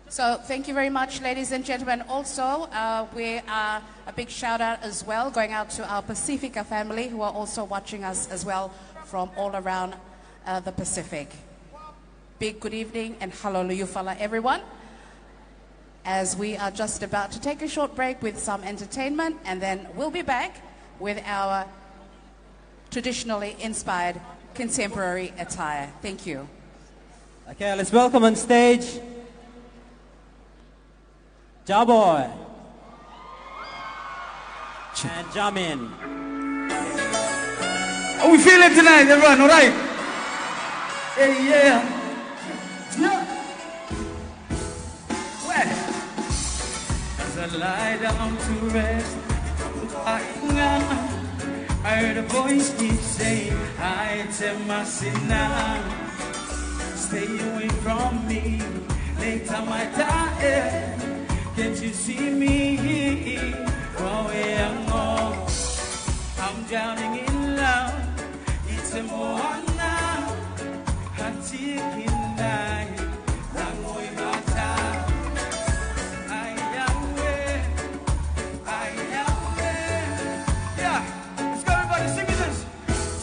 So thank you very much, ladies and gentlemen. Also, we are a big shout out as well going out to our Pacifica family who are also watching us as well from all around the Pacific. Big good evening and hallelujah fala everyone. As we are just about to take a short break with some entertainment, and then we'll be back with our traditionally inspired contemporary attire. Thank you. Okay, let's welcome on stage Jarboy and Jamin. How we feeling tonight, everyone? All right? Hey, yeah. Well, as I lie down to rest, I heard a voice keep saying, I tell my sinner, stay away from me. Later my time. Can't you see me? Oh, yeah, I'm drowning in love. It's a moana. I'm taking night. I'm going back down. I am where. Yeah, let's go, everybody, sing with us.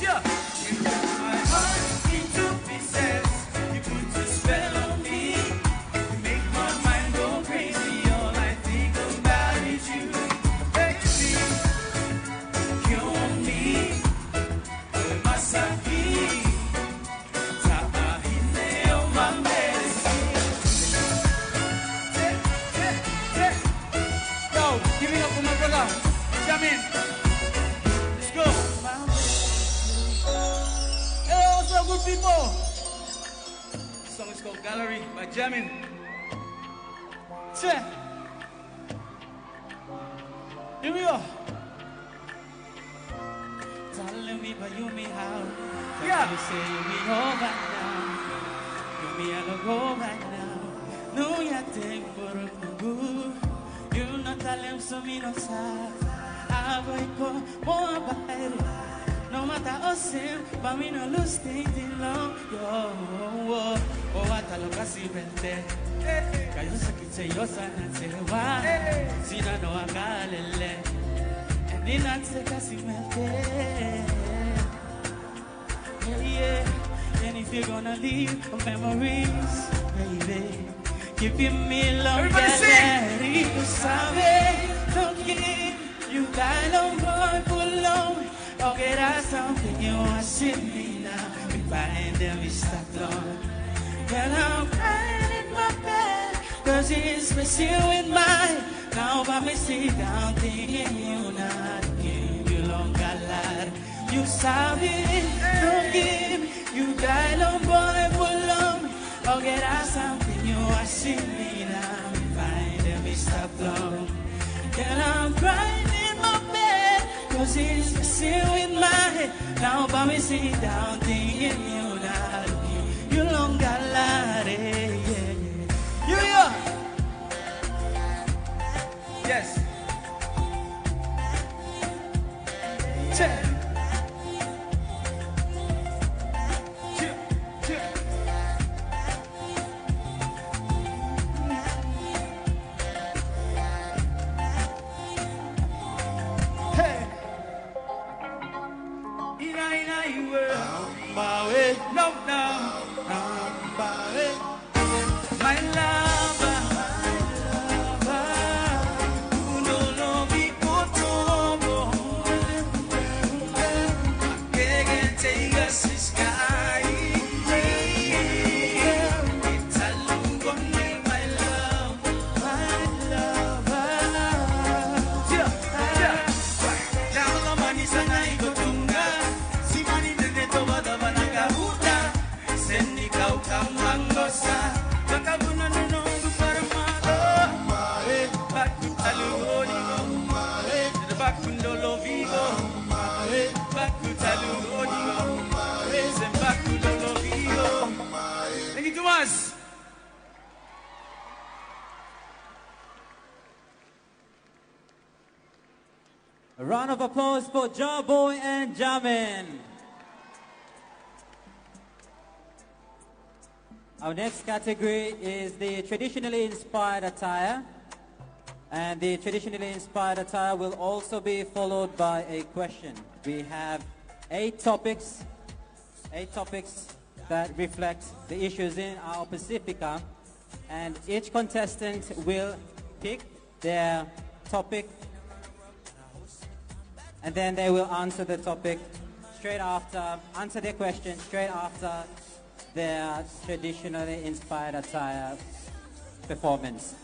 Yeah. You cut my heart into pieces. You put a spell on me. You make my mind go crazy. Let's go. Hey, what's up, good people? This song is called Gallery by Jamin. Check. Here we go. Tell me, but you me how. Yeah. You say we go back now. You me I don't go back now. No, ya tengo no. You not tell him so me no sad. I go more baile. No matter us, but we no lose things long. Yo, oh, I tell you, simente kayo sakit sa'yo sana sewa sina no akalele hindi natin kasi mente yeah. And if you're gonna leave memories baby give me long gallery to sabe don't give you got no more pulong or get out something you want to me now find them is stuck long and I'm crying in my bed cause it's missing with mine now by me sit down thinking you not give you long gallery you sabe don't give you got no more pulong or get out something you want to me now find them is stuck long and I'm crying in my bed cause it's messing with my head now by me sit down thinking you not you long got light yeah. Yes check my lover, take us to sky. It's a long one, my love, my lover. Down the money, sana ikotunga. Si mani nene to wada bananga huda. Sendi kau kamangosa. Bakabuna nunungu parmado. Bakutalu odigo. Bakundolo vigo. Bakutalu odigo. Bakundolo vigo. Thank you, Thomas. A round of applause for Jarboy and Jamin. Our next category is the traditionally inspired attire. And the traditionally inspired attire will also be followed by a question. We have 8 topics that reflect the issues in our Pacifica. And each contestant will pick their topic and then they will answer the topic answer their question straight after their traditionally inspired attire performance.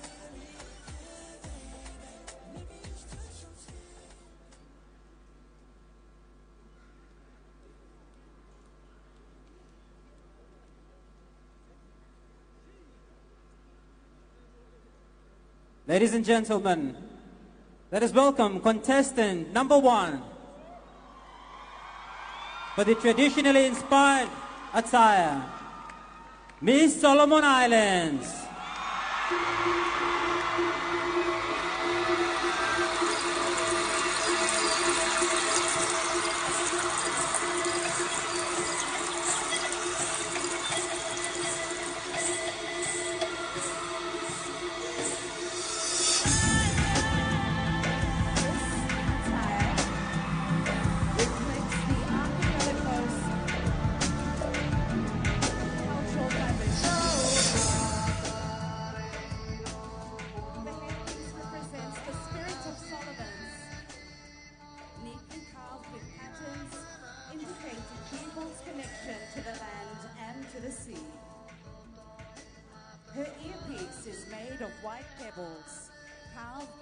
Ladies and gentlemen, let us welcome contestant number 1 for the traditionally inspired attire, Miss Solomon Islands.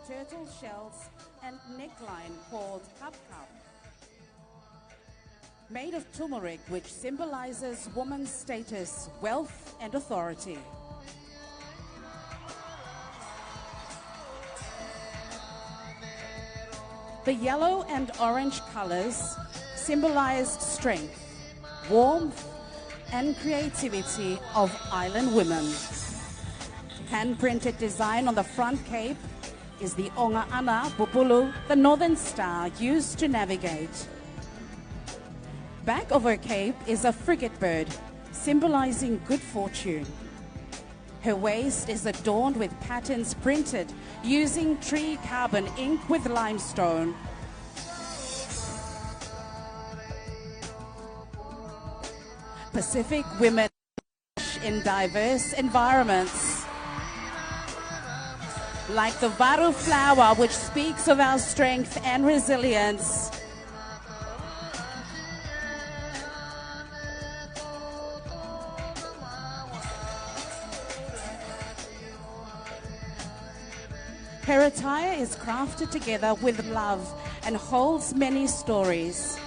Turtle shells and neckline called hubcap. Made of turmeric, which symbolizes woman's status, wealth, and authority. The yellow and orange colors symbolize strength, warmth, and creativity of island women. Hand-printed design on the front cape is the Onga Ana Bupulu, the northern star used to navigate. Back of her cape is a frigate bird, symbolizing good fortune. Her waist is adorned with patterns printed using tree carbon ink with limestone. Pacific women in diverse environments. Like the varu flower, which speaks of our strength and resilience. Her attire is crafted together with love and holds many stories.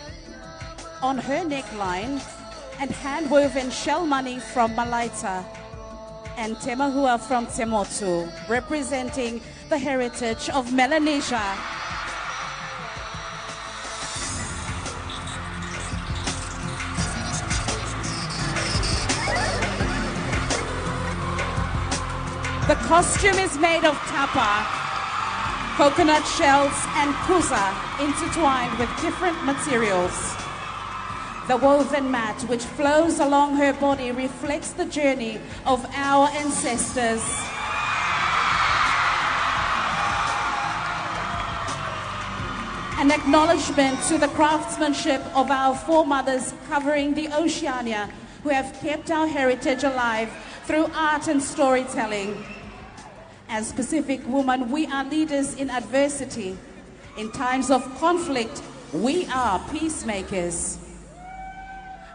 On her neckline, and hand-woven shell money from Malaita, and temahua from Temotu, representing the heritage of Melanesia. The costume is made of tapa, coconut shells, and kusa intertwined with different materials. The woven mat which flows along her body reflects the journey of our ancestors. An acknowledgement to the craftsmanship of our foremothers covering the Oceania, who have kept our heritage alive through art and storytelling. As Pacific women, we are leaders in adversity. In times of conflict, we are peacemakers.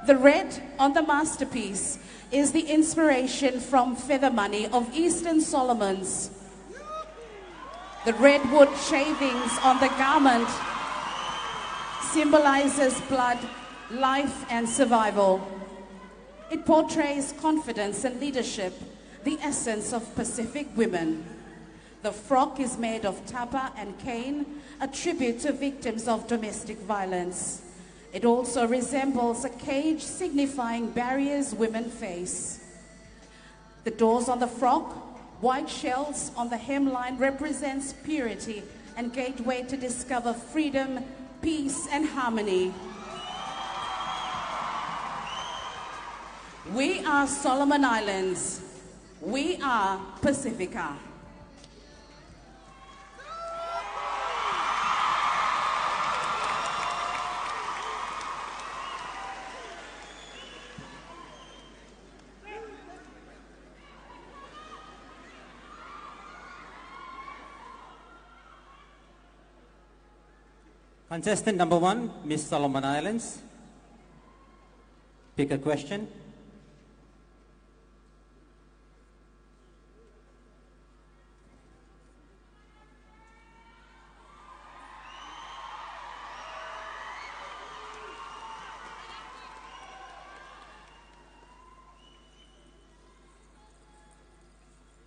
The red on the masterpiece is the inspiration from feather money of Eastern Solomons. The redwood shavings on the garment symbolizes blood, life, and survival. It portrays confidence and leadership, the essence of Pacific women. The frock is made of tapa and cane, a tribute to victims of domestic violence. It also resembles a cage signifying barriers women face. The doors on the frock, white shells on the hemline represents purity and gateway to discover freedom, peace, and harmony. We are Solomon Islands. We are Pacifica. Contestant number 1, Miss Solomon Islands. Pick a question.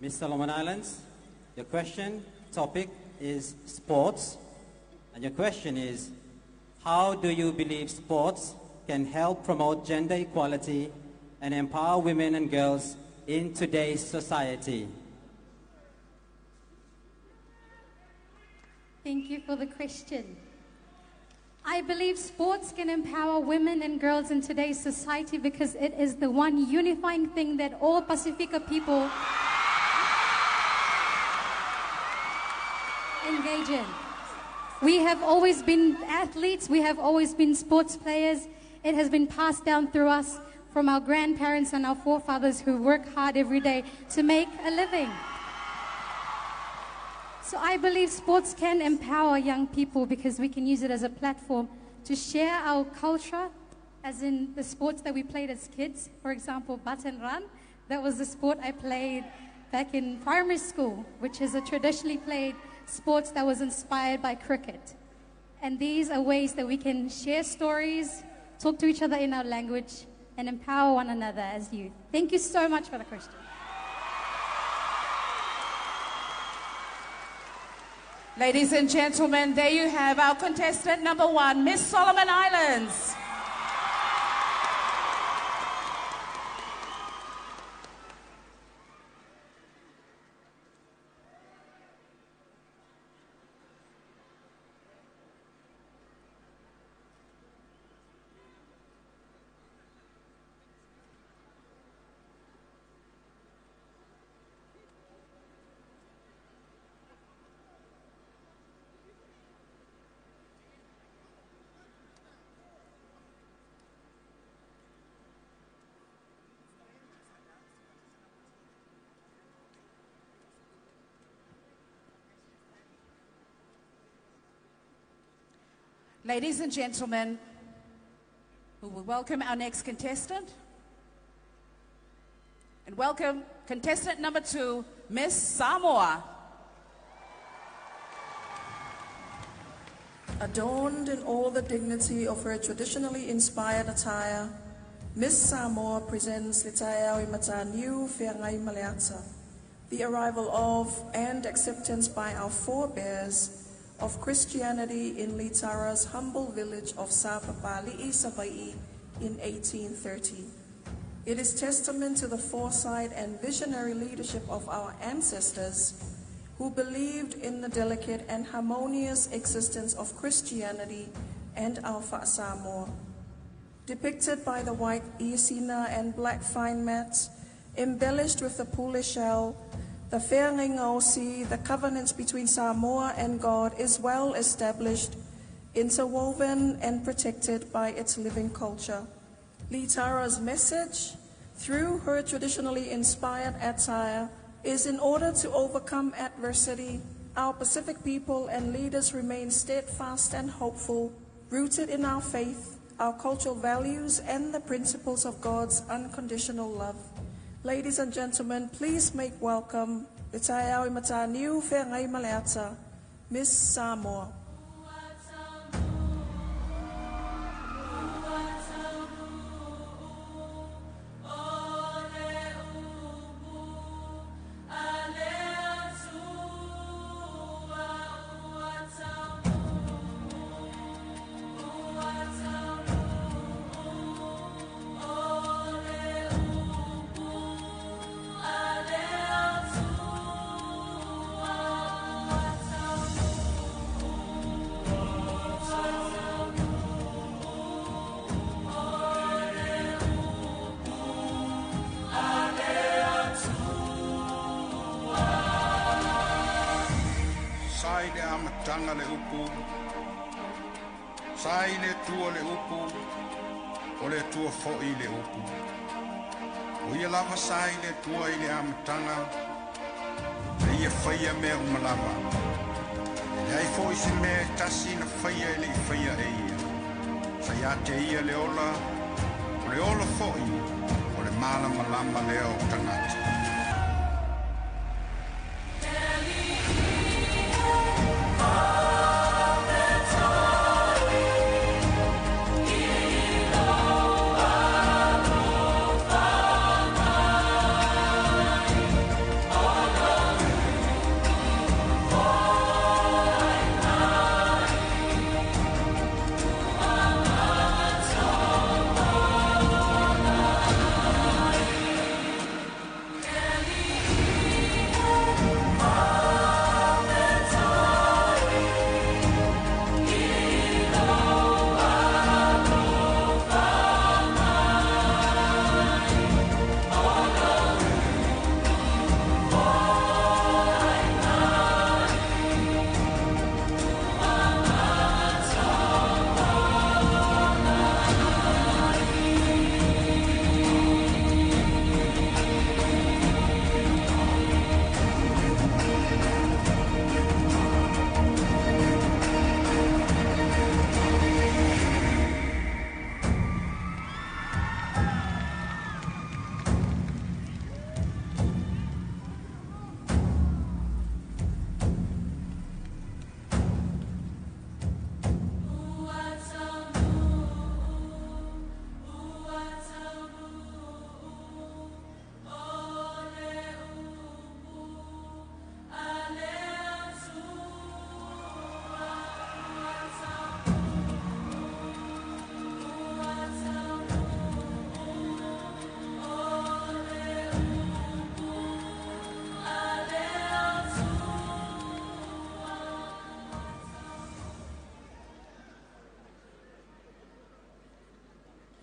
Miss Solomon Islands, your question topic is sports. And your question is, how do you believe sports can help promote gender equality and empower women and girls in today's society? Thank you for the question. I believe sports can empower women and girls in today's society because it is the one unifying thing that all Pacifica people engage in. We have always been athletes, we have always been sports players. It has been passed down through us from our grandparents and our forefathers who work hard every day to make a living. So I believe sports can empower young people because we can use it as a platform to share our culture, as in the sports that we played as kids. For example, bat and run. That was the sport I played back in primary school, which is a traditionally played sports that was inspired by cricket. And these are ways that we can share stories, talk to each other in our language, and empower one another as youth. Thank you so much for the question. Ladies and gentlemen, there you have our contestant number 1, Miss Solomon Islands. Ladies and gentlemen, we will welcome our next contestant. And welcome contestant number 2, Miss Samoa. Adorned in all the dignity of her traditionally inspired attire, Miss Samoa presents Litaiawi Mataniu Whiangai Maleata, the arrival of and acceptance by our forebears of Christianity in Litara's humble village of Sapapali'i, Savai'i in 1830. It is testament to the foresight and visionary leadership of our ancestors who believed in the delicate and harmonious existence of Christianity and our Samoa. Depicted by the white iasina and black fine mats, embellished with the pule shell, the Whiangingausi, the covenants between Samoa and God, is well established, interwoven and protected by its living culture. Litara's message, through her traditionally inspired attire, is in order to overcome adversity, our Pacific people and leaders remain steadfast and hopeful, rooted in our faith, our cultural values, and the principles of God's unconditional love. Ladies and gentlemen, please make welcome Litaiawi Mataniu Whiangai Maleata, Miss Samoa. Tanga le upu, sai le tua le upu, o le tua fo'i le upu. O ia lava sai le tua i le amatanga, le ia whaia mea umalawa. Ia i fo'i si mea tasi na whaia i le i whaia e ia. Sai a te ia le ola fo'i, o le malama lama leo tangata.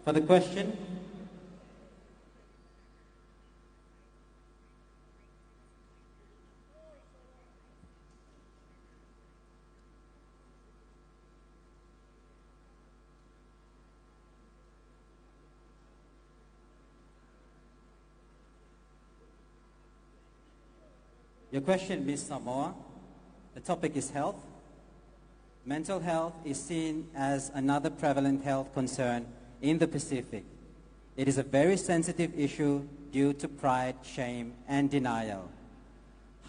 For the question, your question, Ms. Samoa, the topic is health. Mental health is seen as another prevalent health concern in the Pacific. It is a very sensitive issue due to pride, shame, and denial.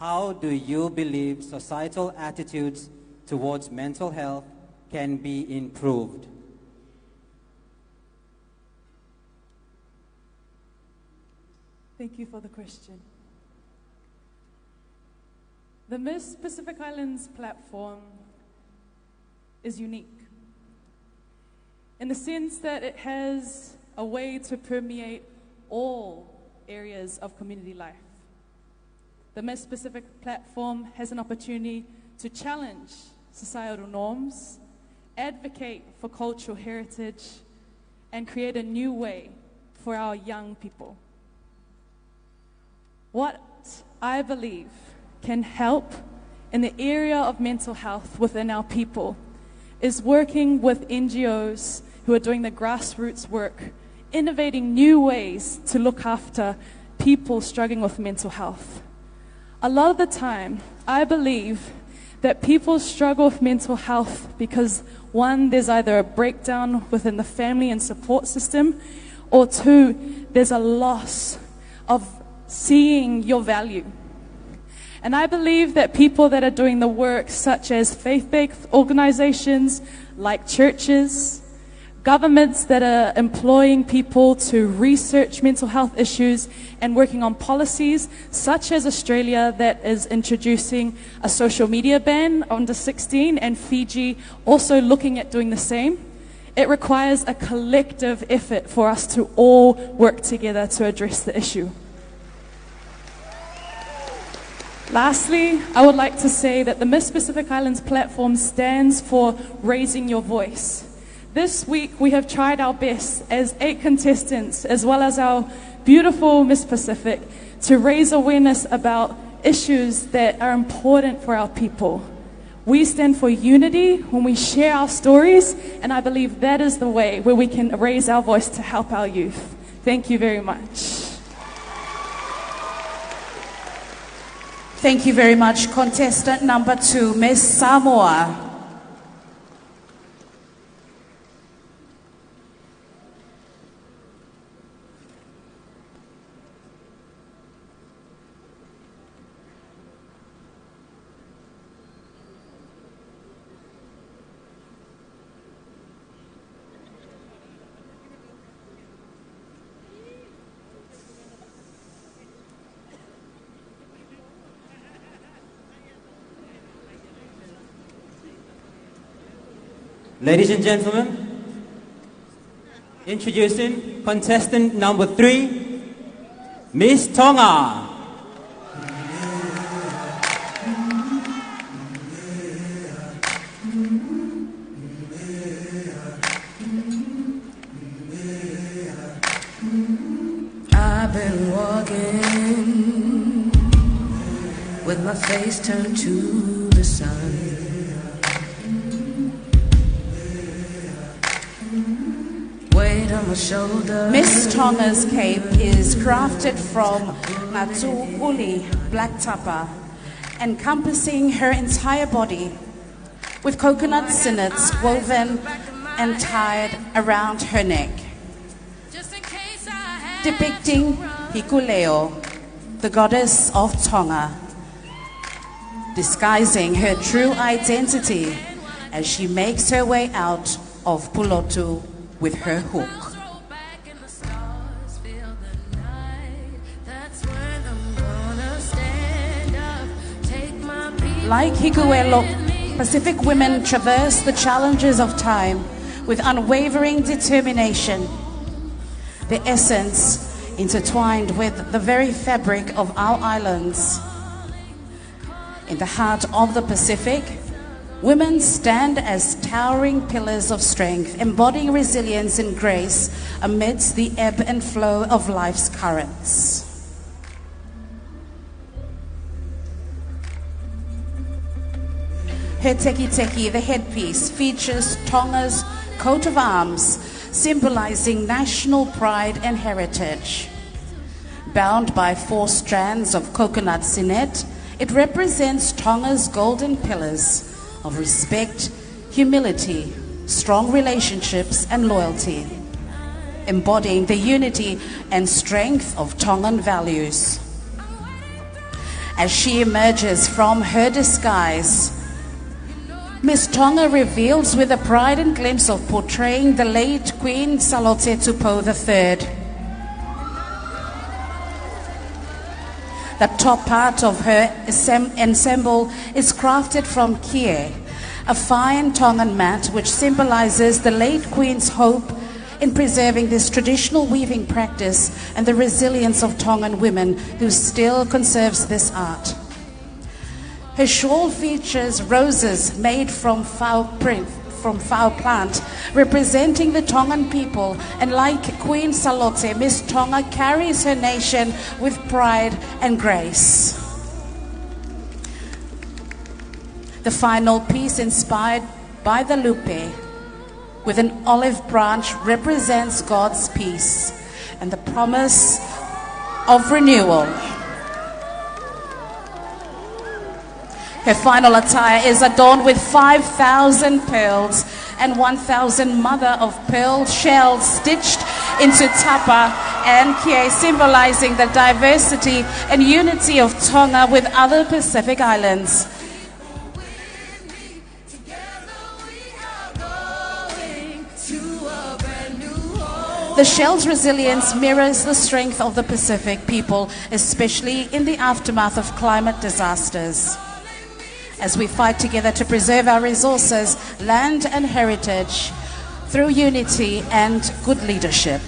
How do you believe societal attitudes towards mental health can be improved? Thank you for the question. The Miss Pacific Islands platform is unique in the sense that it has a way to permeate all areas of community life. The Miss Pacific platform has an opportunity to challenge societal norms, advocate for cultural heritage, and create a new way for our young people. What I believe can help in the area of mental health within our people is working with NGOs who are doing the grassroots work, innovating new ways to look after people struggling with mental health. A lot of the time, I believe that people struggle with mental health because, one, there's either a breakdown within the family and support system, or two, there's a loss of seeing your value. And I believe that people that are doing the work, such as faith-based organizations like churches, governments that are employing people to research mental health issues and working on policies, such as Australia that is introducing a social media ban under 16, and Fiji also looking at doing the same. It requires a collective effort for us to all work together to address the issue. Lastly, I would like to say that the Miss Pacific Islands platform stands for raising your voice. This week we have tried our best as 8 contestants, as well as our beautiful Miss Pacific, to raise awareness about issues that are important for our people. We stand for unity when we share our stories, and I believe that is the way where we can raise our voice to help our youth. Thank you very much. Thank you very much. Contestant number 2, Miss Samoa. Ladies and gentlemen, introducing contestant number 3, Miss Tonga. I've been walking with my face turned to the sun. Weight on my shoulder. Miss Tonga's cape is crafted from Ngatu Uli black tapa, encompassing her entire body, with coconut sinnets woven and tied around her neck, depicting Hikuleo, the goddess of Tonga, disguising her true identity as she makes her way out of Pulotu with her hook. Like Hikuelo, Pacific women traverse the challenges of time with unwavering determination. The essence intertwined with the very fabric of our islands. In the heart of the Pacific, women stand as towering pillars of strength, embodying resilience and grace amidst the ebb and flow of life's currents. Her teki teki, the headpiece, features Tonga's coat of arms, symbolizing national pride and heritage. Bound by 4 strands of coconut sinnet, it represents Tonga's golden pillars of respect, humility, strong relationships, and loyalty, embodying the unity and strength of Tongan values. As she emerges from her disguise, Miss Tonga reveals with a pride and glimpse of portraying the late Queen Salote Tupou III. The top part of her ensemble is crafted from kie, a fine Tongan mat which symbolizes the late Queen's hope in preserving this traditional weaving practice and the resilience of Tongan women who still conserves this art. Her shawl features roses made from foul plant, representing the Tongan people, and like Queen Salote, Miss Tonga carries her nation with pride and grace. The final piece, inspired by the lupe, with an olive branch, represents God's peace and the promise of renewal. Her final attire is adorned with 5,000 pearls and 1,000 mother of pearl shells stitched into tapa and kie, symbolizing the diversity and unity of Tonga with other Pacific islands. The shell's resilience mirrors the strength of the Pacific people, especially in the aftermath of climate disasters. As we fight together to preserve our resources, land and heritage through unity and good leadership.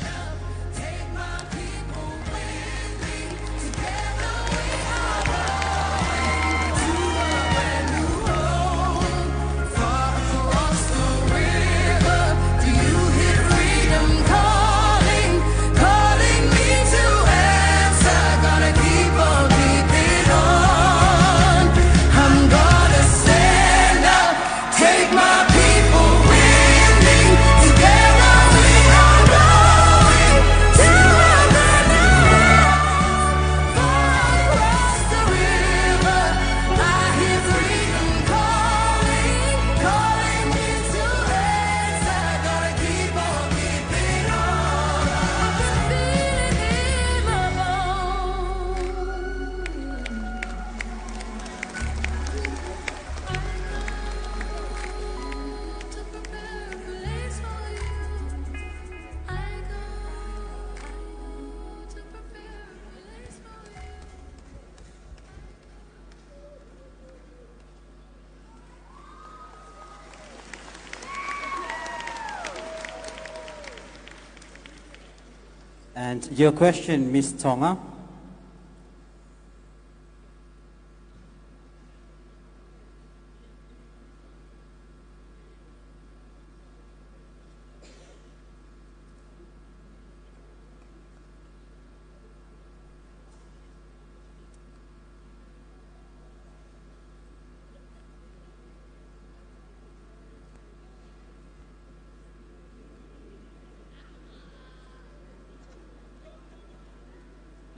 And your question, Miss Tonga?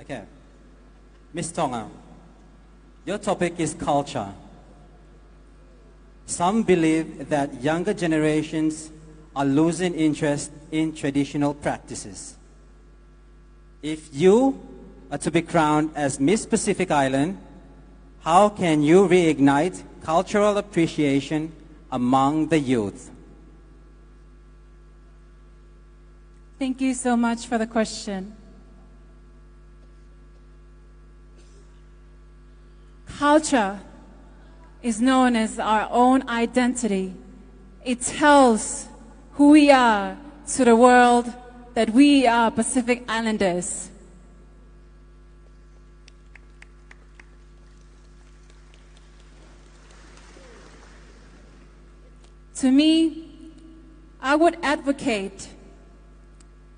Okay. Miss Tonga, your topic is culture. Some believe that younger generations are losing interest in traditional practices. If you are to be crowned as Miss Pacific Island, how can you reignite cultural appreciation among the youth? Thank you so much for the question. Culture is known as our own identity. It tells who we are to the world, that we are Pacific Islanders. To me, I would advocate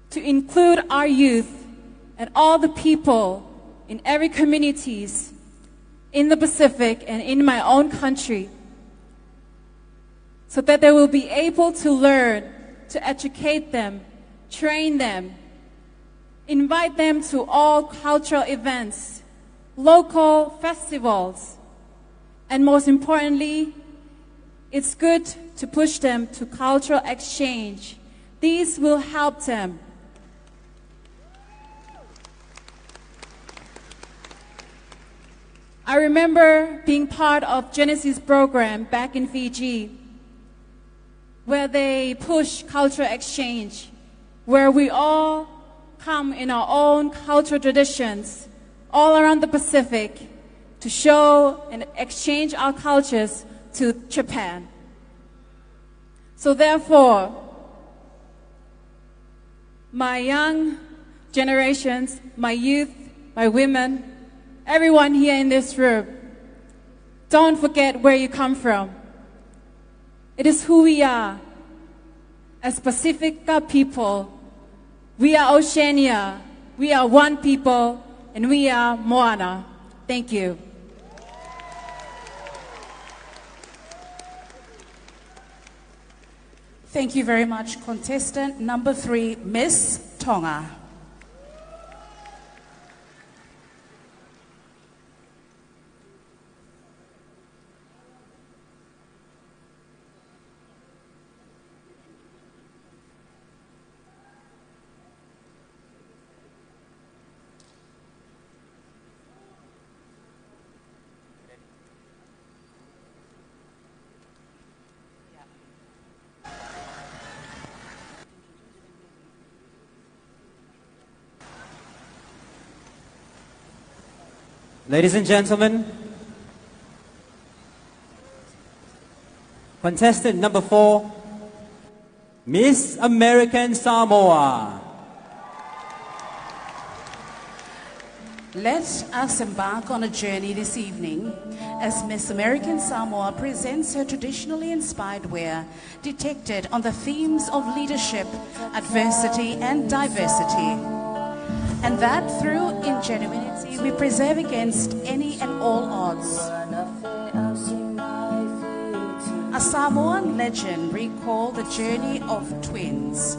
to include our youth and all the people in every communities in the Pacific and in my own country, so that they will be able to learn, to educate them, train them, invite them to all cultural events, local festivals, and most importantly, It's good to push them to cultural exchange. These will help them. I remember being part of Genesis program back in Fiji, where they push cultural exchange, where we all come in our own cultural traditions all around the Pacific to show and exchange our cultures to Japan. So therefore, my young generations, my youth, my women, everyone here in this room, don't forget where you come from. It is who we are. As Pacifica people, we are Oceania, we are one people, and we are Moana. Thank you. Thank you very much, contestant number 3, Miss Tonga. Ladies and gentlemen, contestant number 4, Miss American Samoa. Let us embark on a journey this evening as Miss American Samoa presents her traditionally inspired wear depicted on the themes of leadership, adversity, and diversity. And that through ingenuity we preserve against any and all odds. A Samoan legend recalled the journey of twins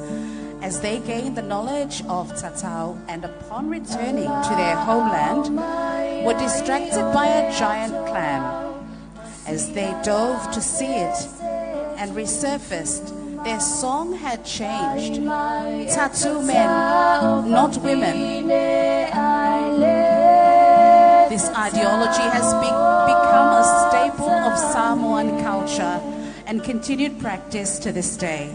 as they gained the knowledge of Tatau and upon returning to their homeland were distracted by a giant clam. As they dove to see it and resurfaced, their song had changed. Tattoo men, not women. This ideology has become a staple of Samoan culture and continued practice to this day.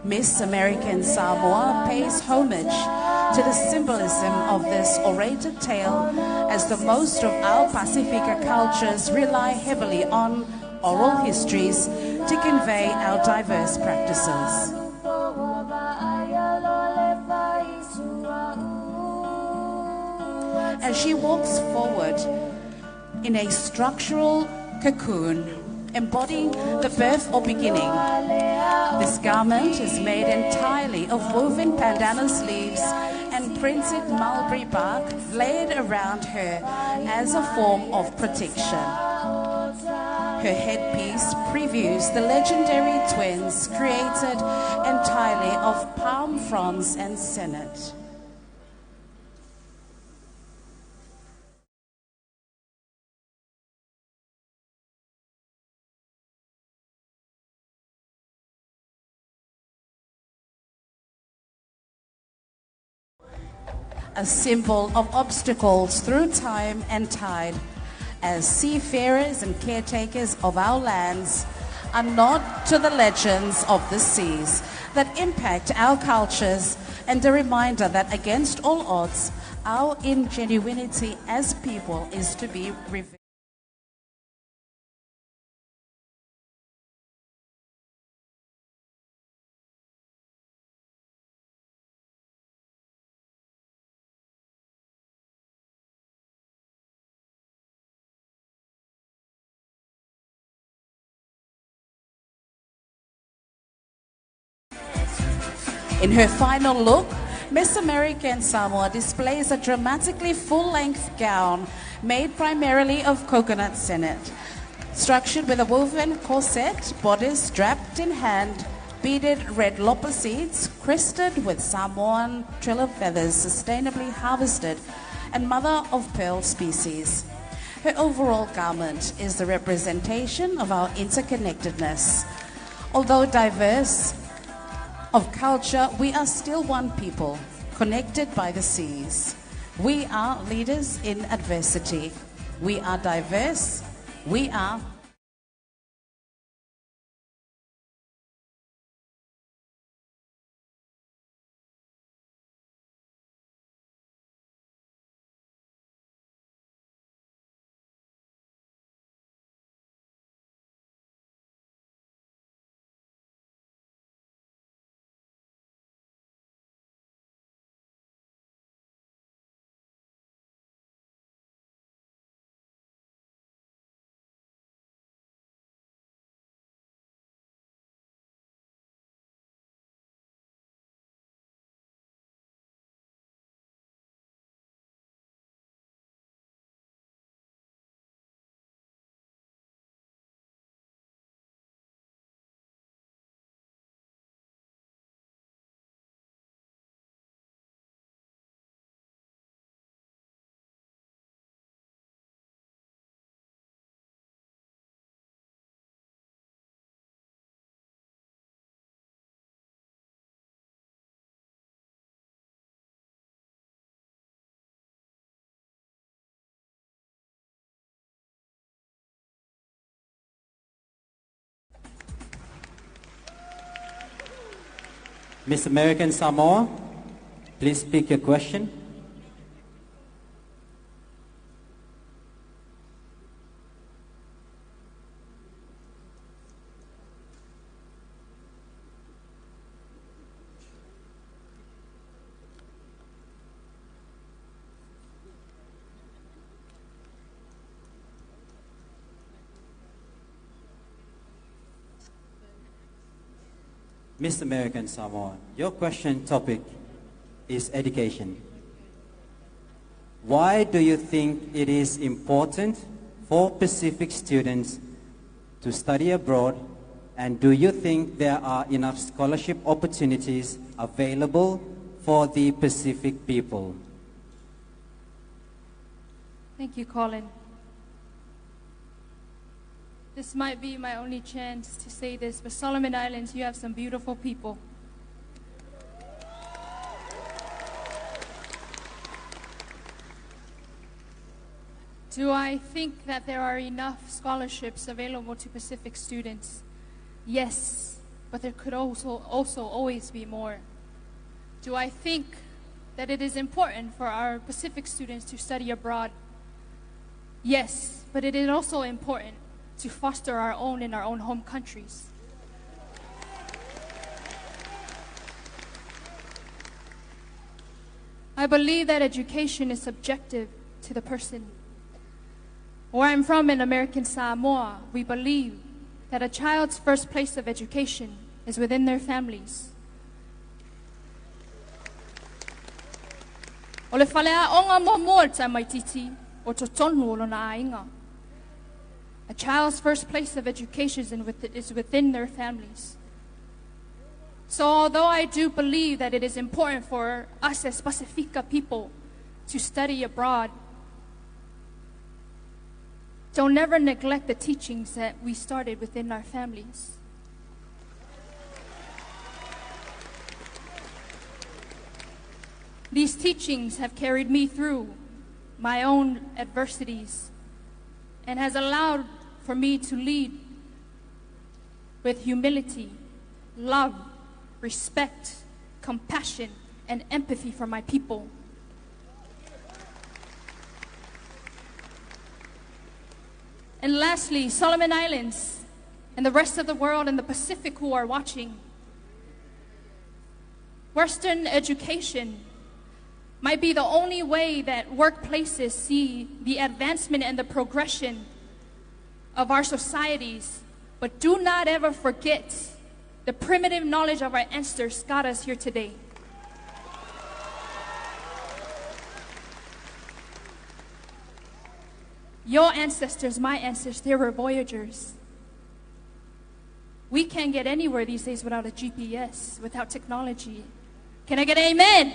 Miss American Samoa pays homage to the symbolism of this orated tale, as the most of our Pacifica cultures rely heavily on oral histories to convey our diverse practices. As she walks forward in a structural cocoon embodying the birth or beginning, this garment is made entirely of woven bandana sleeves and printed mulberry bark laid around her as a form of protection. Her headpiece previews the legendary twins created entirely of palm fronds and sennet. A symbol of obstacles through time and tide, as seafarers and caretakers of our lands are nod to the legends of the seas that impact our cultures, and a reminder that against all odds, our ingenuity as people is to be revered. In her final look, Miss American Samoa displays a dramatically full-length gown made primarily of coconut sennet, structured with a woven corset, bodice draped in hand, beaded red lopa seeds, crested with Samoan triller feathers sustainably harvested, and mother-of-pearl species. Her overall garment is the representation of our interconnectedness. Although diverse of culture, we are still one people, connected by the seas. We are leaders in adversity. We are diverse. We are Miss American Samoa, please pick your question. Miss American Samoa, your question topic is education. Why do you think it is important for Pacific students to study abroad, and do you think there are enough scholarship opportunities available for the Pacific people? Thank you, Colin. This might be my only chance to say this, but Solomon Islands, you have some beautiful people. Do I think that there are enough scholarships available to Pacific students? Yes, but there could also always be more. Do I think that it is important for our Pacific students to study abroad? Yes, but it is also important to foster our own in our own home countries. I believe that education is subjective to the person. Where I'm from in American Samoa, we believe that a child's first place of education is within their families. O le whalea onga mo moa mai titi o to tonu o na ainga. A child's first place of education is within their families. So although I do believe that it is important for us as Pacifica people to study abroad, don't never neglect the teachings that we started within our families. These teachings have carried me through my own adversities and has allowed for me to lead with humility, love, respect, compassion, and empathy for my people. And lastly, Solomon Islands and the rest of the world and the Pacific who are watching, Western education might be the only way that workplaces see the advancement and the progression of our societies, but do not ever forget the primitive knowledge of our ancestors got us here today. Your ancestors, my ancestors, they were voyagers. We can't get anywhere these days without a GPS, without technology. Can I get an amen?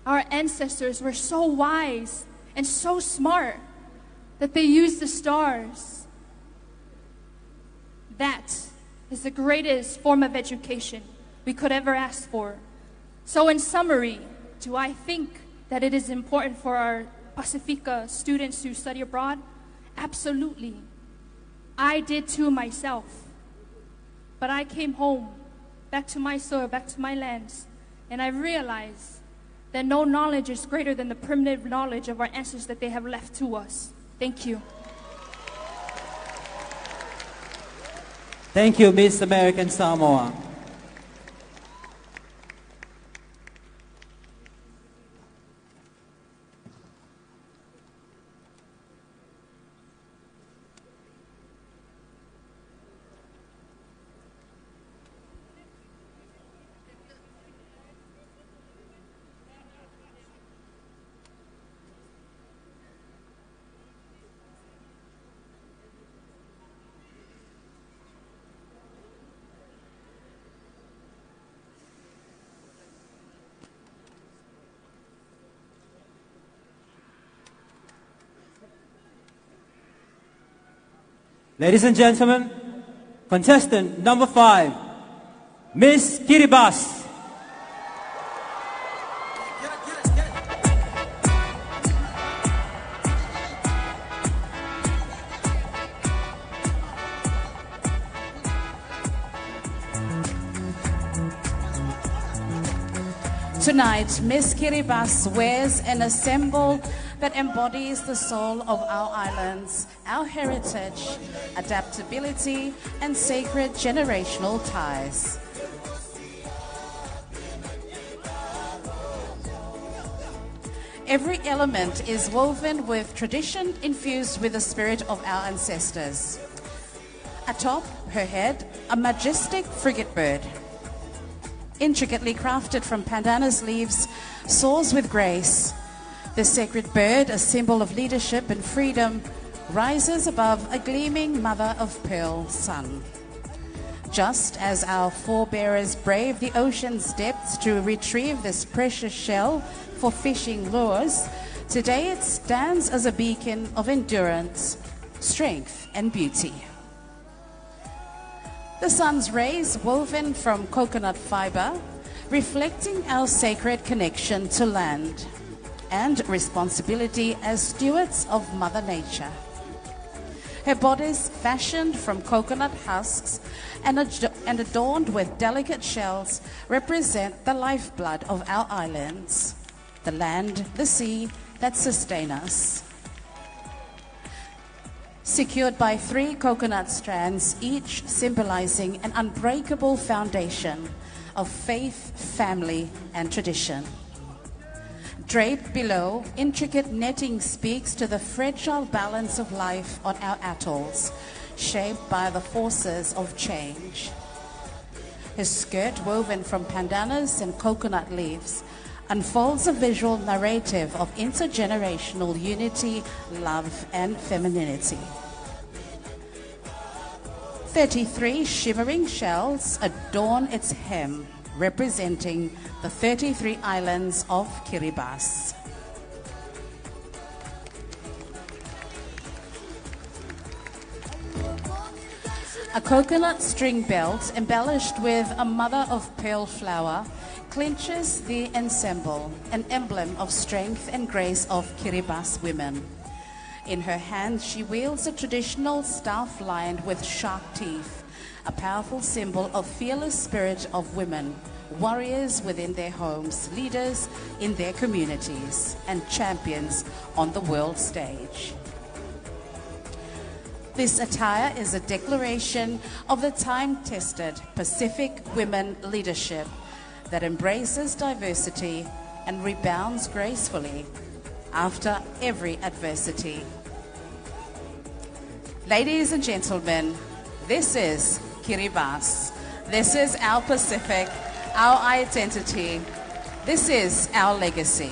Our ancestors were so wise and so smart that they used the stars. That is the greatest form of education we could ever ask for. So in summary, do I think that it is important for our Pacifica students to study abroad? Absolutely. I did too myself. But I came home, back to my soil, back to my lands, and I realized that no knowledge is greater than the primitive knowledge of our ancestors that they have left to us. Thank you. Thank you, Miss American Samoa. Ladies and gentlemen, contestant number 5, Miss Kiribati. Tonight, Miss Kiribati wears an ensemble that embodies the soul of our islands, our heritage, adaptability, and sacred generational ties. Every element is woven with tradition infused with the spirit of our ancestors. Atop her head, a majestic frigate bird, intricately crafted from pandanus leaves, soars with grace. The sacred bird, a symbol of leadership and freedom, rises above a gleaming mother-of-pearl sun. Just as our forebearers braved the ocean's depths to retrieve this precious shell for fishing lures, today it stands as a beacon of endurance, strength, and beauty. The sun's rays, woven from coconut fiber, reflecting our sacred connection to land and responsibility as stewards of Mother Nature. Her bodies, fashioned from coconut husks and adorned with delicate shells, represent the lifeblood of our islands, the land, the sea that sustain us. Secured by 3 coconut strands, each symbolizing an unbreakable foundation of faith, family, and tradition. Draped below, intricate netting speaks to the fragile balance of life on our atolls, shaped by the forces of change. His skirt, woven from pandanus and coconut leaves, unfolds a visual narrative of intergenerational unity, love, and femininity. 33 shimmering shells adorn its hem, representing the 33 islands of Kiribati. A coconut string belt embellished with a mother-of-pearl flower clinches the ensemble, an emblem of strength and grace of Kiribati women. In her hand, she wields a traditional staff lined with sharp teeth, a powerful symbol of fearless spirit of women, warriors within their homes, leaders in their communities, and champions on the world stage. This attire is a declaration of the time-tested Pacific women leadership that embraces diversity and rebounds gracefully after every adversity. Ladies and gentlemen, this is Kiribati. This is our Pacific, our identity. This is our legacy.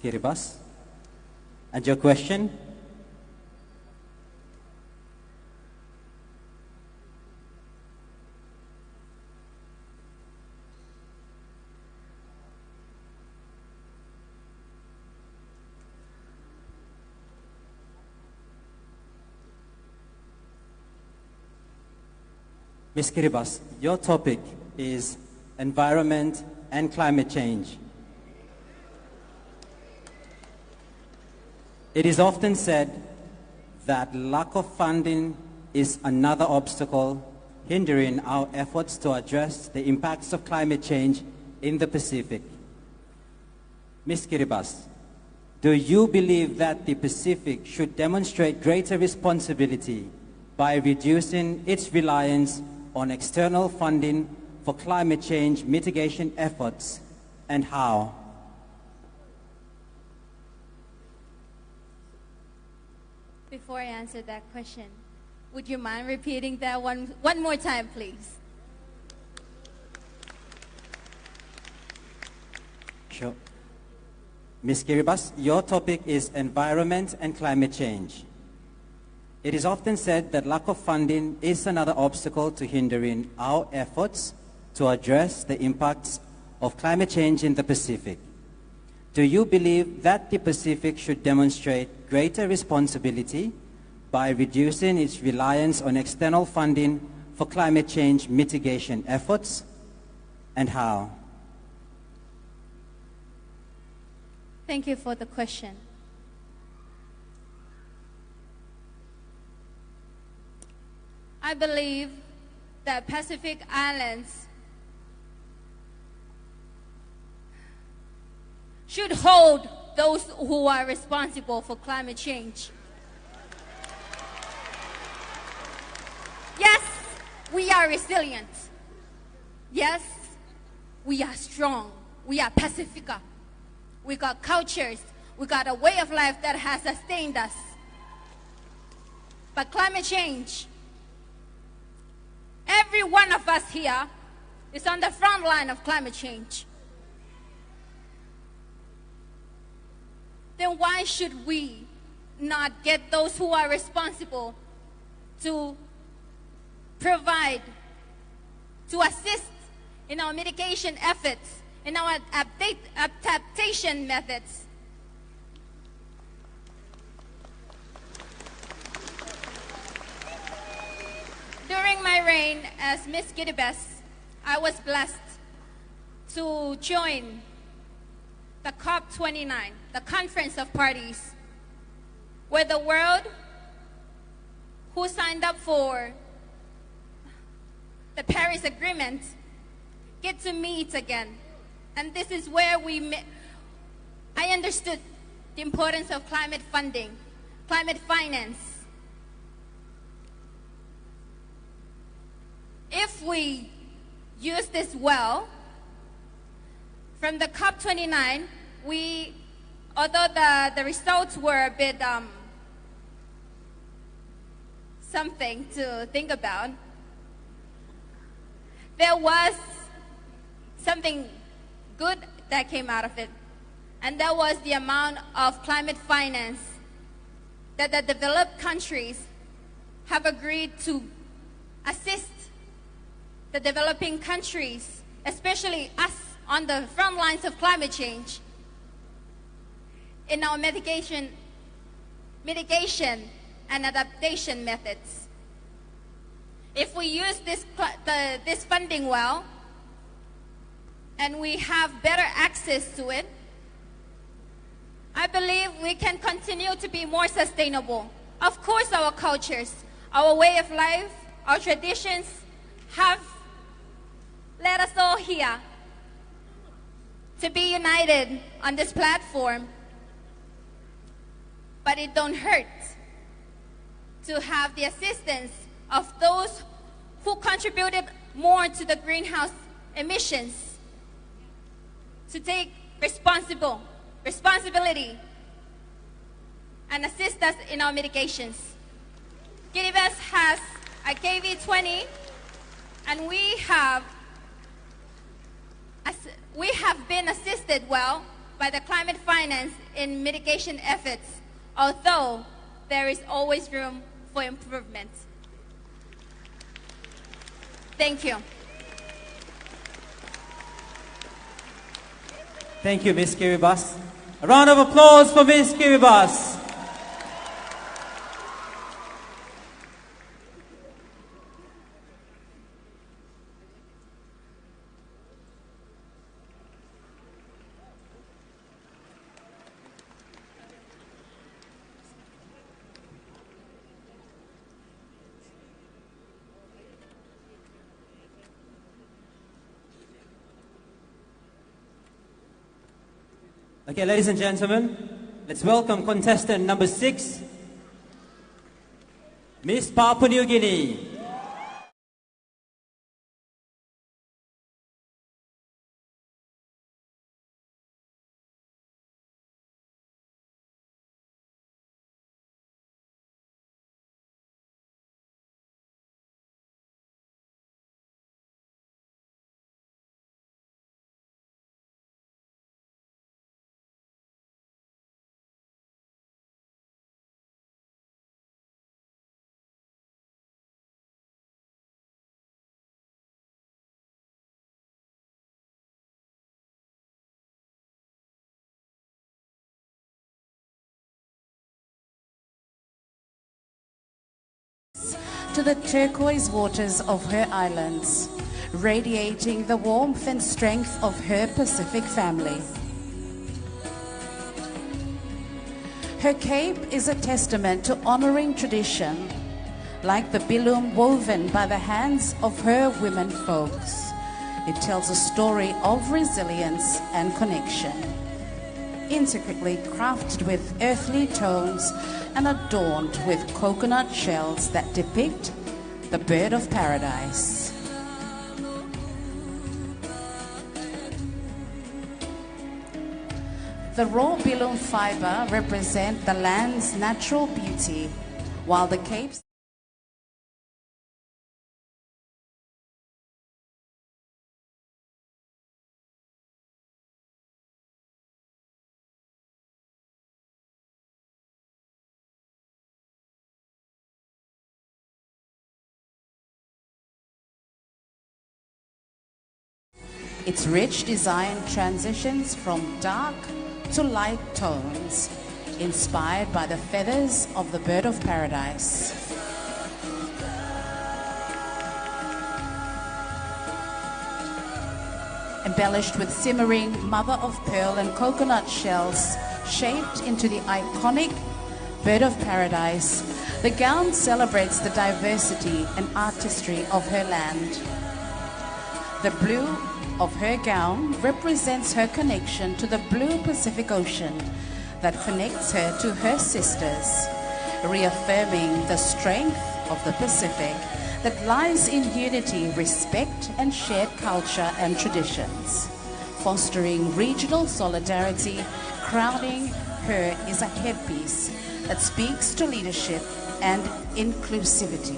Kiribati. And your question? Ms. Kiribati, your topic is environment and climate change. It is often said that lack of funding is another obstacle hindering our efforts to address the impacts of climate change in the Pacific. Ms. Kiribati, do you believe that the Pacific should demonstrate greater responsibility by reducing its reliance on external funding for climate change mitigation efforts, and how? Before I answer that question, would you mind repeating that one more time, please? Sure. Ms. Kiribati, your topic is environment and climate change. It is often said that lack of funding is another obstacle to hindering our efforts to address the impacts of climate change in the Pacific. Do you believe that the Pacific should demonstrate greater responsibility by reducing its reliance on external funding for climate change mitigation efforts, and how? Thank you for the question. I believe that Pacific Islands should hold those who are responsible for climate change. Yes, we are resilient. Yes, we are strong. We are Pacifica. We got cultures. We got a way of life that has sustained us. But climate change, every one of us here is on the front line of climate change. Then why should we not get those who are responsible to provide, to assist in our mitigation efforts, in our adaptation methods? During my reign as Miss Kiribati, I was blessed to join the COP29, the Conference of Parties, where the world who signed up for the Paris Agreement get to meet again. And this is where I understood the importance of climate funding, climate finance. If we use this well, from the COP29, although the results were a bit something to think about, there was something good that came out of it. And that was the amount of climate finance that the developed countries have agreed to assist the developing countries, especially us on the front lines of climate change, in our mitigation and adaptation methods. If we use this funding well, and we have better access to it, I believe we can continue to be more sustainable. Of course, our cultures, our way of life, our traditions have led us all here to be united on this platform. But it don't hurt to have the assistance of those who contributed more to the greenhouse emissions, to take responsibility and assist us in our mitigations. Kiribati has a KV20, and we have been assisted well by the climate finance in mitigation efforts, although there is always room for improvement. Thank you. Thank you, Miss Kiribati. A round of applause for Miss Kiribati. Okay, ladies and gentlemen, let's welcome contestant number 6, Miss Papua New Guinea. To the turquoise waters of her islands, radiating the warmth and strength of her Pacific family. Her cape is a testament to honoring tradition, like the bilum woven by the hands of her women folks. It tells a story of resilience and connection, intricately crafted with earthly tones and adorned with coconut shells that depict the bird of paradise. The raw bilum fiber represent the land's natural beauty, while the capes its rich design transitions from dark to light tones, inspired by the feathers of the bird of paradise. Embellished with simmering mother of pearl and coconut shells shaped into the iconic bird of paradise, the gown celebrates the diversity and artistry of her land. The blue of her gown represents her connection to the blue Pacific Ocean that connects her to her sisters, reaffirming the strength of the Pacific that lies in unity, respect, and shared culture and traditions. Fostering regional solidarity, crowning her is a headpiece that speaks to leadership and inclusivity.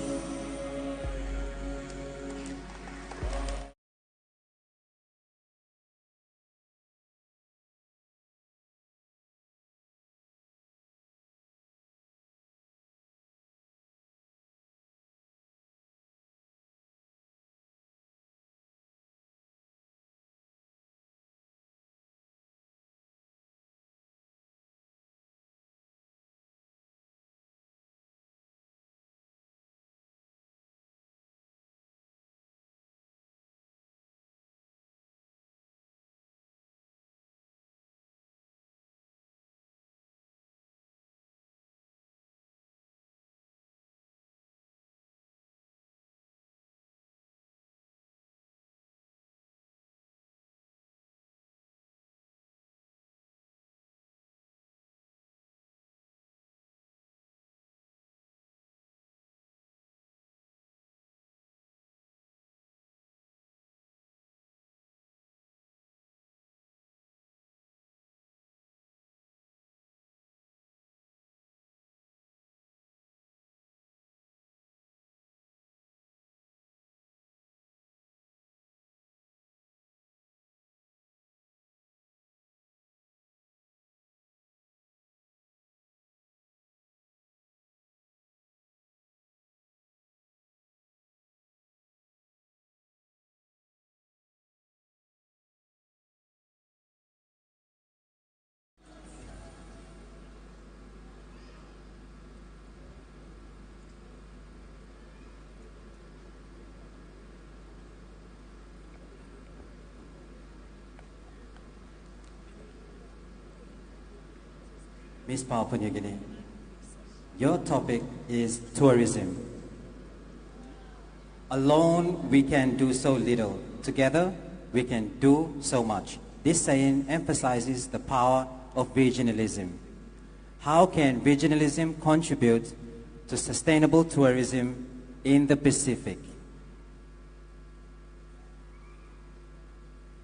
Miss Papua New Guinea, your topic is tourism. Alone, we can do so little. Together, we can do so much. This saying emphasizes the power of regionalism. How can regionalism contribute to sustainable tourism in the Pacific?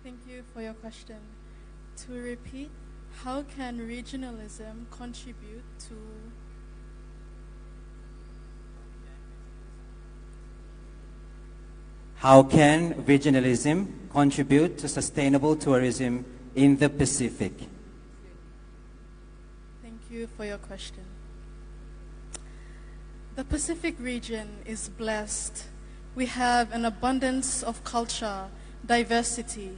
Thank you for your question. To repeat, how can regionalism contribute to How can regionalism contribute to sustainable tourism in the Pacific? Thank you for your question. The Pacific region is blessed. We have an abundance of culture, diversity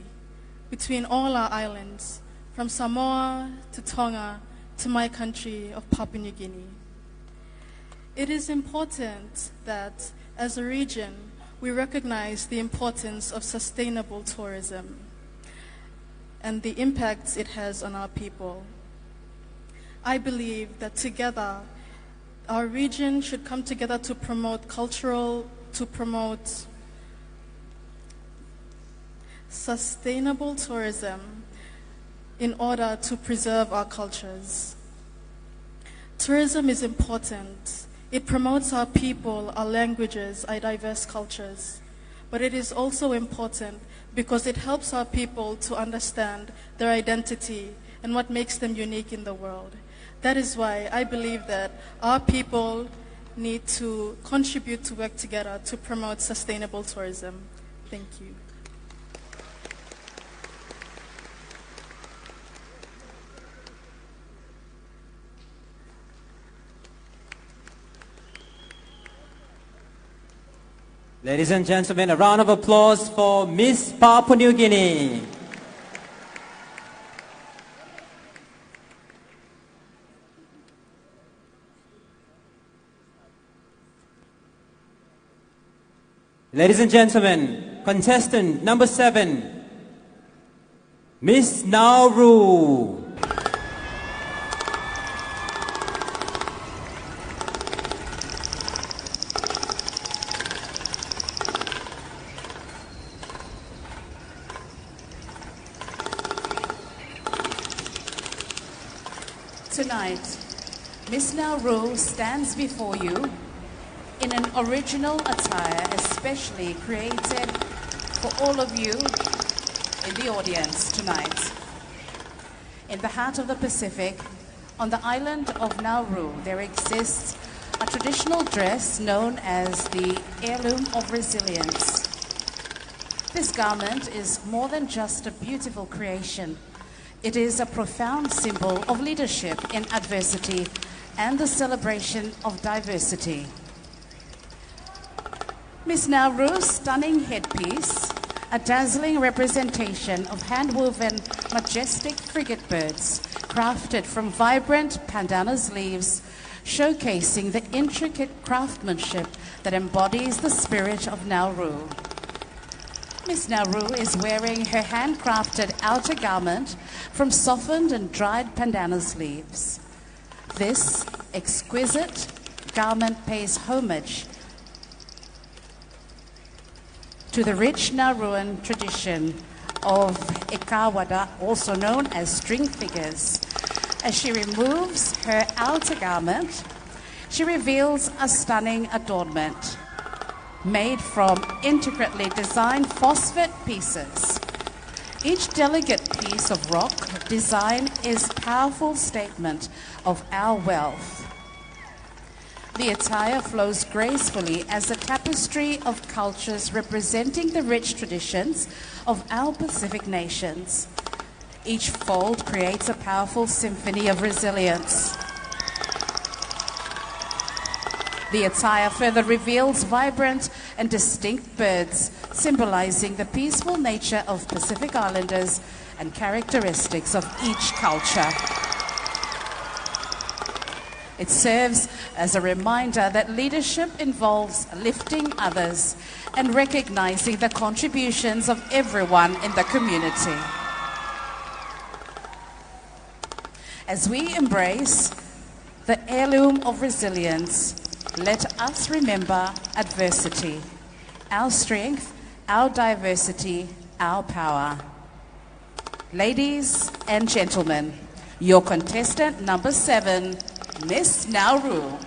between all our islands, from Samoa to Tonga to my country of Papua New Guinea. It is important that as a region, we recognize the importance of sustainable tourism and the impacts it has on our people. I believe that together, our region should come together to promote sustainable tourism in order to preserve our cultures. Tourism is important. It promotes our people, our languages, our diverse cultures. But it is also important because it helps our people to understand their identity and what makes them unique in the world. That is why I believe that our people need to contribute to work together to promote sustainable tourism. Thank you. Ladies and gentlemen, a round of applause for Miss Papua New Guinea. Ladies and gentlemen, contestant number 7, Miss Nauru. Tonight, Miss Nauru stands before you in an original attire especially created for all of you in the audience tonight. In the heart of the Pacific, on the island of Nauru, there exists a traditional dress known as the Heirloom of Resilience. This garment is more than just a beautiful creation. It is a profound symbol of leadership in adversity and the celebration of diversity. Miss Nauru's stunning headpiece, a dazzling representation of hand-woven majestic frigate birds crafted from vibrant pandanus leaves, showcasing the intricate craftsmanship that embodies the spirit of Nauru. Miss Nauru is wearing her handcrafted outer garment from softened and dried pandanus leaves. This exquisite garment pays homage to the rich Nauruan tradition of ekawada, also known as string figures. As she removes her outer garment, she reveals a stunning adornment made from intricately designed phosphate pieces. Each delicate piece of rock design is a powerful statement of our wealth. The attire flows gracefully as a tapestry of cultures representing the rich traditions of our Pacific nations. Each fold creates a powerful symphony of resilience. The attire further reveals vibrant and distinct birds, symbolizing the peaceful nature of Pacific Islanders and characteristics of each culture. It serves as a reminder that leadership involves lifting others and recognizing the contributions of everyone in the community. As we embrace the heirloom of resilience, let us remember adversity, our strength, our diversity, our power. Ladies and gentlemen, your contestant number 7, Miss Nauru.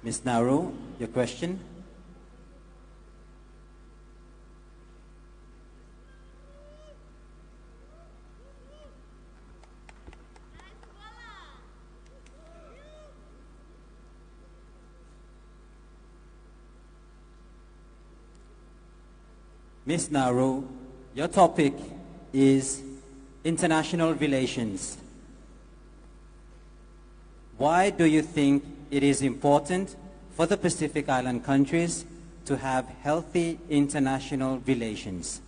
Ms. Nauru, your question? Ms. Nauru, your topic is international relations. Why do you think it is important for the Pacific Island countries to have healthy international relations?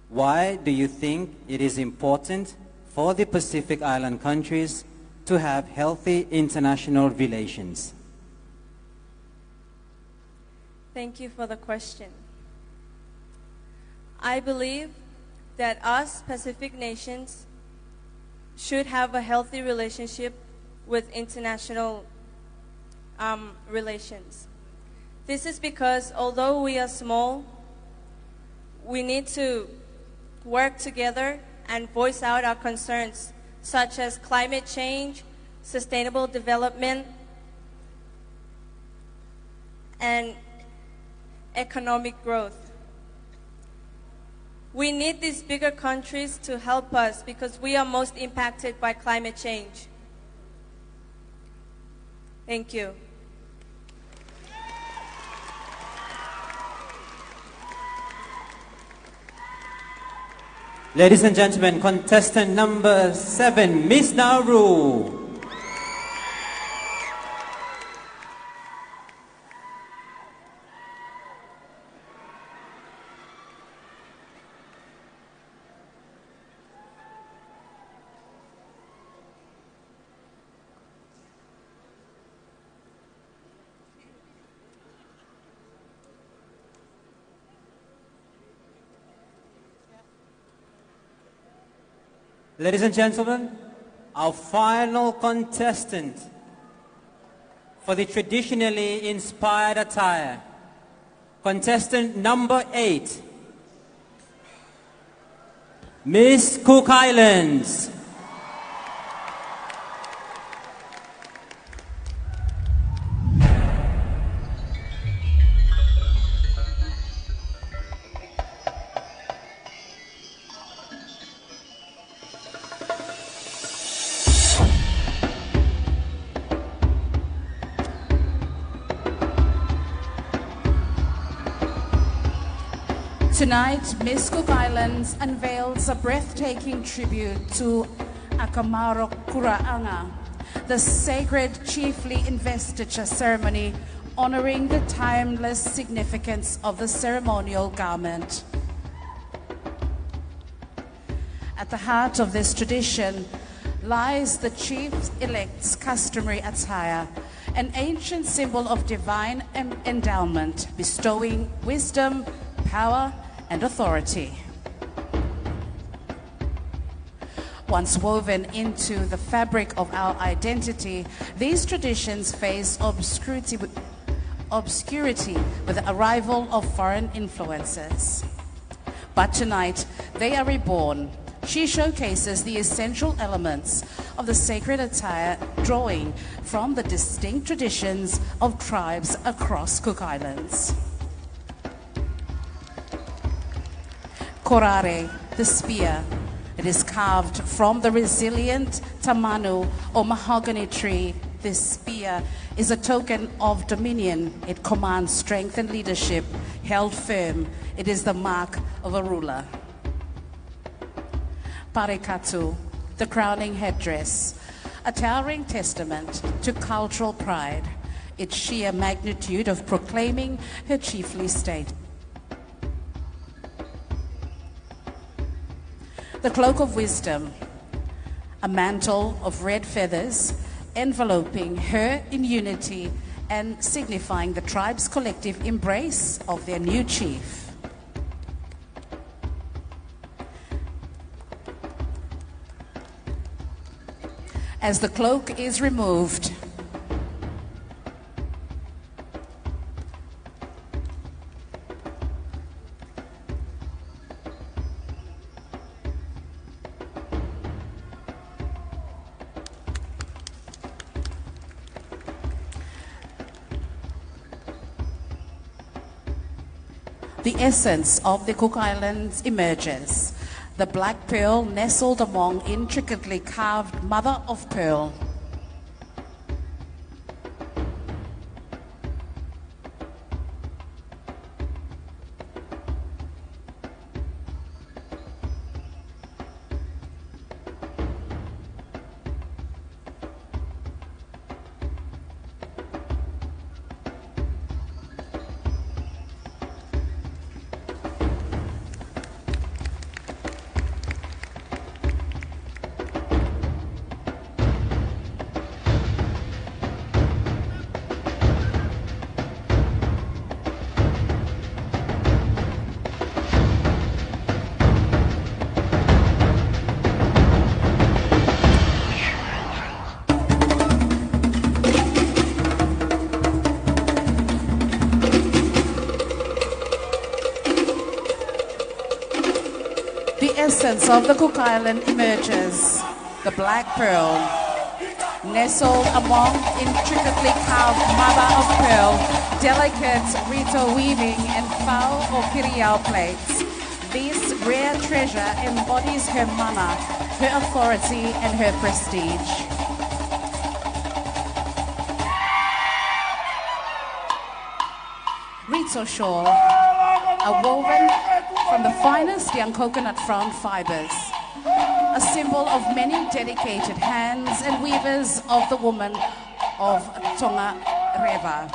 Why do you think it is important for the Pacific Island countries to have healthy international relations? Thank you for the question. I believe that us Pacific nations should have a healthy relationship with international relations. This is because although we are small, we need to work together and voice out our concerns, such as climate change, sustainable development, and economic growth. We need these bigger countries to help us because we are most impacted by climate change. Thank you. Ladies and gentlemen, contestant number 7, Miss Nauru. Ladies and gentlemen, our final contestant for the traditionally inspired attire, contestant number 8, Miss Cook Islands. Tonight, Miss Cook Islands unveils a breathtaking tribute to Akamaro Kuraanga, the sacred chiefly investiture ceremony honoring the timeless significance of the ceremonial garment. At the heart of this tradition lies the chief-elect's customary attire, an ancient symbol of divine endowment, bestowing wisdom, power, and authority. Once woven into the fabric of our identity, these traditions face obscurity with the arrival of foreign influences. But tonight, they are reborn. She showcases the essential elements of the sacred attire, drawing from the distinct traditions of tribes across Cook Islands. Korare, the spear. It is carved from the resilient tamanu or mahogany tree. This spear is a token of dominion. It commands strength and leadership. Held firm, it is the mark of a ruler. Parekatu, the crowning headdress. a towering testament to cultural pride, its sheer magnitude of proclaiming her chiefly state. The cloak of wisdom, a mantle of red feathers enveloping her in unity and signifying the tribe's collective embrace of their new chief. As the cloak is removed, the essence of the Cook Islands emerges. The black pearl nestled among intricately carved mother of pearl. The essence of the Cook Island emerges, the black pearl, nestled among intricately carved mother of pearl, delicate rito weaving and foul or kiriao plates. This rare treasure embodies her mana, her authority and her prestige. Rito shawl, a woven from the finest young coconut frond fibers, a symbol of many dedicated hands and weavers of the woman of Tonga Reva,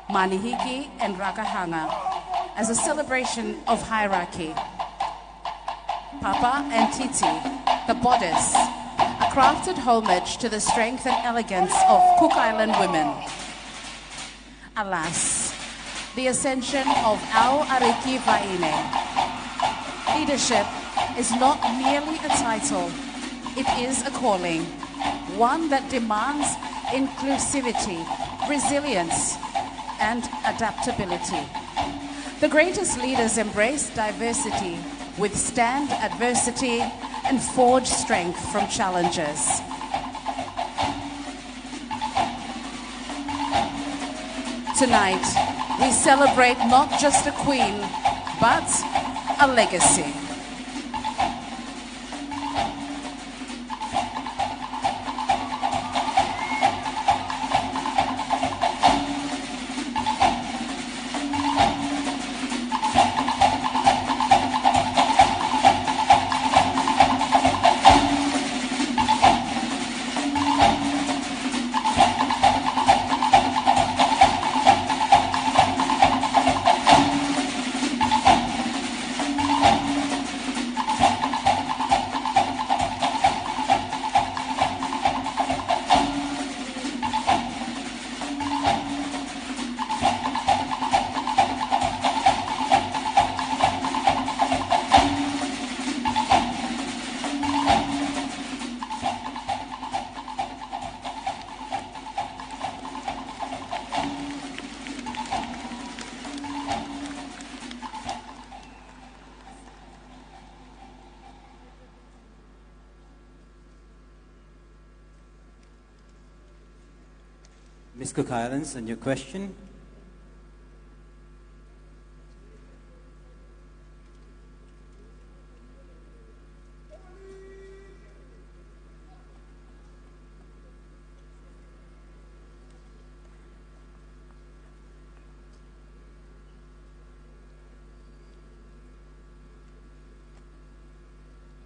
Manihiki and Rakahanga, as a celebration of hierarchy. Papa and Titi, the bodice, a crafted homage to the strength and elegance of Cook Island women. Alas, the ascension of Au Ariki Vaine. Leadership is not merely a title, it is a calling, one that demands inclusivity, resilience, and adaptability. The greatest leaders embrace diversity, withstand adversity, and forge strength from challenges. Tonight, we celebrate not just a queen, but a legacy. Ms. Cook Islands, and your question?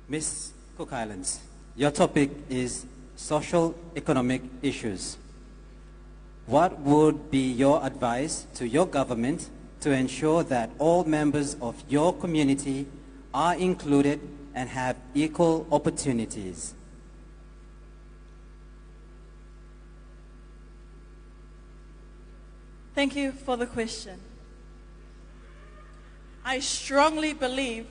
Ms. Cook Islands, your topic is social economic issues. What would be your advice to your government to ensure that all members of your community are included and have equal opportunities? Thank you for the question. I strongly believe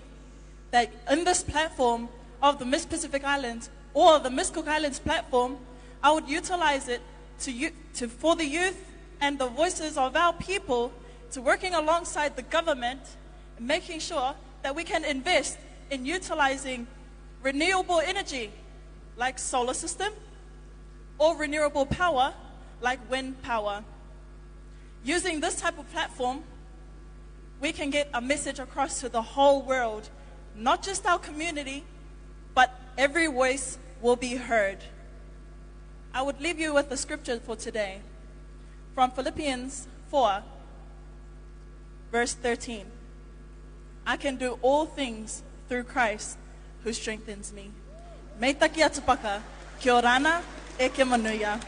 that in this platform of the Miss Pacific Islands or the Miss Cook Islands platform, I would utilize it for the youth and the voices of our people to working alongside the government, making sure that we can invest in utilizing renewable energy like solar system or renewable power like wind power. Using this type of platform, we can get a message across to the whole world, not just our community, but every voice will be heard. I would leave you with the scripture for today from Philippians 4, verse 13. I can do all things through Christ who strengthens me. Me taki atupaka, kia orana e ke manuia.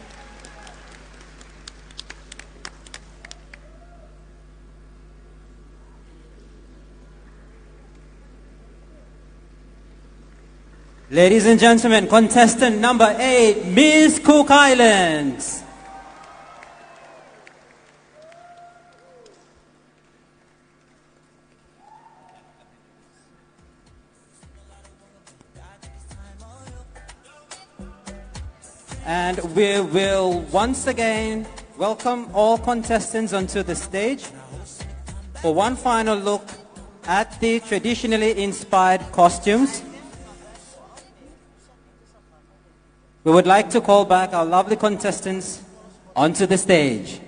Ladies and gentlemen, contestant number 8, Miss Cook Islands. And we will once again welcome all contestants onto the stage for one final look at the traditionally inspired costumes. We would like to call back our lovely contestants onto the stage.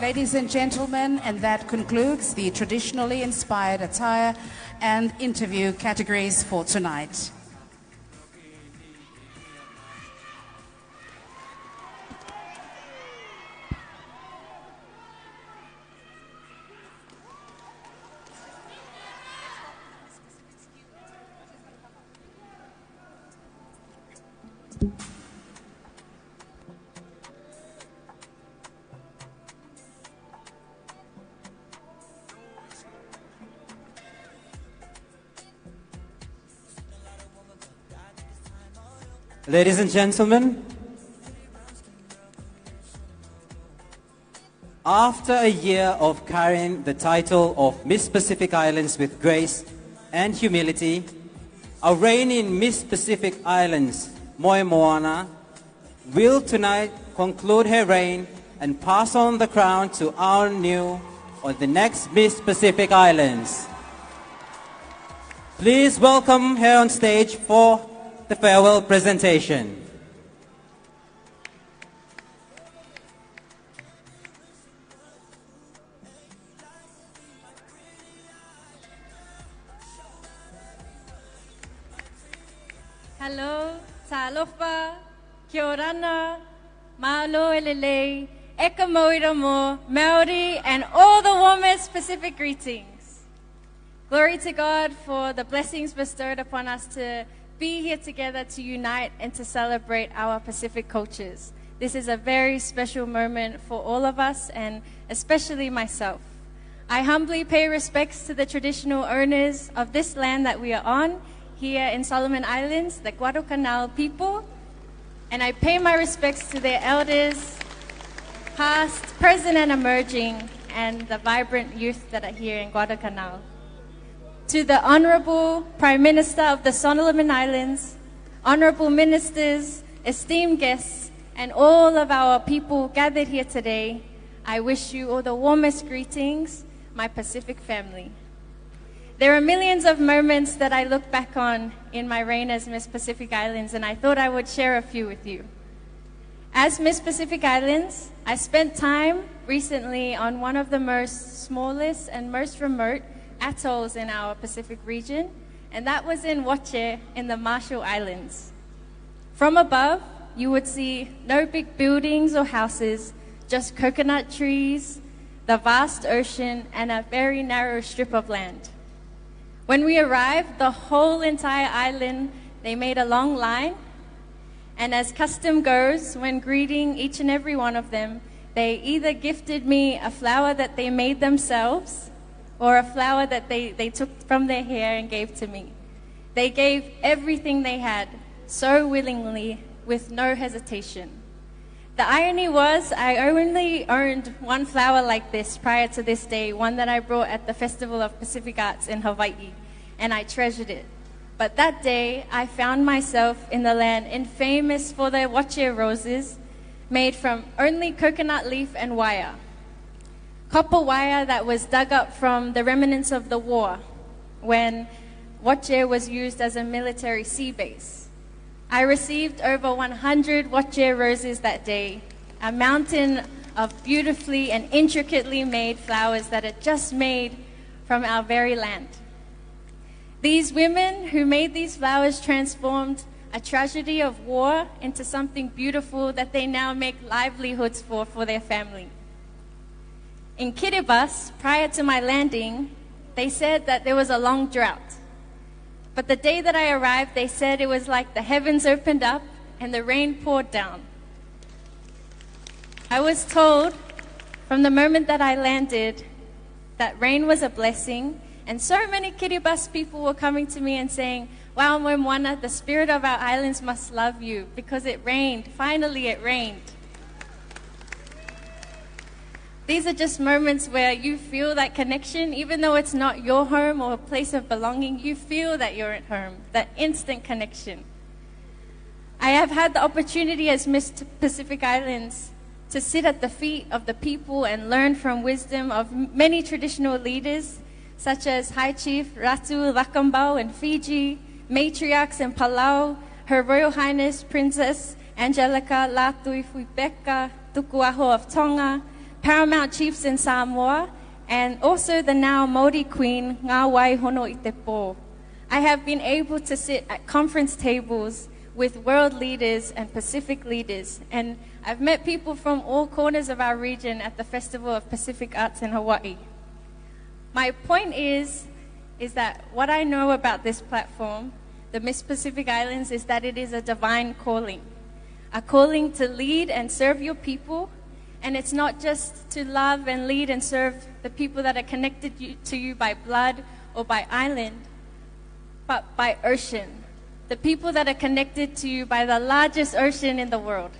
Ladies and gentlemen, and that concludes the traditionally inspired attire and interview categories for tonight. Ladies and gentlemen, after a year of carrying the title of Miss Pacific Islands with grace and humility, our reigning Miss Pacific Islands, Moe Moana, will tonight conclude her reign and pass on the crown to our new or the next Miss Pacific Islands. Please welcome her on stage for the farewell presentation. Hello, talofa, kia orana, mahalo elelei, Eka Moiramo, Maori, and all the warmest Pacific greetings. Glory to God for the blessings bestowed upon us to be here together to unite and to celebrate our Pacific cultures. This is a very special moment for all of us, and especially myself. I humbly pay respects to the traditional owners of this land that we are on, here in Solomon Islands, the Guadalcanal people, and I pay my respects to their elders, past, present, and emerging, and the vibrant youth that are here in Guadalcanal. To the Honorable Prime Minister of the Solomon Islands, honorable ministers, esteemed guests, and all of our people gathered here today, I wish you all the warmest greetings, my Pacific family. There are millions of moments that I look back on in my reign as Miss Pacific Islands, and I thought I would share a few with you. As Miss Pacific Islands, I spent time recently on one of the most smallest and most remote atolls in our Pacific region, and that was in Wache in the Marshall Islands. From above, you would see no big buildings or houses, just coconut trees, the vast ocean, and a very narrow strip of land. When we arrived, the whole entire island, they made a long line, and as custom goes, when greeting each and every one of them, they either gifted me a flower that they made themselves or a flower that they took from their hair and gave to me. They gave everything they had so willingly, with no hesitation. The irony was I only owned one flower like this prior to this day, one that I brought at the Festival of Pacific Arts in Hawaii, and I treasured it. But that day, I found myself in the land infamous for their Wache roses, made from only coconut leaf and wire. Copper wire that was dug up from the remnants of the war, when Wache was used as a military sea base. I received over 100 Wache roses that day, a mountain of beautifully and intricately made flowers that are just made from our very land. These women who made these flowers transformed a tragedy of war into something beautiful that they now make livelihoods for their family. In Kiribati, prior to my landing, they said that there was a long drought. But the day that I arrived, they said it was like the heavens opened up and the rain poured down. I was told from the moment that I landed that rain was a blessing, and so many Kiribati people were coming to me and saying, "Wow, Moana, the spirit of our islands must love you because it rained. Finally, it rained." These are just moments where you feel that connection, even though it's not your home or a place of belonging, you feel that you're at home, that instant connection. I have had the opportunity as Miss Pacific Islands to sit at the feet of the people and learn from wisdom of many traditional leaders, such as High Chief Ratu Rakambau in Fiji, matriarchs in Palau, Her Royal Highness Princess Angelica Latuifuibeka Tukuaho of Tonga, paramount chiefs in Samoa, and also the now Māori Queen Ngā Waihono i te Pō. I have been able to sit at conference tables with world leaders and Pacific leaders, and I've met people from all corners of our region at the Festival of Pacific Arts in Hawaii. My point is that what I know about this platform, the Miss Pacific Islands, is that it is a divine calling. A calling to lead and serve your people, and it's not just to love and lead and serve the people that are connected to you by blood or by island, but by ocean. The people that are connected to you by the largest ocean in the world.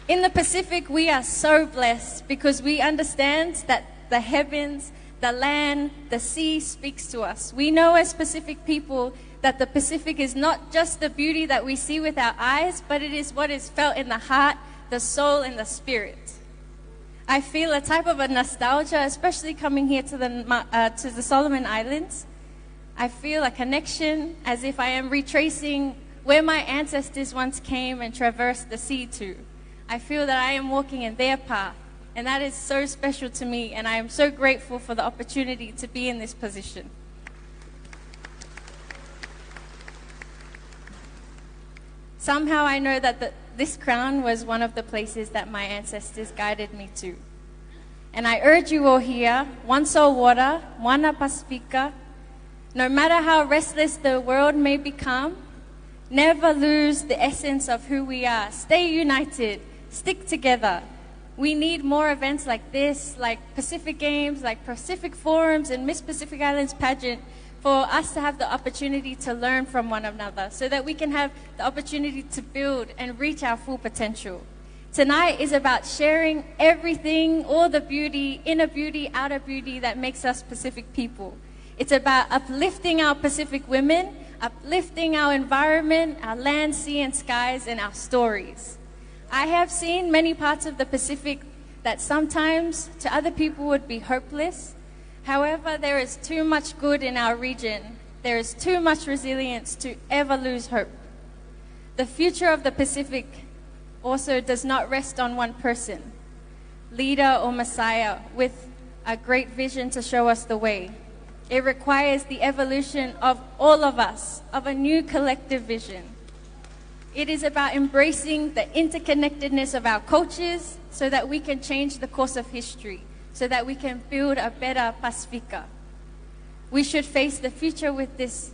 In the Pacific, we are so blessed because we understand that the heavens, the land, the sea speaks to us. We know as Pacific people that the Pacific is not just the beauty that we see with our eyes, but it is what is felt in the heart, the soul, and the spirit. I feel a type of a nostalgia, especially coming here to the Solomon Islands. I feel a connection as if I am retracing where my ancestors once came and traversed the sea to. I feel that I am walking in their path, and that is so special to me, and I am so grateful for the opportunity to be in this position. Somehow I know that this crown was one of the places that my ancestors guided me to. And I urge you all here, one soul water, wana pacifica, no matter how restless the world may become, never lose the essence of who we are. Stay united, stick together. We need more events like this, like Pacific Games, like Pacific Forums and Miss Pacific Islands Pageant, for us to have the opportunity to learn from one another so that we can have the opportunity to build and reach our full potential. Tonight is about sharing everything, all the beauty, inner beauty, outer beauty that makes us Pacific people. It's about uplifting our Pacific women, uplifting our environment, our land, sea, and skies, and our stories. I have seen many parts of the Pacific that sometimes to other people would be hopeless. However, there is too much good in our region. There is too much resilience to ever lose hope. The future of the Pacific also does not rest on one person, leader or messiah, with a great vision to show us the way. It requires the evolution of all of us, of a new collective vision. It is about embracing the interconnectedness of our cultures so that we can change the course of history, so that we can build a better Pacifica. We should face the future with this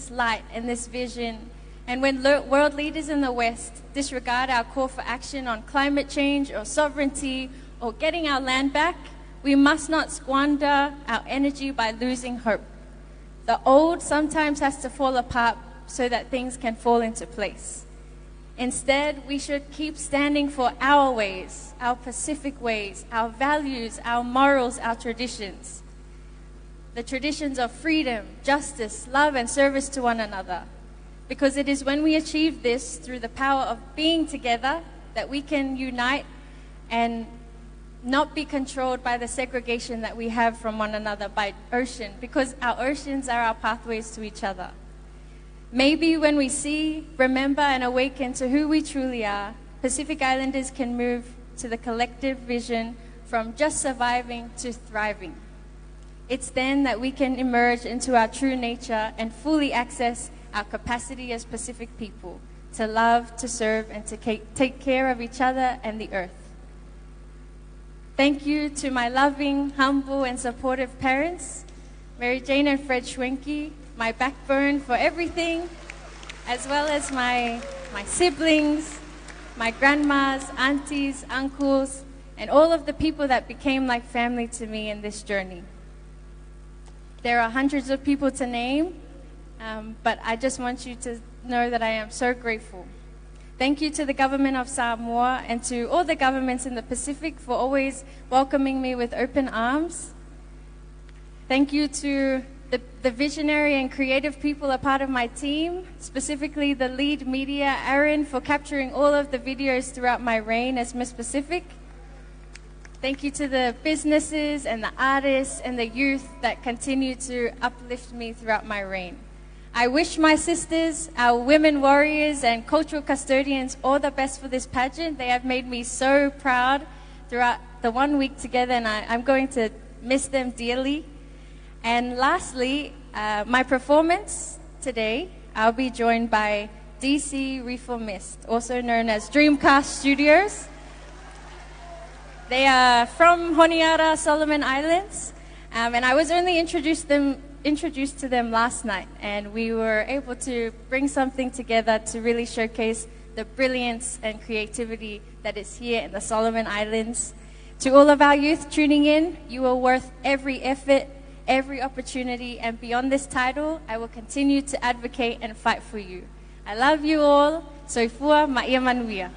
light and this vision. And when world leaders in the West disregard our call for action on climate change or sovereignty or getting our land back, we must not squander our energy by losing hope. The old sometimes has to fall apart so that things can fall into place. Instead, we should keep standing for our ways, our Pacific ways, our values, our morals, our traditions. The traditions of freedom, justice, love, and service to one another. Because it is when we achieve this through the power of being together that we can unite and not be controlled by the segregation that we have from one another by ocean, because our oceans are our pathways to each other. Maybe when we see, remember, and awaken to who we truly are, Pacific Islanders can move to the collective vision from just surviving to thriving. It's then that we can emerge into our true nature and fully access our capacity as Pacific people to love, to serve, and to take care of each other and the earth. Thank you to my loving, humble, and supportive parents, Mary Jane and Fred Schwenke, my backbone for everything, as well as my siblings, my grandmas, aunties, uncles, and all of the people that became like family to me in this journey. There are hundreds of people to name, but I just want you to know that I am so grateful. Thank you to the government of Samoa and to all the governments in the Pacific for always welcoming me with open arms. Thank you to the visionary and creative people a part of my team, specifically the lead media, Aaron, for capturing all of the videos throughout my reign as Miss Pacific. Thank you to the businesses and the artists and the youth that continue to uplift me throughout my reign. I wish my sisters, our women warriors and cultural custodians all the best for this pageant. They have made me so proud throughout the 1 week together, and I'm going to miss them dearly. And lastly, my performance today, I'll be joined by DC Reformist, also known as Dreamcast Studios. They are from Honiara, Solomon Islands, and I was only introduced to them last night, and we were able to bring something together to really showcase the brilliance and creativity that is here in the Solomon Islands. To all of our youth tuning in, you are worth every effort, every opportunity, and beyond this title, I will continue to advocate and fight for you. I love you all. Soifua Maia Manuia.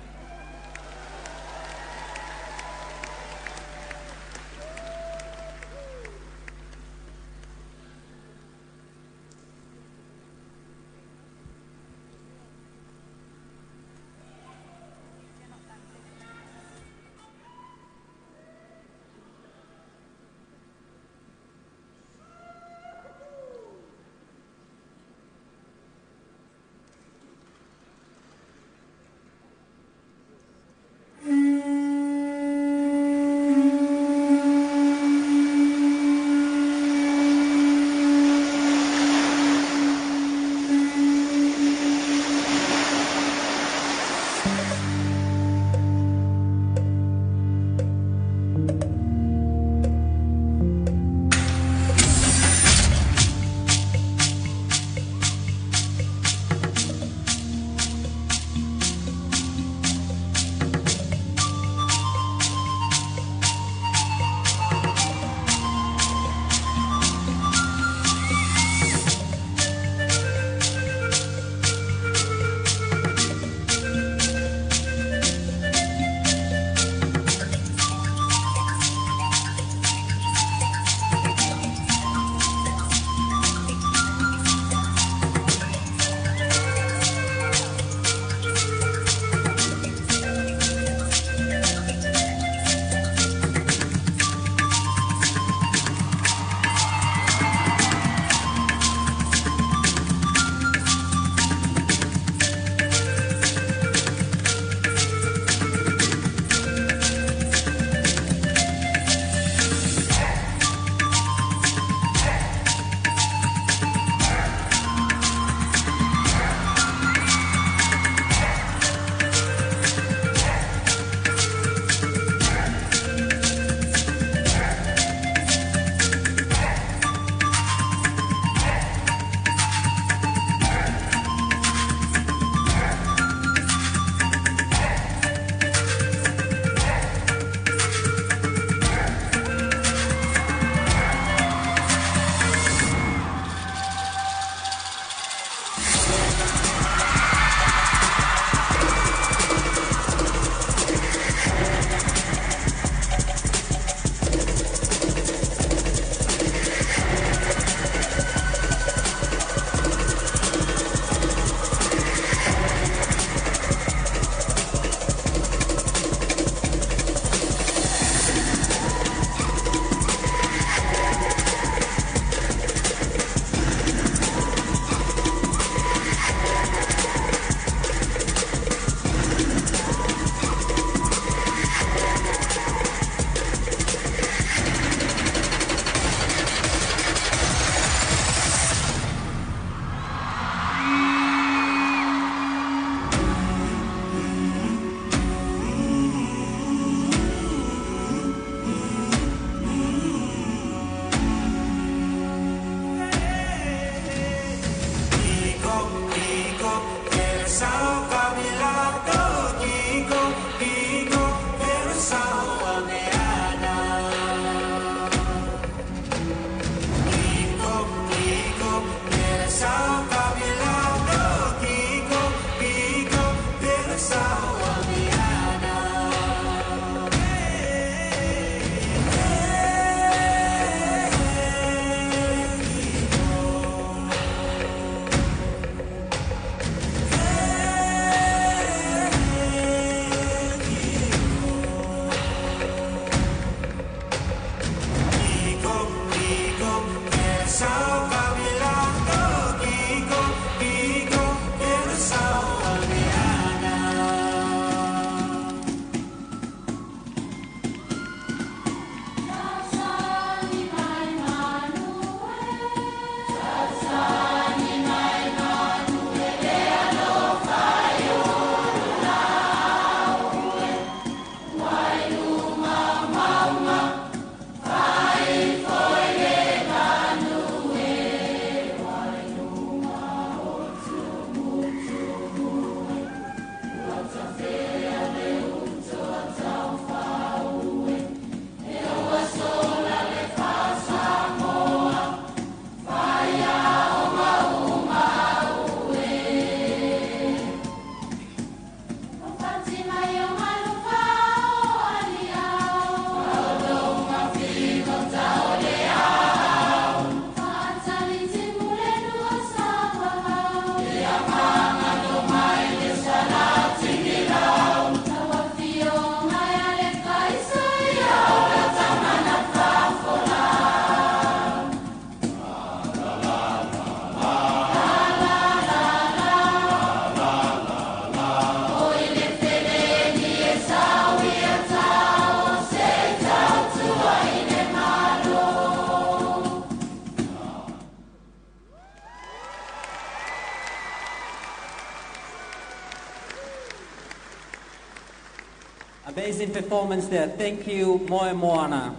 Amazing performance there. Thank you, Moe Moana.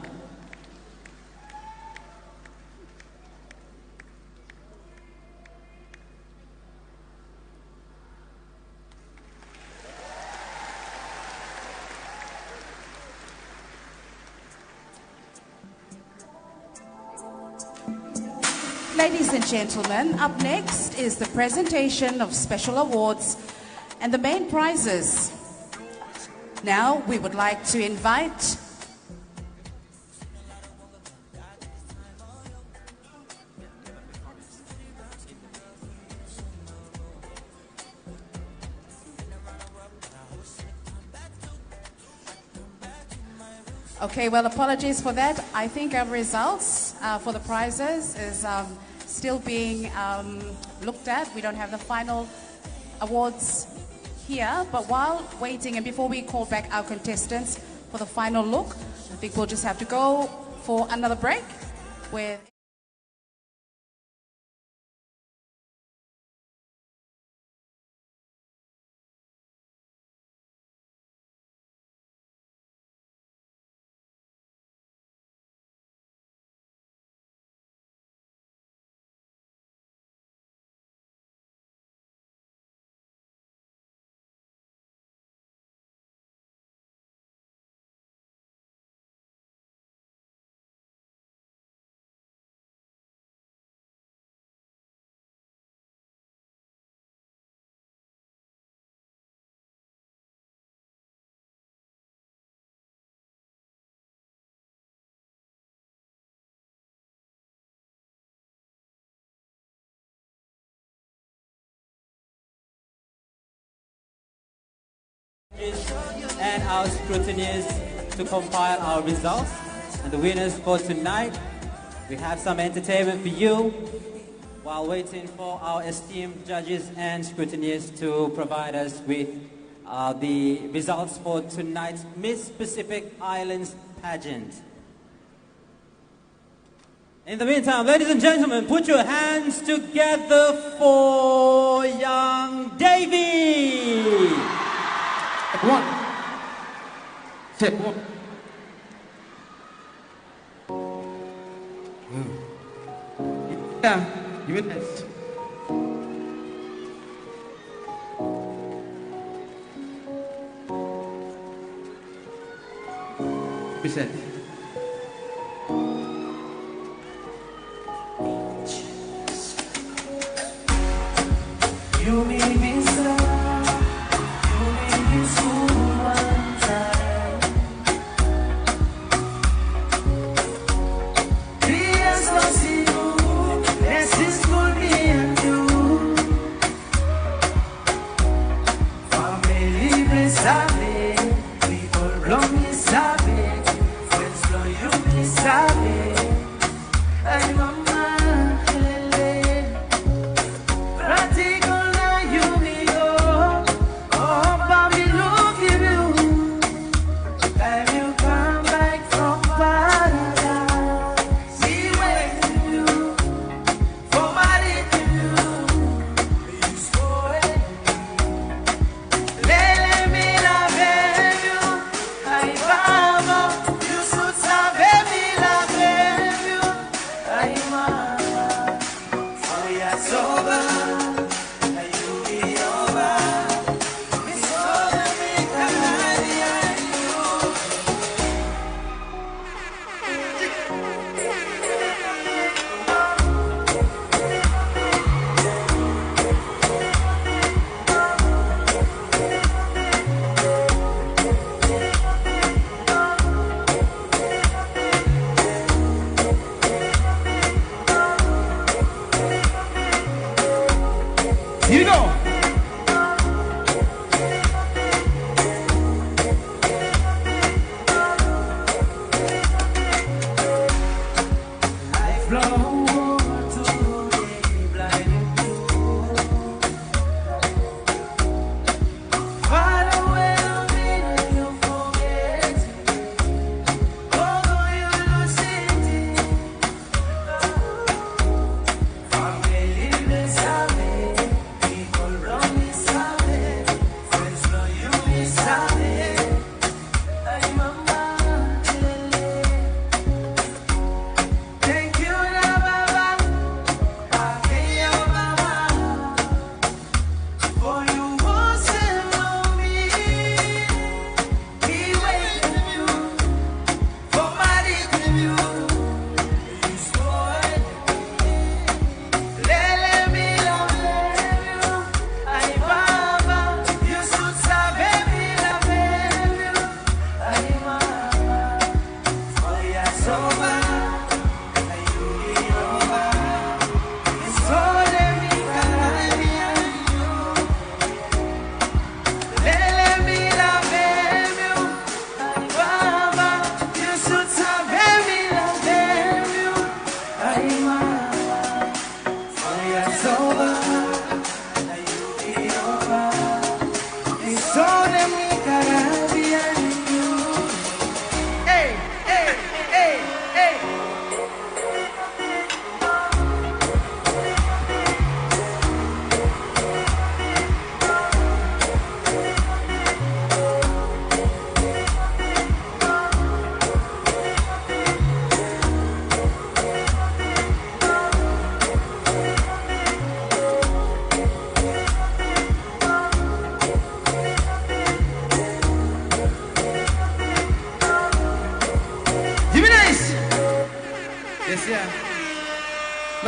Ladies and gentlemen, up next is the presentation of special awards and the main prizes. Now we would like to invite Okay, well, apologies for that. I think our results for the prizes is still being looked at. We don't have the final awards here, but while waiting and before we call back our contestants for the final look, I think we'll just have to go for another break with and our scrutineers to compile our results. And the winners for tonight, we have some entertainment for you while waiting for our esteemed judges and scrutineers to provide us with the results for tonight's Miss Pacific Islands pageant. In the meantime, ladies and gentlemen, put your hands together for young Davy. One. Step one. Yeah, you it next. Be set. You made me sad, you made me smooth one time. Días consigo, esses por mí and you. Family me sabe, people wrong me sabe, friends know you me sabe. Ay mama, lele, practical now you me.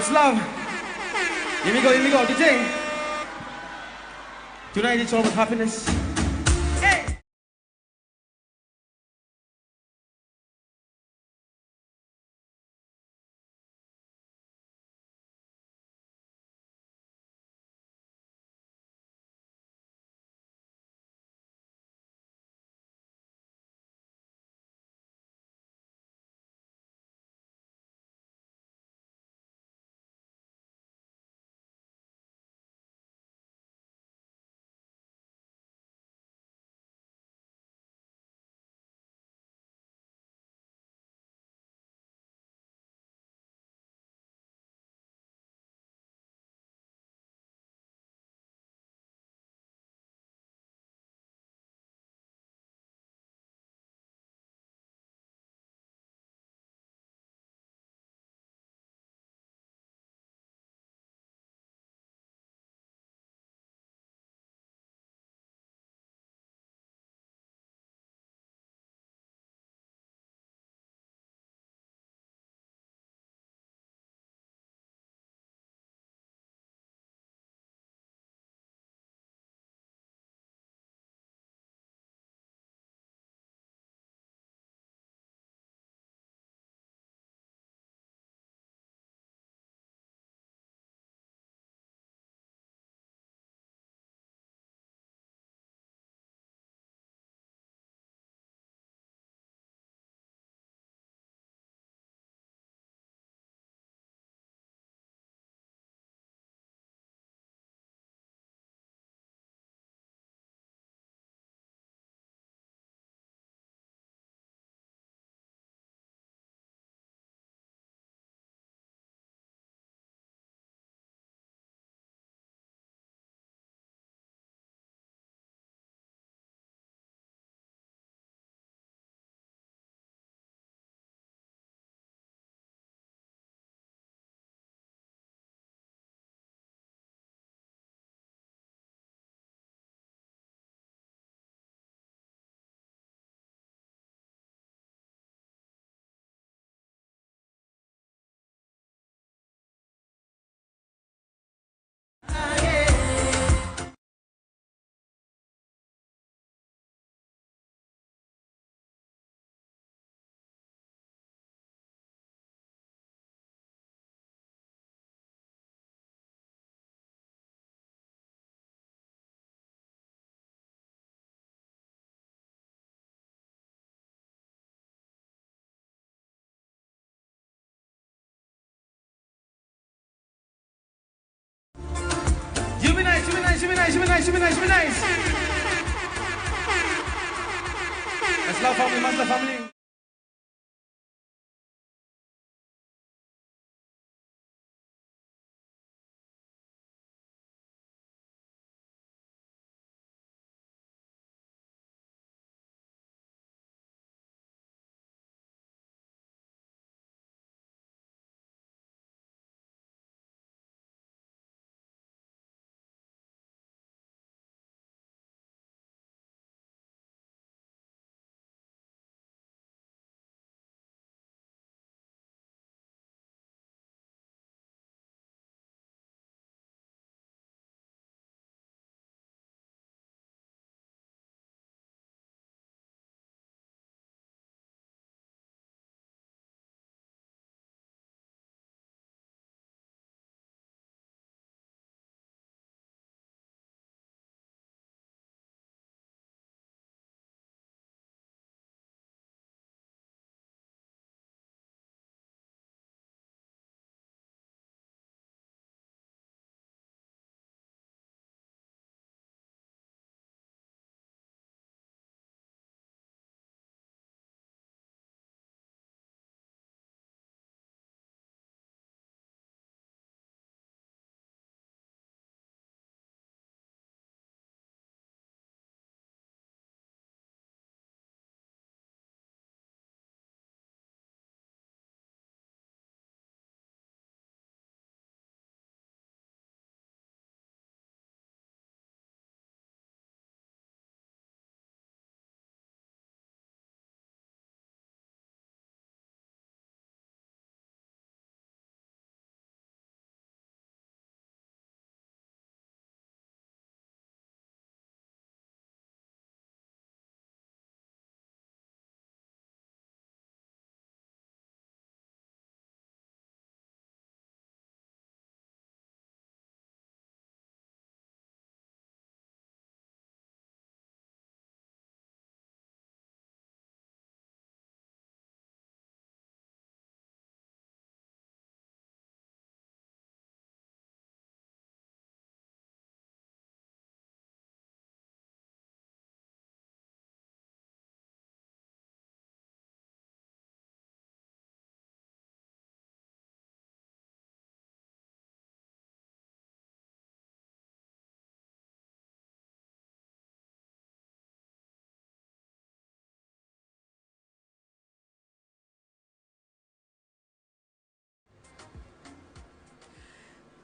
Let's love. Here we go, DJ. Tonight it's all about happiness. Hey! You be nice, you be nice, you be nice, you be nice, you be nice, you be nice. Let's love family, master family.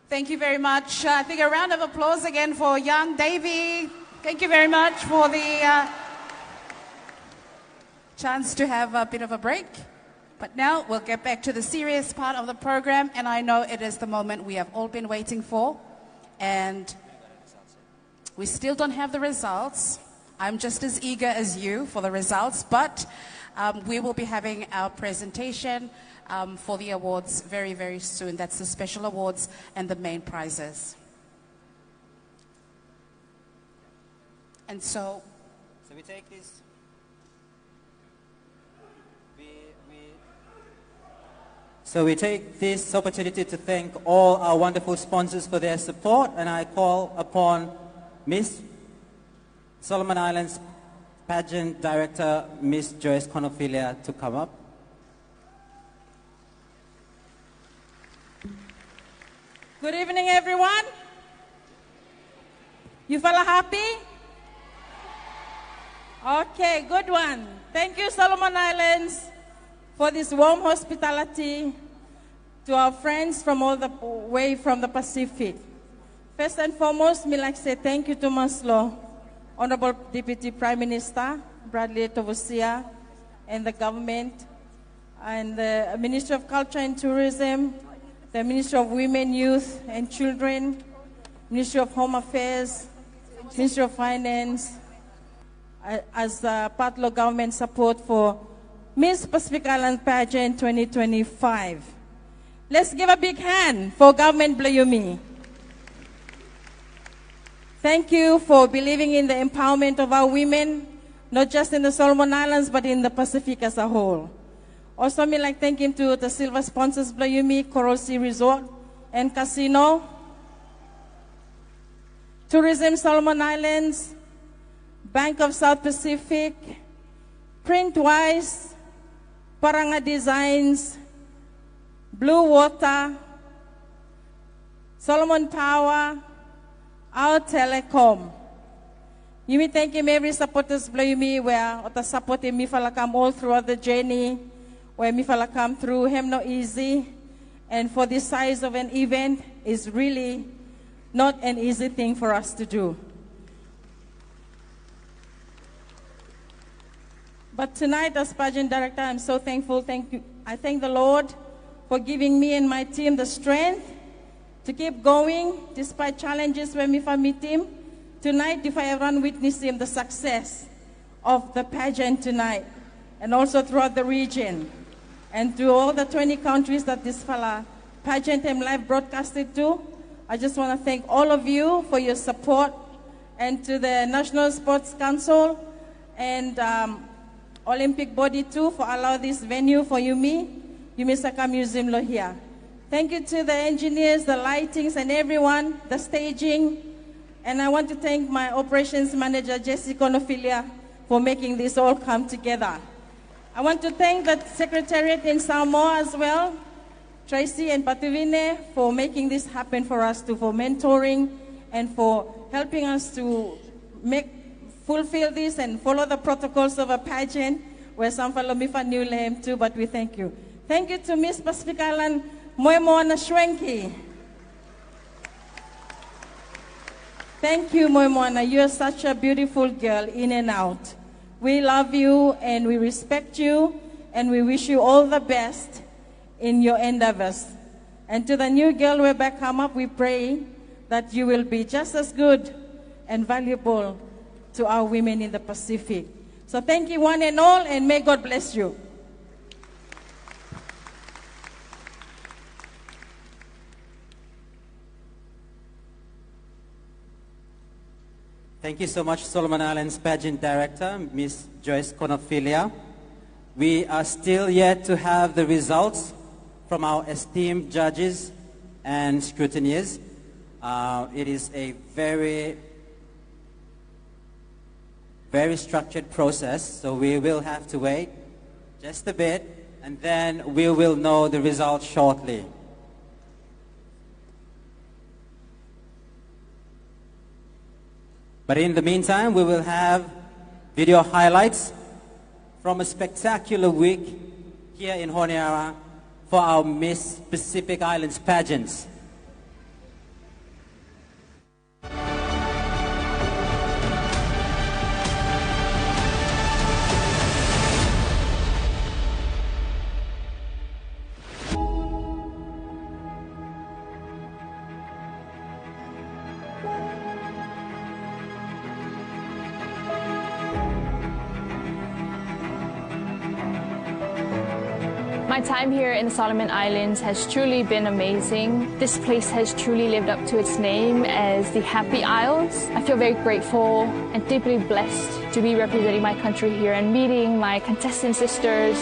Thank you very much. I think a round of applause again for young Davy. Thank you very much for the chance to have a bit of a break. But now we'll get back to the serious part of the program, and I know it is the moment we have all been waiting for. And we still don't have the results. I'm just as eager as you for the results, but we will be having our presentation for the awards very, very soon. That's the special awards and the main prizes. And so we take this. So we take this opportunity to thank all our wonderful sponsors for their support, and I call upon Miss Solomon Islands Pageant Director, Miss Joyce Conophilia, to come up. Good evening, everyone. You fella happy? Okay, good one. Thank you, Solomon Islands, for this warm hospitality to our friends from all the way from the Pacific. First and foremost, me like to say thank you to Maslow, Honorable Deputy Prime Minister Bradley Tovosia, and the government, and the Ministry of Culture and Tourism, the Ministry of Women, Youth and Children, Ministry of Home Affairs, Ministry of Finance, as part of government support for Miss Pacific Island Pageant 2025. Let's give a big hand for Government Blayumi. Thank you for believing in the empowerment of our women, not just in the Solomon Islands, but in the Pacific as a whole. Also, me like thanking to the silver sponsors Blayumi, Coral Sea Resort and Casino, Tourism Solomon Islands, Bank of South Pacific, Printwise, Paranga Designs, Blue Water, Solomon Power, our Telecom. You may thank him every supporters blow me where the supporting me fala come all throughout the journey, where me fala come through him no easy. And for this size of an event is really not an easy thing for us to do. But tonight, as pageant director, I'm so thankful. Thank you. I thank the Lord for giving me and my team the strength to keep going despite challenges when we meet him. Tonight, if I everyone witness him, the success of the pageant tonight, and also throughout the region, and to all the 20 countries that this fella pageant and live broadcasted to, I just want to thank all of you for your support, and to the National Sports Council and Olympic body too for allowing this venue for Yumi Saka Museum here. Thank you to the engineers, the lightings and everyone, the staging. And I want to thank my operations manager, Jessica Conophilia, for making this all come together. I want to thank the Secretariat in Samoa as well, Tracy and Patuvine, for making this happen for us too, for mentoring and for helping us to fulfill this and follow the protocols of a pageant, where some follow me for new name too, but we thank you. Thank you to Miss Pacific Island, Moimoana Shwenki. Thank you, Moimoana. You are such a beautiful girl in and out. We love you and we respect you and we wish you all the best in your endeavors. And to the new girl who back come up, we pray that you will be just as good and valuable to our women in the Pacific. So thank you one and all, and may God bless you. Thank you so much, Solomon Islands Pageant Director, Ms. Joyce Conophilia. We are still yet to have the results from our esteemed judges and scrutineers. It is a very structured process, so we will have to wait just a bit, and then we will know the results shortly. But in the meantime, we will have video highlights from a spectacular week here in Honiara for our Miss Pacific Islands pageants. My time here in the Solomon Islands has truly been amazing. This place has truly lived up to its name as the Happy Isles. I feel very grateful and deeply blessed to be representing my country here and meeting my contestant sisters.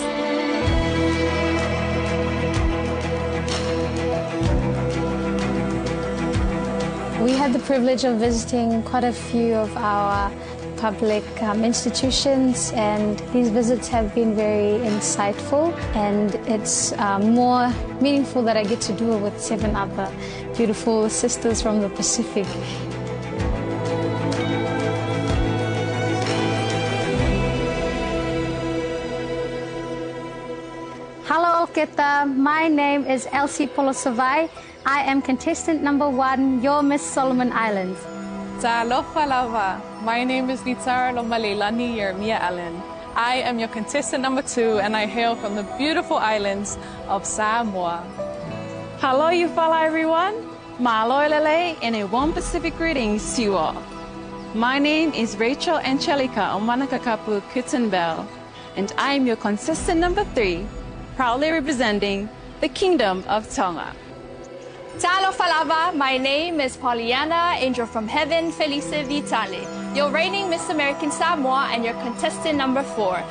We had the privilege of visiting quite a few of our public institutions, and these visits have been very insightful, and it's more meaningful that I get to do it with 7 other beautiful sisters from the Pacific. Hello, Olketa. My name is Elsie Polosavai. I am contestant number 1, your Miss Solomon Islands. Talofa lava. My name is Litara Lomaleilani Yermia Allen. I am your contestant number 2, and I hail from the beautiful islands of Samoa. Hello, Yufala everyone. Mahalo lele, and a warm Pacific greetings to you all. My name is Rachel Angelica Omanakakapu Kutenbell, and I am your contestant number 3, proudly representing the Kingdom of Tonga. Talo Falava, my name is Pollyanna, angel from heaven, Felice Vitale, your reigning Miss American Samoa and your contestant number 4.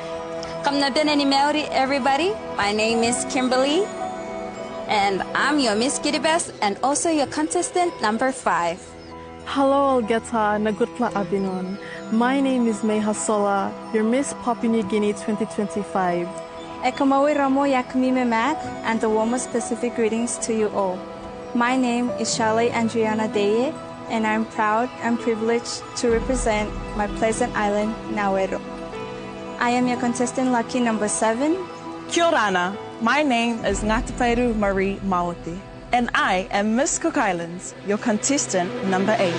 Kamnadinani Maori, everybody. My name is Kimberly, and I'm your Miss Kiribati and also your contestant number 5. Hello, Olgeta Nagutla Abinon. My name is Meha Sola, your Miss Papua New Guinea 2025. Ekamawi Ramo Yakumime Mac, and the warmest Pacific greetings to you all. My name is Charlotte Andriana Deye, and I'm proud and privileged to represent my pleasant island, Nauero. I am your contestant lucky number 7. Kia orana. My name is Ngataperu Marie Maote, and I am Miss Cook Islands, your contestant number 8.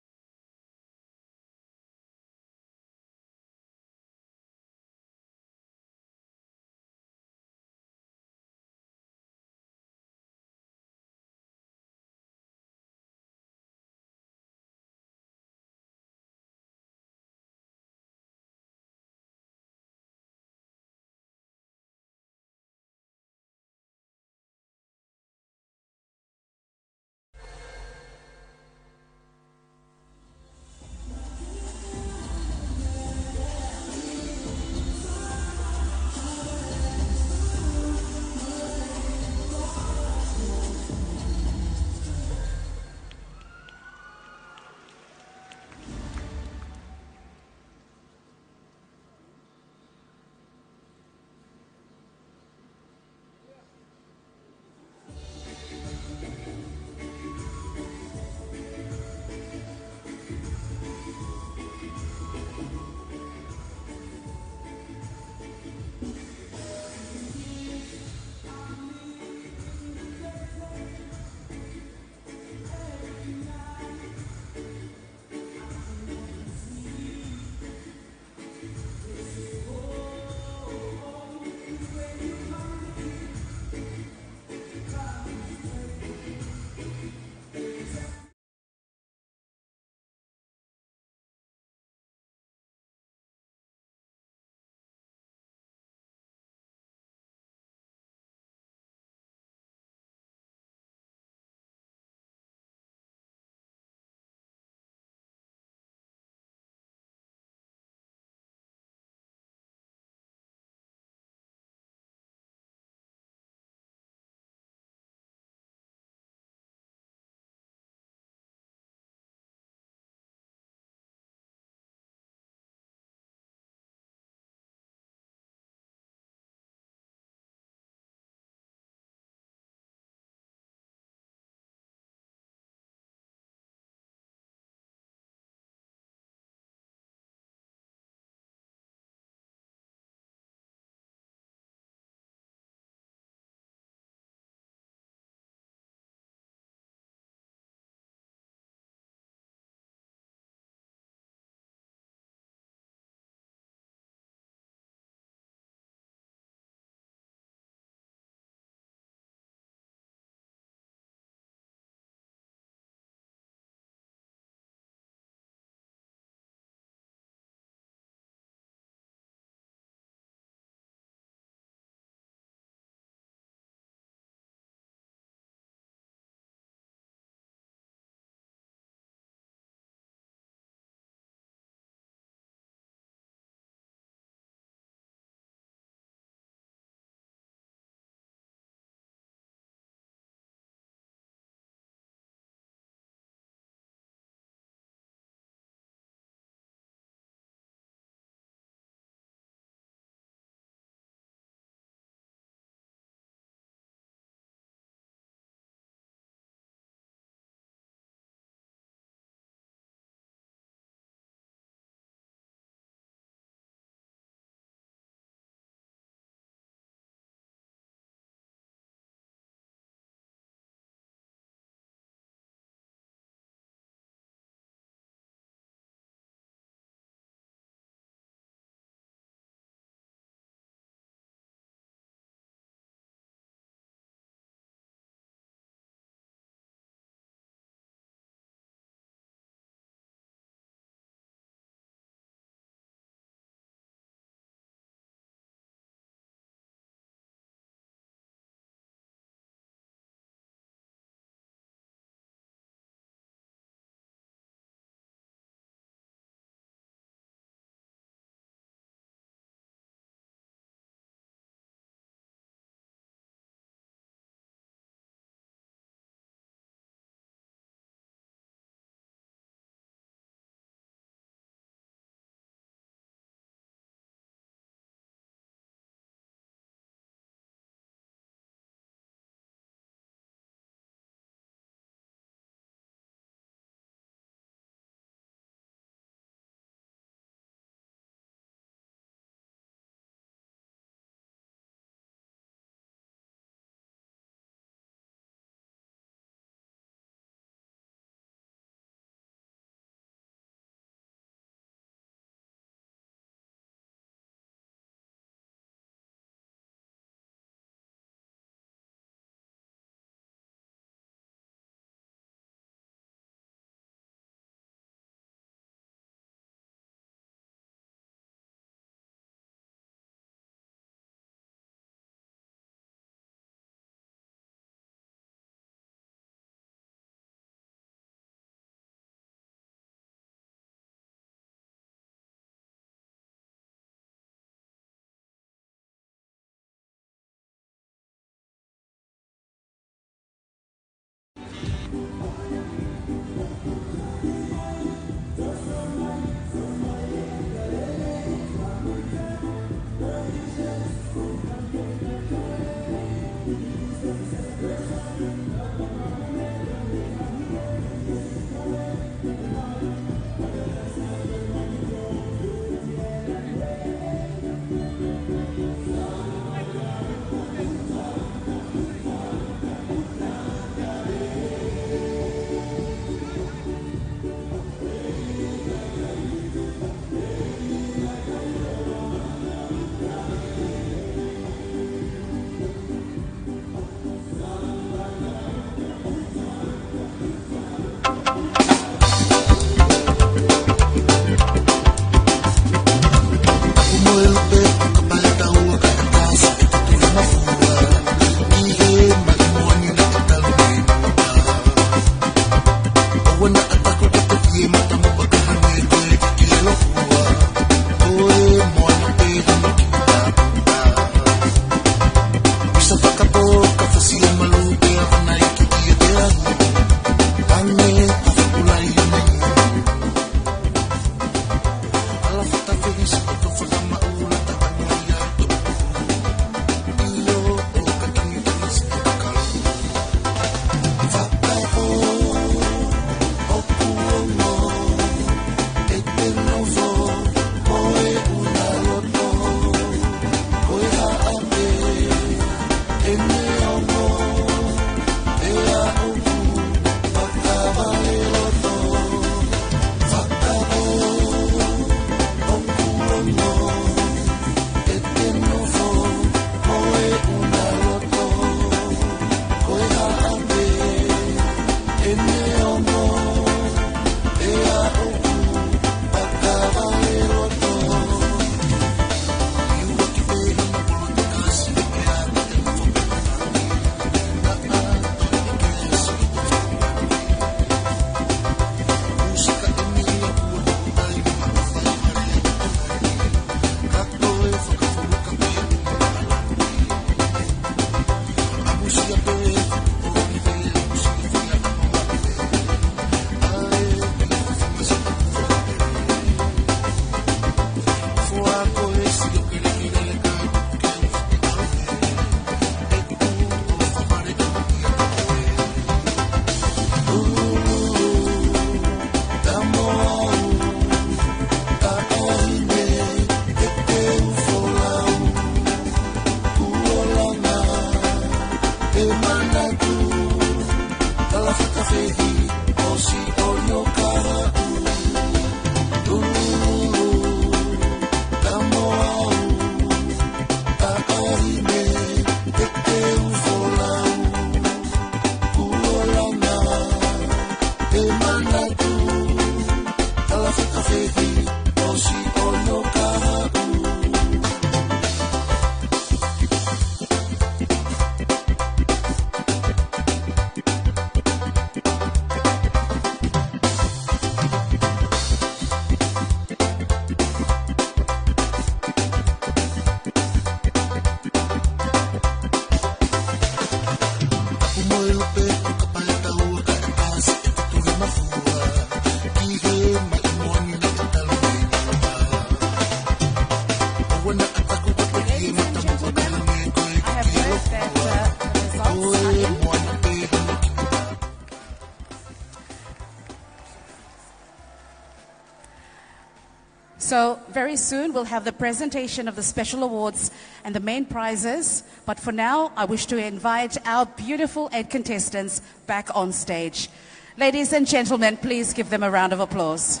So very soon we'll have the presentation of the special awards and the main prizes. But for now, I wish to invite our beautiful 8 contestants back on stage. Ladies and gentlemen, please give them a round of applause.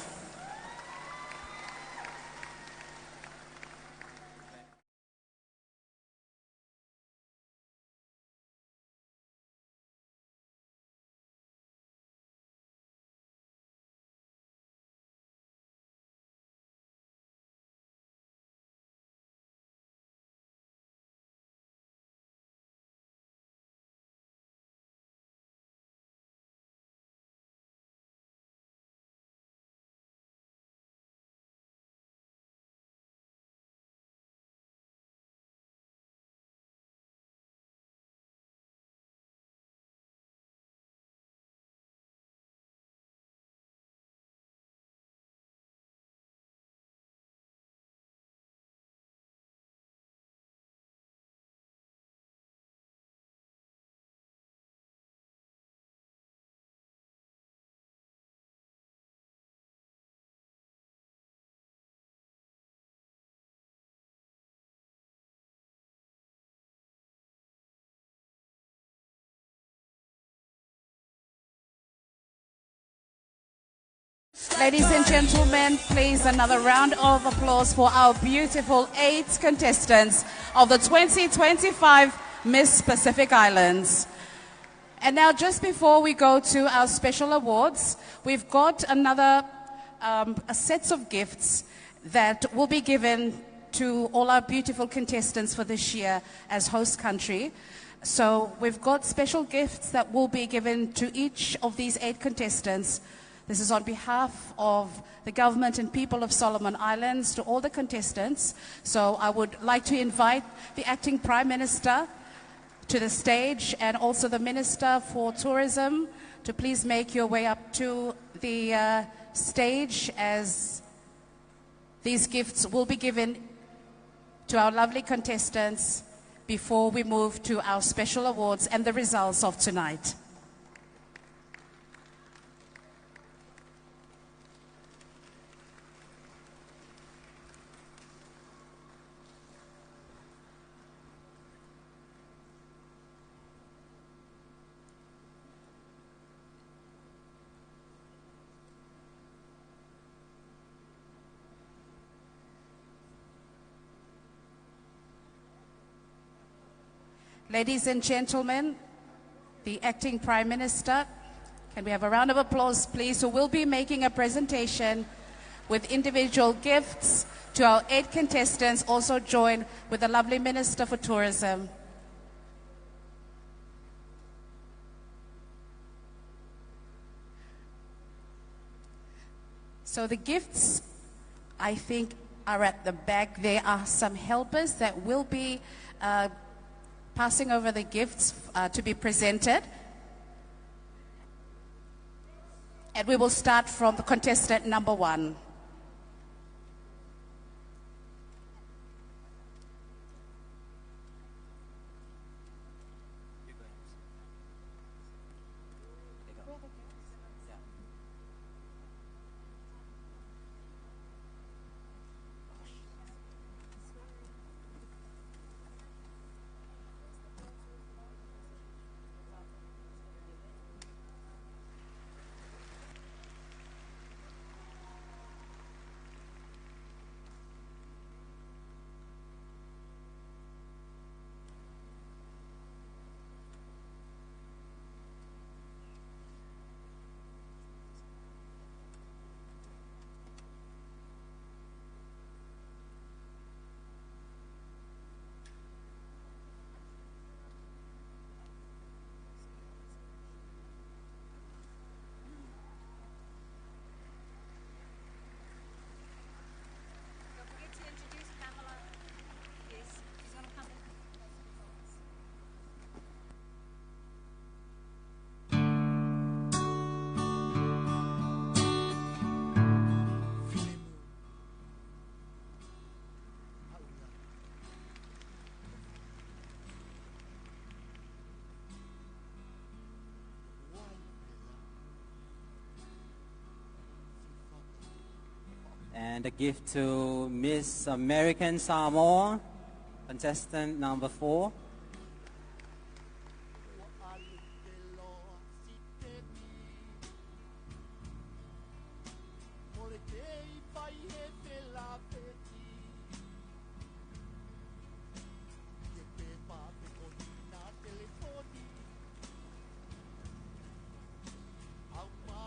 Ladies and gentlemen, please another round of applause for our beautiful 8 contestants of the 2025 Miss Pacific Islands. And now just before we go to our special awards, we've got another a sets of gifts that will be given to all our beautiful contestants for this year as host country. So we've got special gifts that will be given to each of these 8 contestants. This is on behalf of the government and people of Solomon Islands to all the contestants. So I would like to invite the acting Prime Minister to the stage and also the Minister for Tourism to please make your way up to the stage as these gifts will be given to our lovely contestants before we move to our special awards and the results of tonight. Ladies and gentlemen, the acting Prime Minister, can we have a round of applause, please, who will be making a presentation with individual gifts to our 8 contestants, also joined with the lovely Minister for Tourism. So the gifts, I think, are at the back. There are some helpers that will be passing over the gifts to be presented. And we will start from the contestant number 1. And a gift to Miss American Samoa, contestant number 4.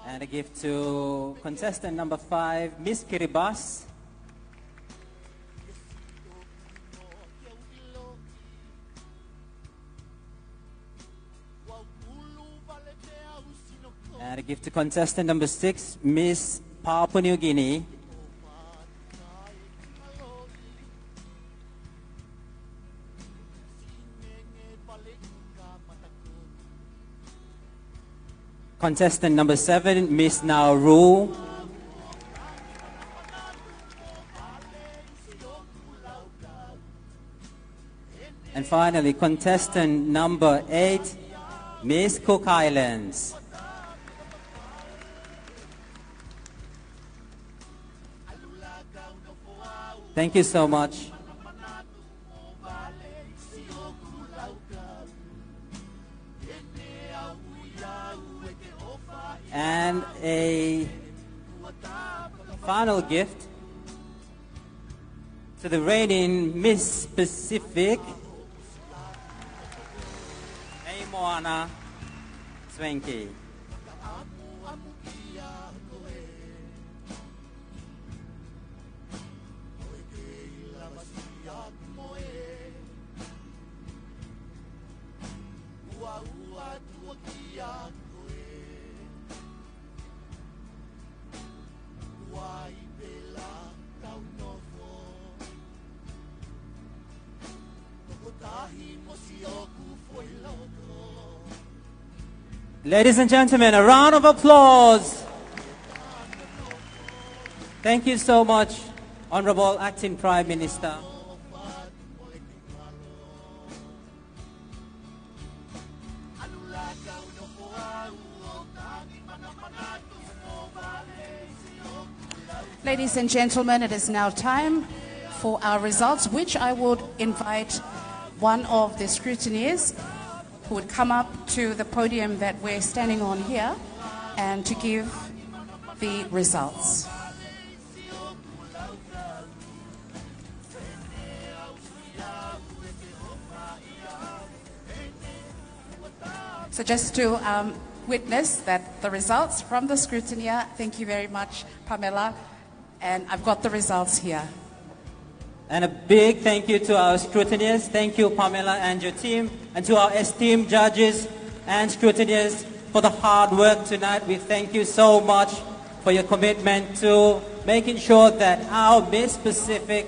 And a gift to contestant number 5, Miss Kiribati. And a gift to contestant number 6, Miss Papua New Guinea. Contestant number 7, Miss Nauru. And finally, contestant number 8, Miss Cook Islands. Thank you so much. And a final gift to the reigning Miss Pacific, Moana Swenky. Ladies and gentlemen, a round of applause. Thank you so much, Honorable Acting Prime Minister. Ladies and gentlemen, it is now time for our results, which I would invite one of the scrutineers who would come up to the podium that we're standing on here and to give the results. So just to witness that the results from the scrutineer, thank you very much, Pamela, and I've got the results here. And a big thank you to our scrutineers. Thank you, Pamela and your team. And to our esteemed judges and scrutineers for the hard work tonight. We thank you so much for your commitment to making sure that our Miss Pacific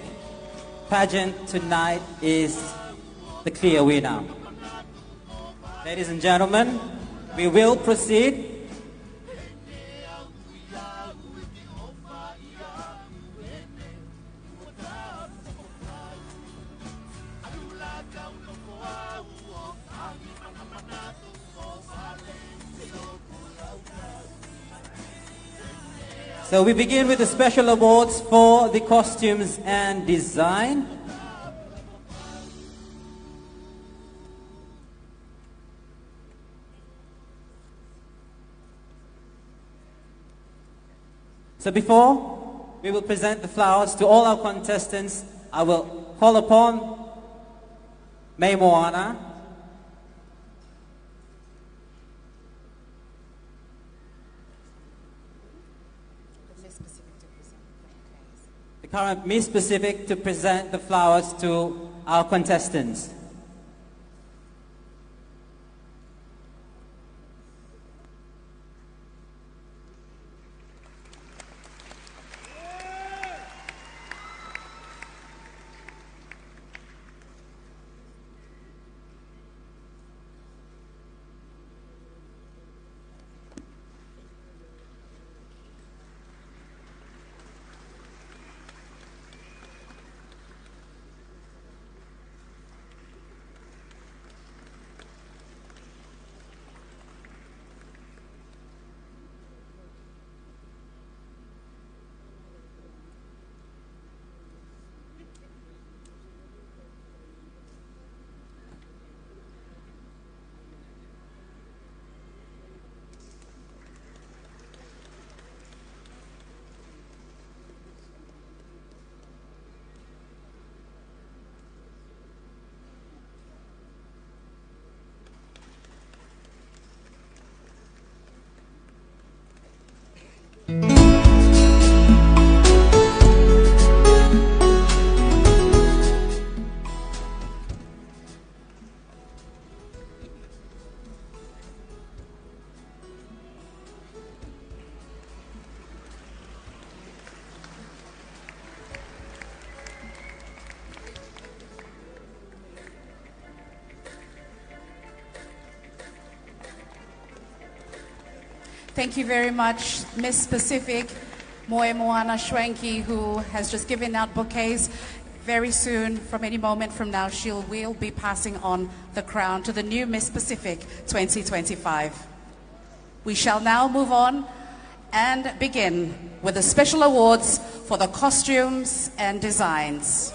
pageant tonight is the clear winner. Ladies and gentlemen, we will proceed. So we begin with the special awards for the costumes and design. So before we will present the flowers to all our contestants, I will call upon May Moana, the current Miss Pacific, to present the flowers to our contestants. Thank you very much, Miss Pacific Moe Moana Shwanki, who has just given out bouquets. Very soon, from any moment from now, will be passing on the crown to the new Miss Pacific 2025. We shall now move on and begin with the special awards for the costumes and designs.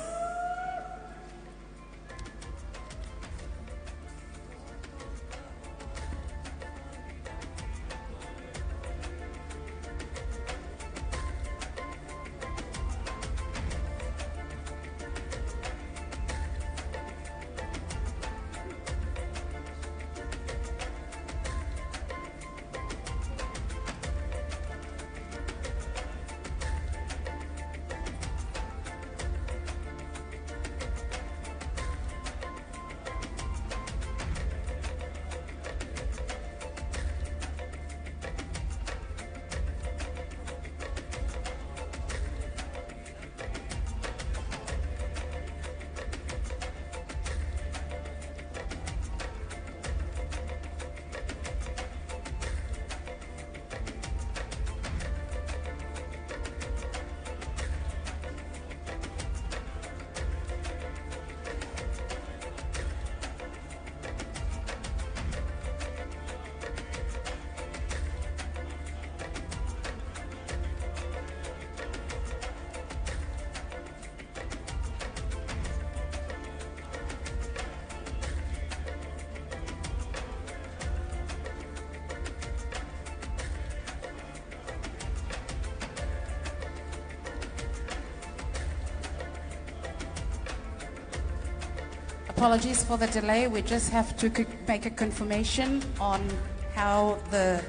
Apologies for the delay. We just have to make a confirmation on how the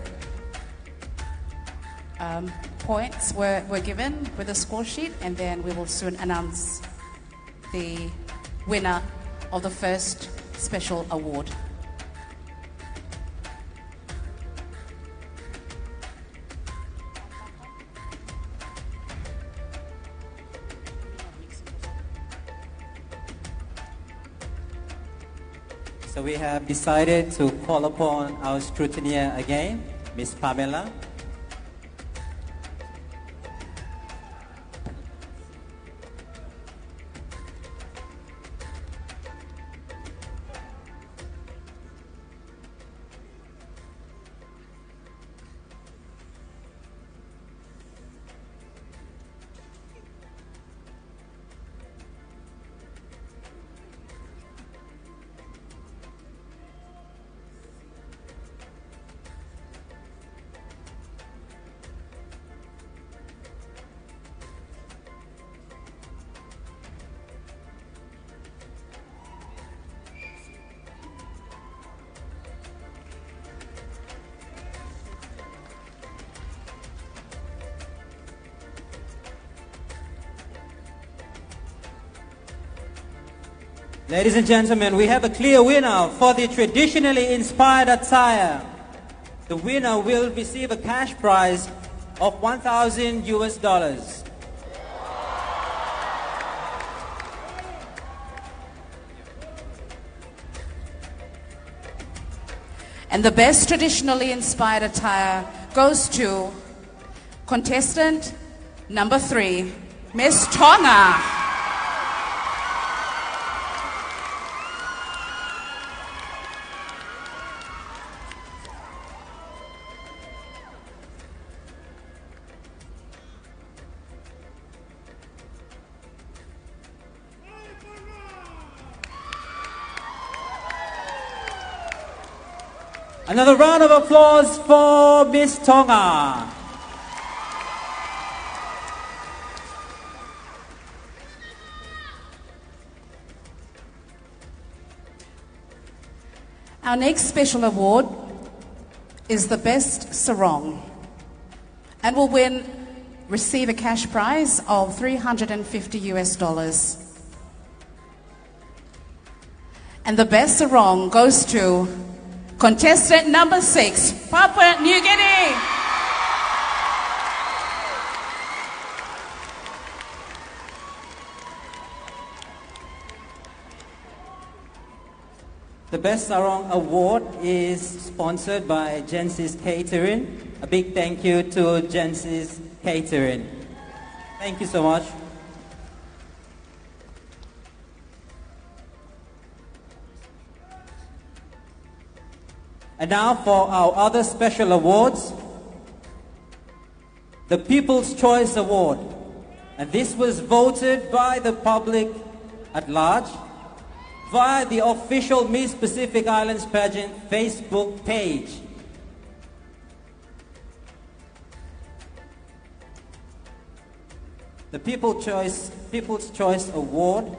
points were given with the score sheet, and then we will soon announce the winner of the first special award. So we have decided to call upon our scrutineer again, Ms. Pamela. Ladies and gentlemen, we have a clear winner for the traditionally inspired attire. The winner will receive a cash prize of $1,000 US. And the best traditionally inspired attire goes to contestant number 3, Miss Tonga. Another round of applause for Miss Tonga. Our next special award is the best sarong, and will receive a cash prize of $350 US. And the best sarong goes to contestant number 6, Papua New Guinea. The Best Sarong Award is sponsored by Genesis Catering, A big thank you to Jency's Catering. Thank you so much. And now for our other special awards, the People's Choice Award. And this was voted by the public at large via the official Miss Pacific Islands Pageant Facebook page. The People's Choice Award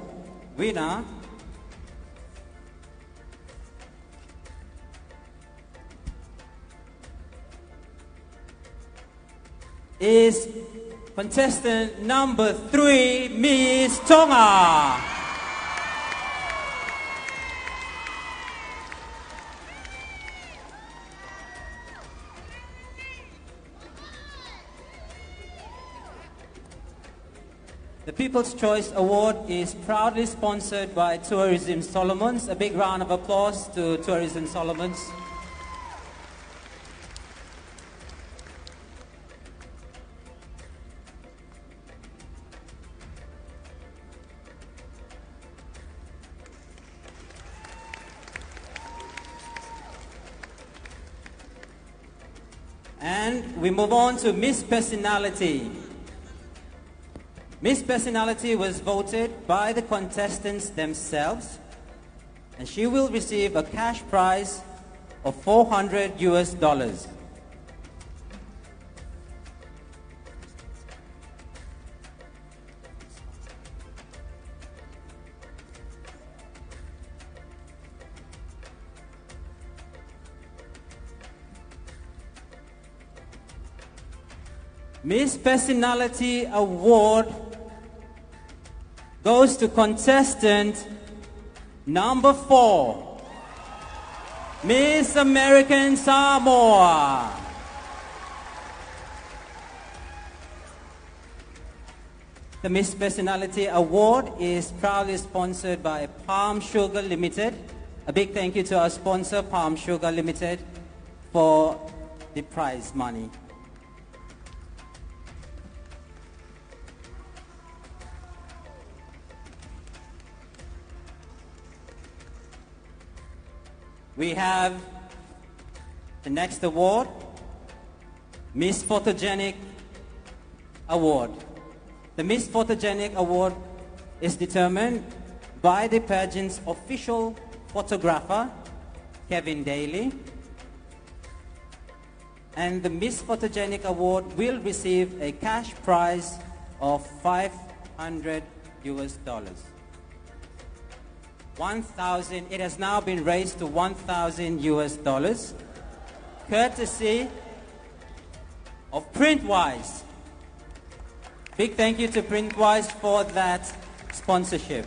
winner is contestant number 3, Miss Tonga. The People's Choice Award is proudly sponsored by Tourism Solomons. A big round of applause to Tourism Solomons. And we move on to Miss Personality. Miss Personality was voted by the contestants themselves, and she will receive a cash prize of $400. Miss Personality Award goes to contestant number 4, Miss American Samoa. The Miss Personality Award is proudly sponsored by Palm Sugar Limited. A big thank you to our sponsor, Palm Sugar Limited, for the prize money. We have the next award, Miss Photogenic Award. The Miss Photogenic Award is determined by the pageant's official photographer, Kevin Daly. And the Miss Photogenic Award will receive a cash prize of $500. 1,000, it has now been raised to $1,000, courtesy of Printwise. Big thank you to Printwise for that sponsorship.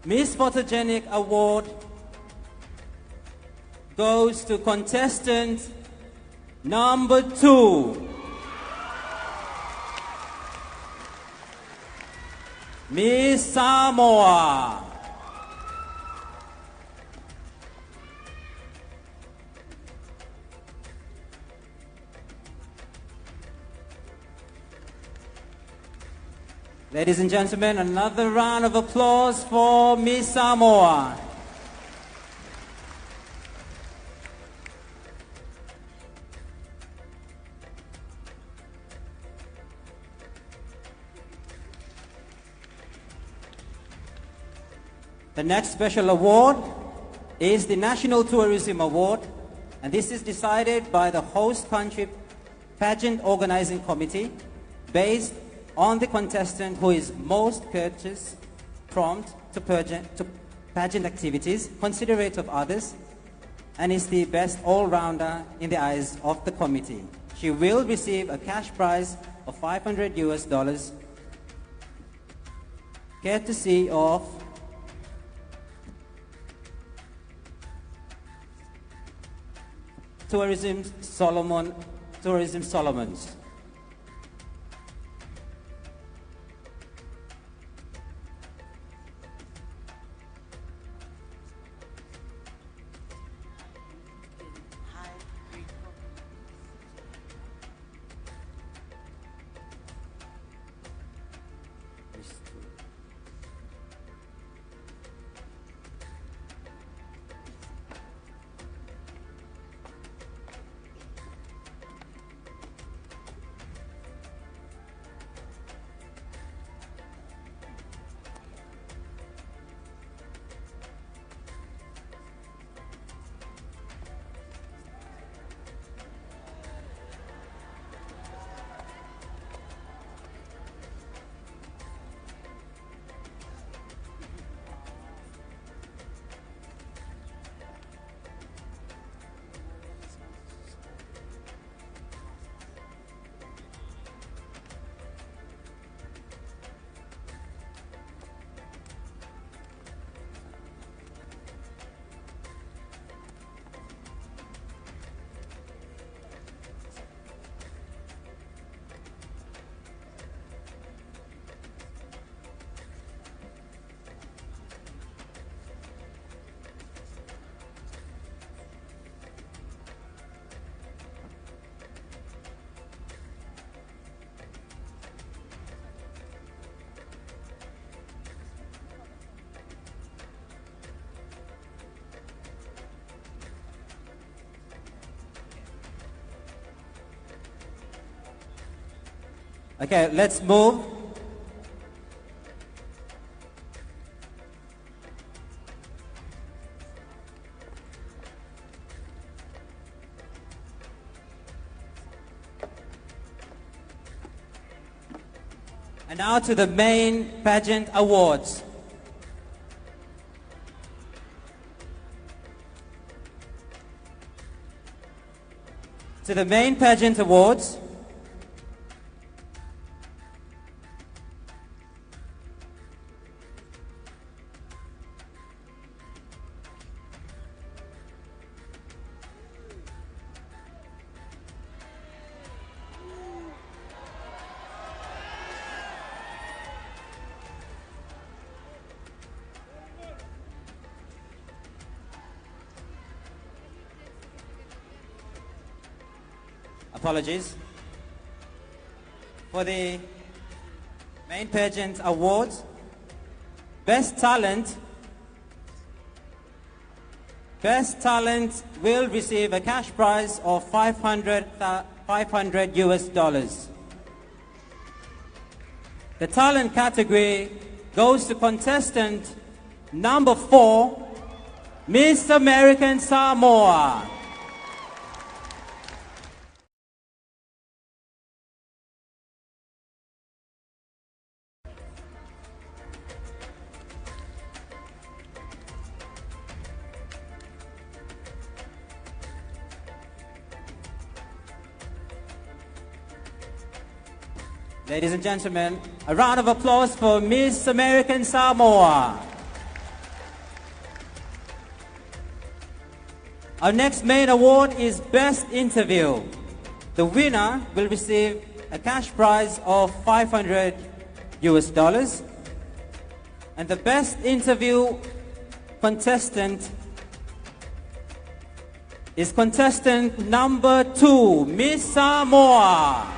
Miss Photogenic Award goes to contestant number 2, Miss Samoa. Ladies and gentlemen, another round of applause for Miss Samoa. The next special award is the National Tourism Award, and this is decided by the host country pageant organizing committee based on the contestant who is most courteous, prompt to pageant activities, considerate of others, and is the best all-rounder in the eyes of the committee. She will receive a cash prize of $500, courtesy of Tourism Solomons. Okay, let's move. And now to the main pageant awards. To the main pageant awards. Apologies. For the main pageant awards, Best Talent will receive a cash prize of 500 US dollars. The talent category goes to contestant number 4, Miss American Samoa. Ladies and gentlemen, a round of applause for Miss American Samoa. Our next main award is Best Interview. The winner will receive a cash prize of 500 US dollars. And the Best Interview contestant is contestant number 2, Miss Samoa.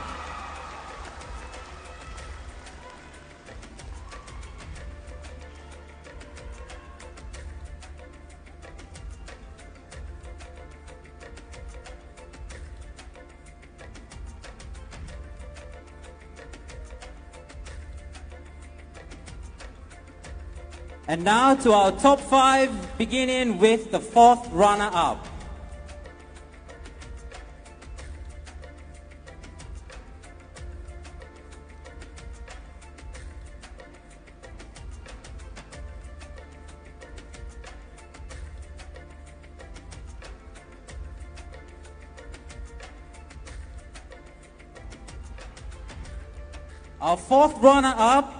And now to our top 5, beginning with the 4th runner-up. Our 4th runner-up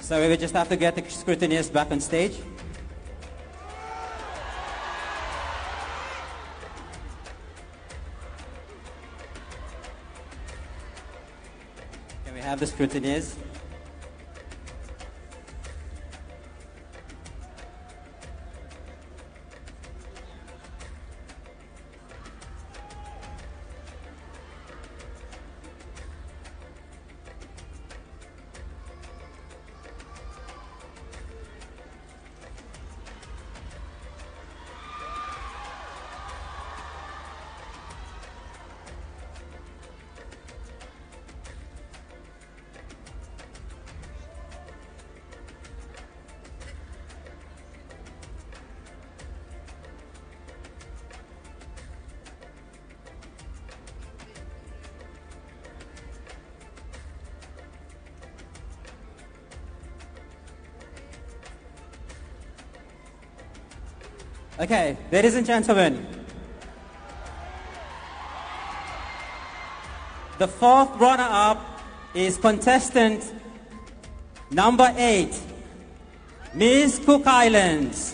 So we will just have to get the scrutineers back on stage. Can we have the scrutineers? Okay, ladies and gentlemen, the fourth runner-up is contestant number 8, Miss Cook Islands.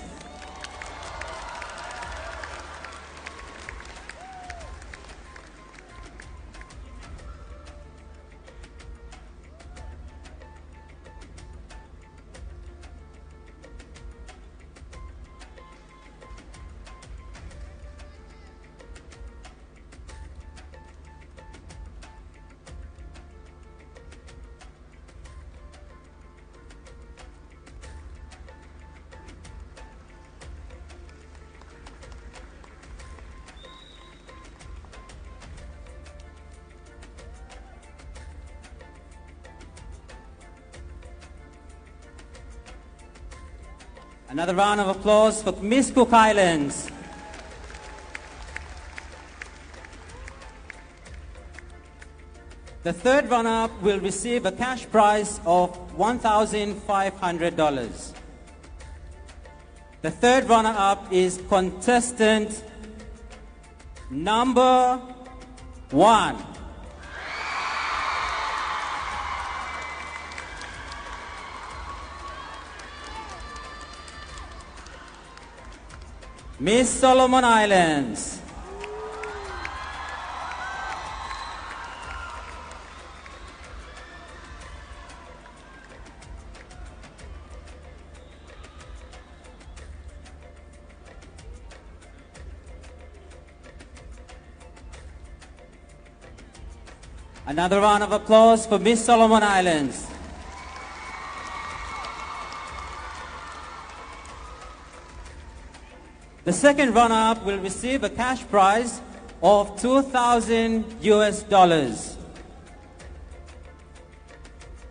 Another round of applause for Miss Cook Islands. The third runner-up will receive a cash prize of $1,500. The third runner-up is contestant number 1. Miss Solomon Islands. Another round of applause for Miss Solomon Islands. The second runner-up will receive a cash prize of $2,000 US.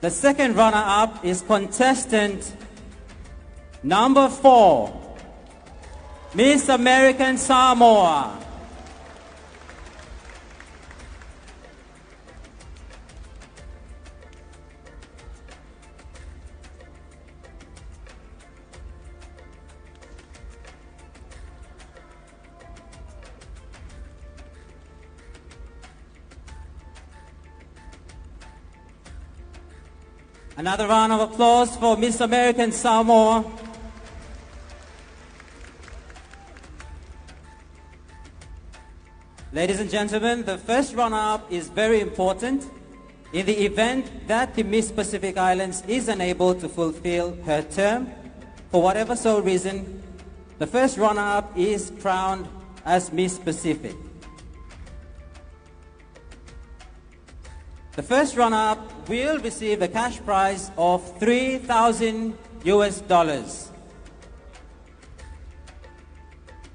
The second runner-up is contestant number 4, Miss American Samoa. Another round of applause for Miss American Samoa. Ladies and gentlemen, the first runner-up is very important. In the event that the Miss Pacific Islands is unable to fulfill her term, for whatever sole reason, the first runner-up is crowned as Miss Pacific. The first runner-up will receive a cash prize of $3,000 US.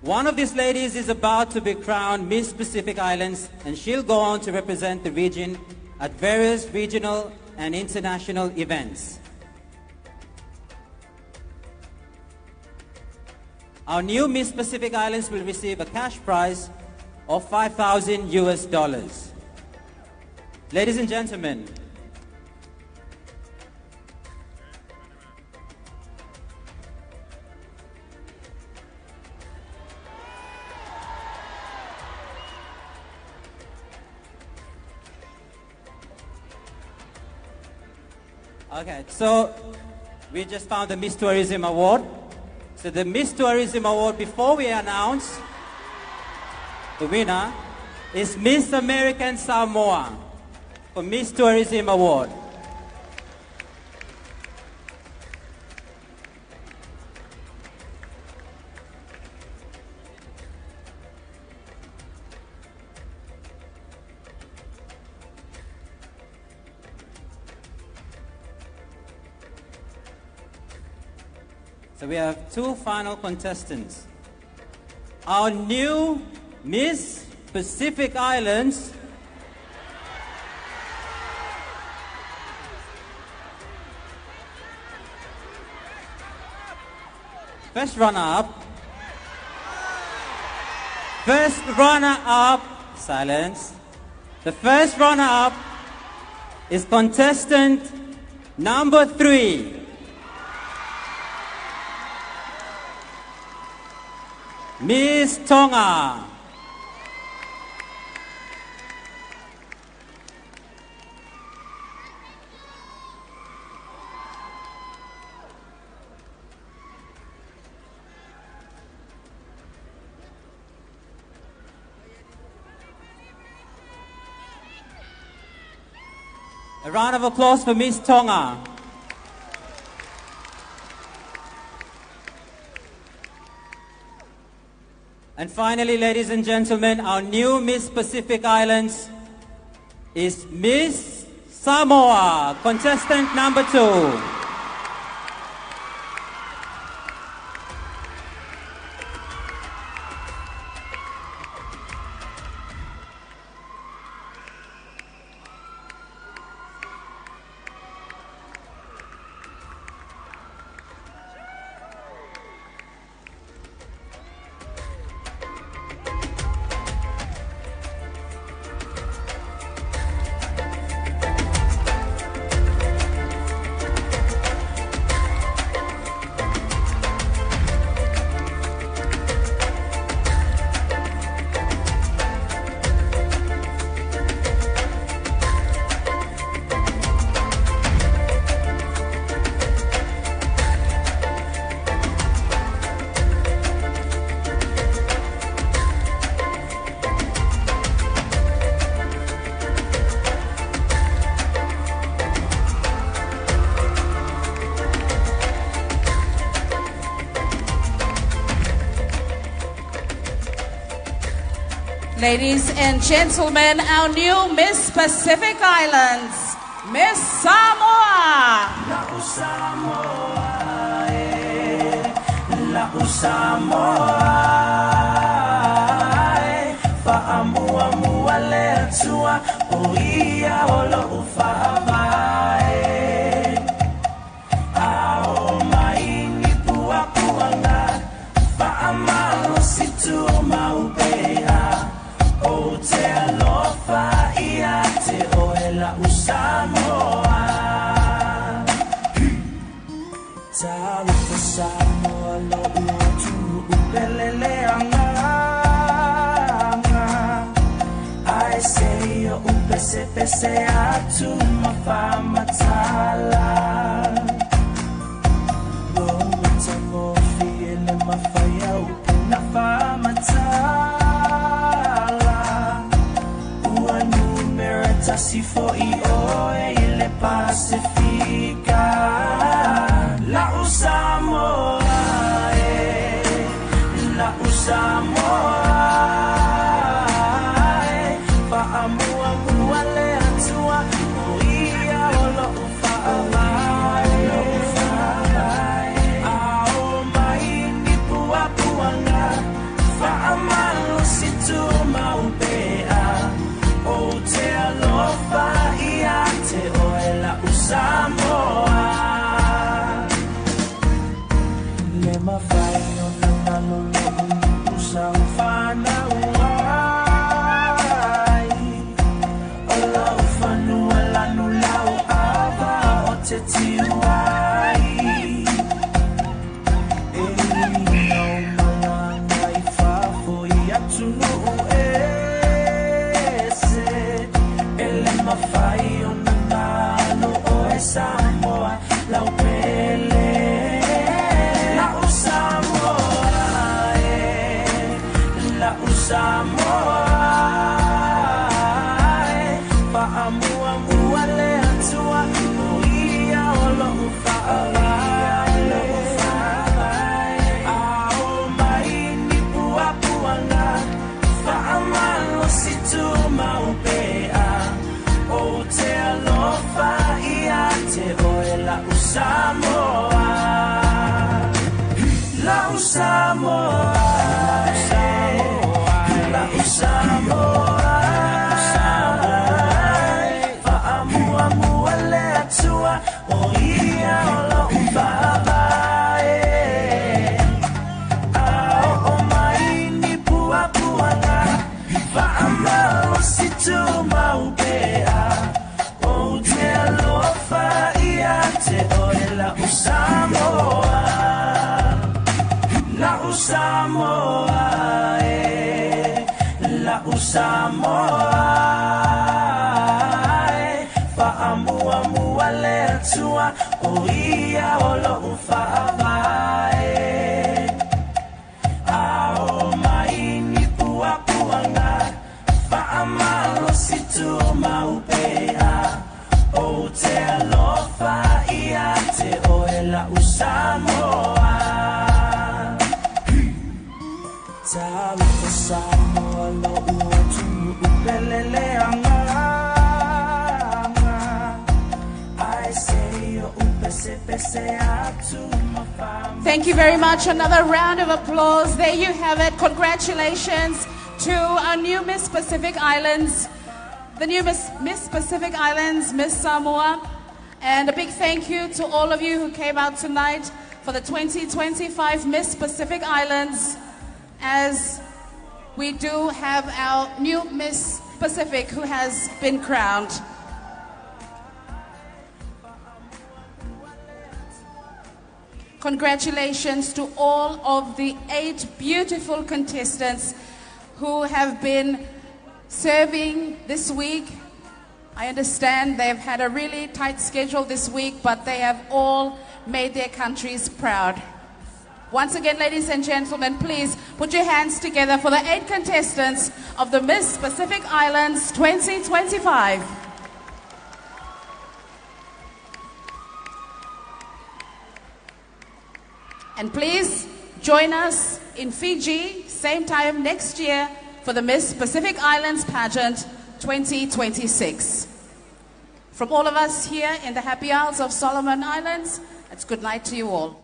One of these ladies is about to be crowned Miss Pacific Islands, and she'll go on to represent the region at various regional and international events. Our new Miss Pacific Islands will receive a cash prize of $5,000 US. Ladies and gentlemen, okay, so we just found the Miss Tourism Award. So the Miss Tourism Award, before we announce the winner, is Miss American Samoa for Miss Tourism Award. So we have two final contestants. Our new Miss Pacific Islands first runner-up. First runner-up. Silence. The first runner-up is contestant number 3. Miss Tonga. A round of applause for Miss Tonga. And finally, ladies and gentlemen, our new Miss Pacific Islands is Miss Samoa, contestant number 2. Ladies and gentlemen, our new Miss Pacific Islands, Miss Samoa. I say yo upese pese atu mafamatala Lo mtango fiele mafaya upena famatala Ua numerata sifo io ile pacifica La Samoa La Samoa Samoa, la upele, la Samoa, la Samoa, faamua muale atua, uia olo ufaala, ao maini pua puanga, faamalo situ maupea, o te alofa. La Samoa, la Samoa, la Samoa, faamua muale atua, oia ola ufabae, ao maini pua puanga, faamalo situ maupea, o te alofa. La Samoa, atua o ia olo ufaavae ao maini pua puanga faamalo situ maupea o te alofa ia te oela usamoa Talufa Samoa lo uatu upelele anga Thank you very much. Another round of applause. There you have it. Congratulations to our new Miss Pacific Islands, the new Miss Pacific Islands, Miss Samoa. And a big thank you to all of you who came out tonight for the 2025 Miss Pacific Islands, as we do have our new Miss Pacific who has been crowned. Congratulations to all of the 8 beautiful contestants who have been serving this week. I understand they've had a really tight schedule this week, but they have all made their countries proud. Once again, ladies and gentlemen, please put your hands together for the 8 contestants of the Miss Pacific Islands 2025. And please join us in Fiji, same time next year, for the Miss Pacific Islands Pageant 2026. From all of us here in the Happy Isles of Solomon Islands, it's good night to you all.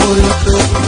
Holy Spirit.